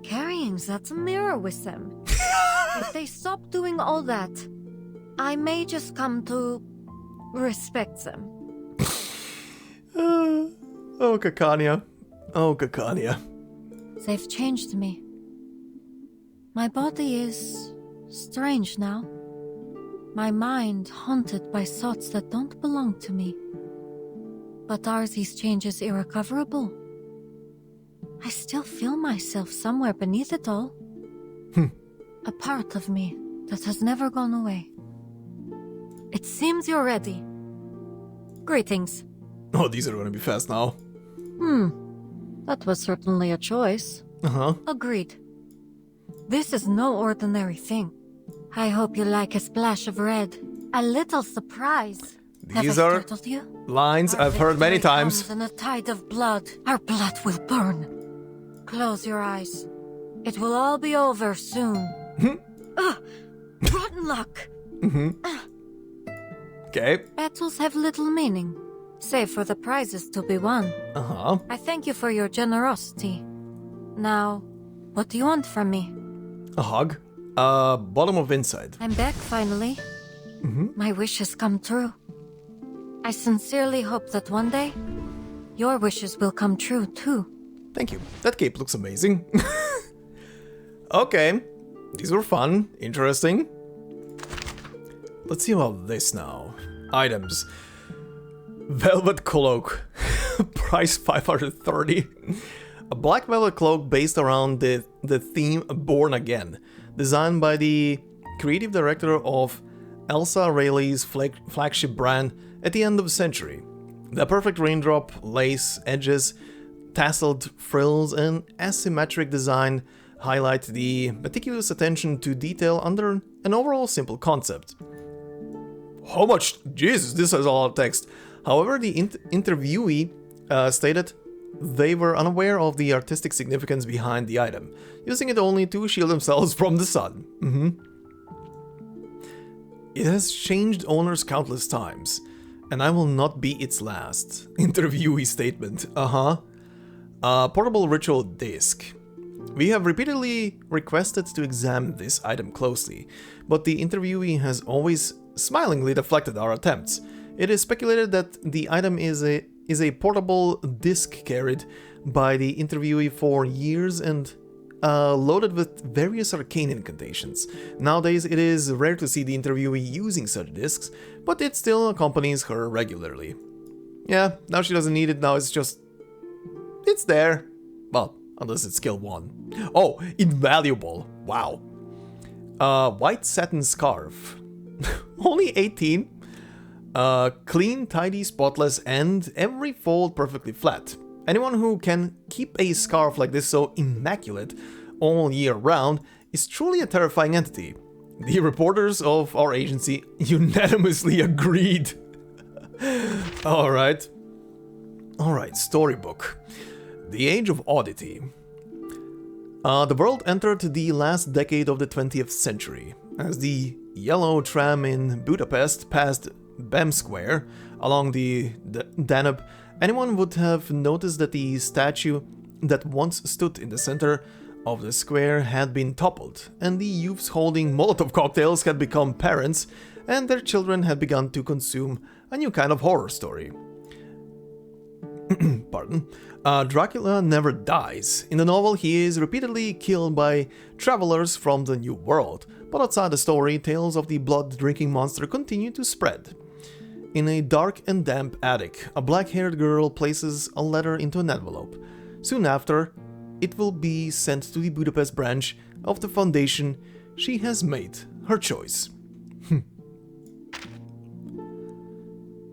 carrying that mirror with them. If they stop doing all that, I may just come to respect them. Oh, Kakania. Oh, Kakania. They've changed me. My body is strange now. My mind haunted by thoughts that don't belong to me. But are these changes irrecoverable? I still feel myself somewhere beneath it all. A part of me that has never gone away. It seems you're ready. Greetings. Oh, these are gonna be fast now. That was certainly a choice. Uh-huh. Agreed. This is no ordinary thing. I hope you like a splash of red. A little surprise. These Have I are startled you? lines Our I've heard many victory times. comes in a tide of blood. Our blood will burn. Close your eyes. It will all be over soon. Rotten luck. Okay. Battles have little meaning, save for the prizes to be won. Uh-huh. I thank you for your generosity. Now, what do you want from me? A hug? Bottom of inside. I'm back finally. My wishes come true. I sincerely hope that one day, your wishes will come true too. Thank you. That cape looks amazing. Okay. These were fun. Interesting. Let's see about this now. Items. Velvet cloak. Price 530. A black velvet cloak based around the theme Born Again. Designed by the creative director of Elsa Rayleigh's flagship brand at the end of the century. The perfect raindrop, lace, edges, tasseled frills, and asymmetric design highlight the meticulous attention to detail under an overall simple concept. How much? Jesus, this has a lot of text. However, the interviewee stated they were unaware of the artistic significance behind the item, using it only to shield themselves from the sun. It has changed owners countless times, and I will not be its last. Interviewee statement. Portable ritual disc. We have repeatedly requested to examine this item closely, but the interviewee has always smilingly deflected our attempts. It is speculated that the item is a portable disc carried by the interviewee for years and loaded with various arcane incantations. Nowadays, it is rare to see the interviewee using such discs, but it still accompanies her regularly. Yeah, now she doesn't need it, now it's there. Well, unless it's skill 1. Oh, invaluable. Wow. White satin scarf. Only 18. Clean, tidy, spotless, and every fold perfectly flat. Anyone who can keep a scarf like this so immaculate all year round is truly a terrifying entity. The reporters of our agency unanimously agreed. Alright, storybook. The Age of Oddity. The world entered the last decade of the 20th century. As the yellow tram in Budapest passed Bem Square along the Danube, anyone would have noticed that the statue that once stood in the center of the square had been toppled, and the youths holding Molotov cocktails had become parents, and their children had begun to consume a new kind of horror story. Pardon. Dracula never dies. In the novel, he is repeatedly killed by travelers from the New World, but outside the story, tales of the blood-drinking monster continue to spread. In a dark and damp attic, a black-haired girl places a letter into an envelope. Soon after, it will be sent to the Budapest branch of the Foundation. She has made her choice.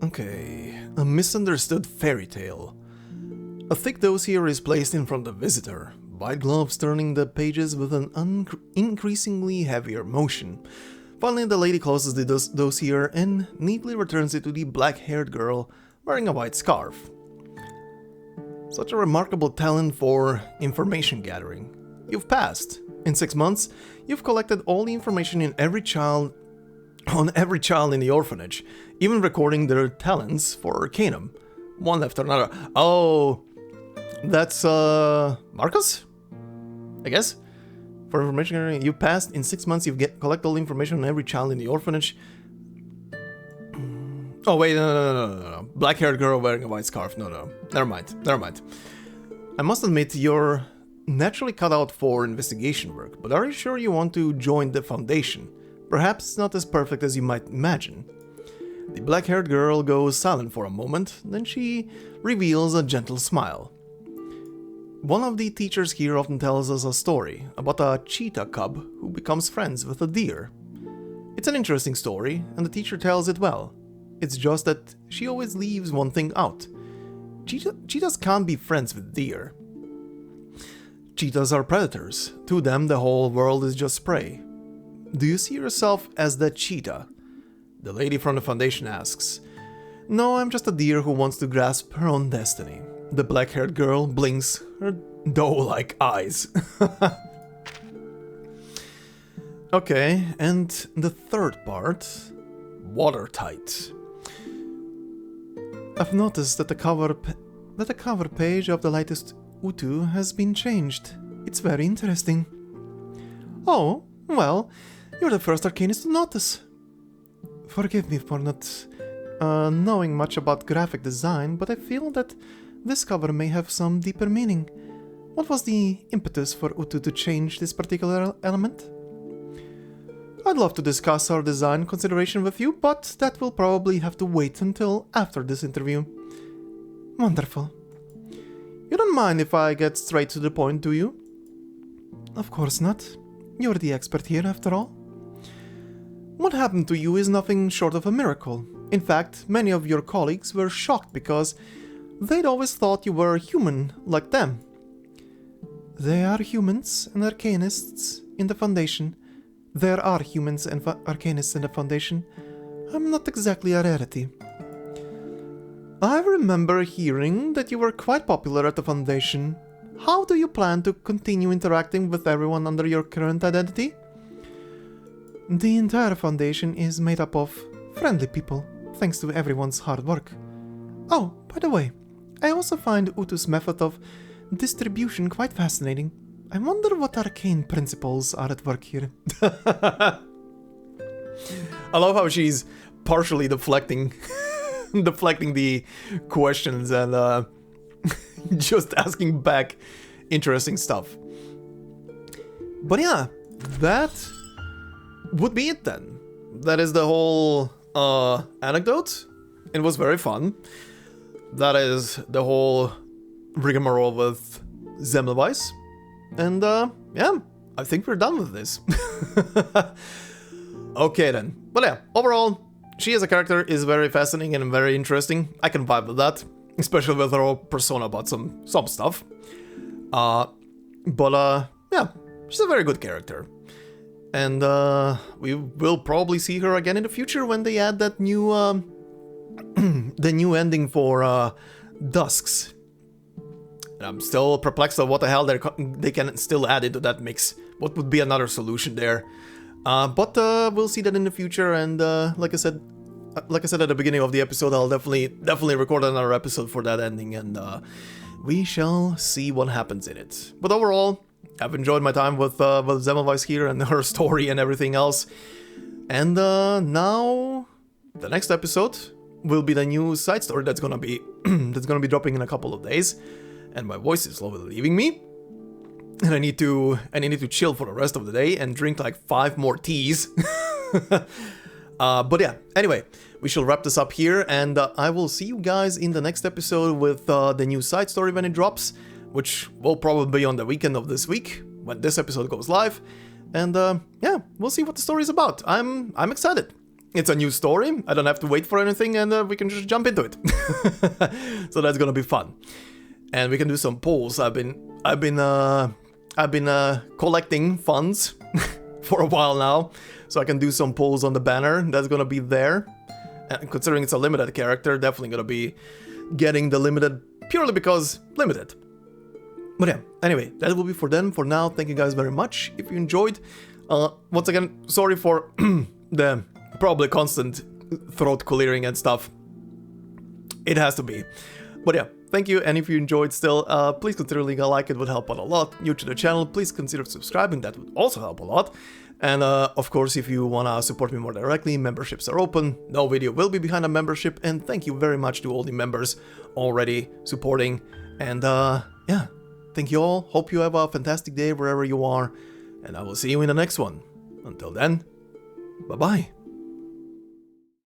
Okay, a misunderstood fairy tale. A thick dossier is placed in front of the visitor, white gloves turning the pages with an increasingly heavier motion. Finally, the lady closes the dossier and neatly returns it to the black-haired girl wearing a white scarf. Such a remarkable talent for information gathering. You've passed. In 6 months, you've collected all the information on every child in the orphanage, even recording their talents for Arcanum, one after another. Oh, that's Marcus? I guess? For information you passed in 6 months, you collect all the information on every child in the orphanage. Oh wait, no. Black-haired girl wearing a white scarf. No. Never mind. I must admit, you're naturally cut out for investigation work, but are you sure you want to join the Foundation? Perhaps it's not as perfect as you might imagine. The black-haired girl goes silent for a moment, then she reveals a gentle smile. One of the teachers here often tells us a story about a cheetah cub who becomes friends with a deer. It's an interesting story, and the teacher tells it well. It's just that she always leaves one thing out. Cheetahs can't be friends with deer. Cheetahs are predators. To them, the whole world is just prey. Do you see yourself as that cheetah? The lady from the Foundation asks. No, I'm just a deer who wants to grasp her own destiny. The black-haired girl blinks her doe-like eyes. Okay, and the third part, watertight. I've noticed that the cover page of the latest Utu has been changed. It's very interesting. Oh, Well, you're the first Arcanist to notice. Forgive me for not knowing much about graphic design, but I feel that this cover may have some deeper meaning. What was the impetus for Utu to change this particular element? I'd love to discuss our design consideration with you, but that will probably have to wait until after this interview. Wonderful. You don't mind if I get straight to the point, do you? Of course not. You're the expert here, after all. What happened to you is nothing short of a miracle. In fact, many of your colleagues were shocked because they'd always thought you were human, like them. They are humans and Arcanists in the Foundation. There are humans and Arcanists in the Foundation. I'm not exactly a rarity. I remember hearing that you were quite popular at the Foundation. How do you plan to continue interacting with everyone under your current identity? The entire Foundation is made up of friendly people, thanks to everyone's hard work. Oh, by the way, I also find Utu's method of distribution quite fascinating. I wonder what arcane principles are at work here. I love how she's partially deflecting the questions and just asking back interesting stuff. But yeah, that would be it then. That is the whole anecdote. It was very fun. That is the whole rigmarole with Semmelweis. And yeah, I think we're done with this. Okay then. But yeah, overall, she as a character is very fascinating and very interesting. I can vibe with that, especially with her whole persona about some stuff. But yeah, she's a very good character. And we will probably see her again in the future when they add that new the new ending for Dusks. And I'm still perplexed on what the hell they can still add into that mix. What would be another solution there? But we'll see that in the future. And like I said at the beginning of the episode, I'll definitely record another episode for that ending, and we shall see what happens in it. But overall, I've enjoyed my time with Semmelweis here and her story and everything else. And now the next episode will be the new side story that's gonna be dropping in a couple of days. And my voice is slowly leaving me. And I need to chill for the rest of the day and drink like 5 more teas. But yeah, anyway, we shall wrap this up here, and I will see you guys in the next episode with the new side story when it drops, which will probably be on the weekend of this week when this episode goes live. And yeah, we'll see what the story is about. I'm excited. It's a new story. I don't have to wait for anything, and we can just jump into it. So that's gonna be fun. And we can do some polls. I've been collecting funds for a while now, so I can do some polls on the banner that's gonna be there. And considering it's a limited character, definitely gonna be getting the limited purely because limited. But yeah, anyway, that will be for then. For now, thank you guys very much. If you enjoyed, once again, sorry for the probably constant throat clearing and stuff. It has to be. But yeah, thank you, and if you enjoyed still, please consider leaving a like, it would help out a lot. New to the channel, please consider subscribing, that would also help a lot. And of course, if you wanna support me more directly, memberships are open, no video will be behind a membership, and thank you very much to all the members already supporting. And yeah, thank you all, hope you have a fantastic day wherever you are, and I will see you in the next one. Until then, bye bye.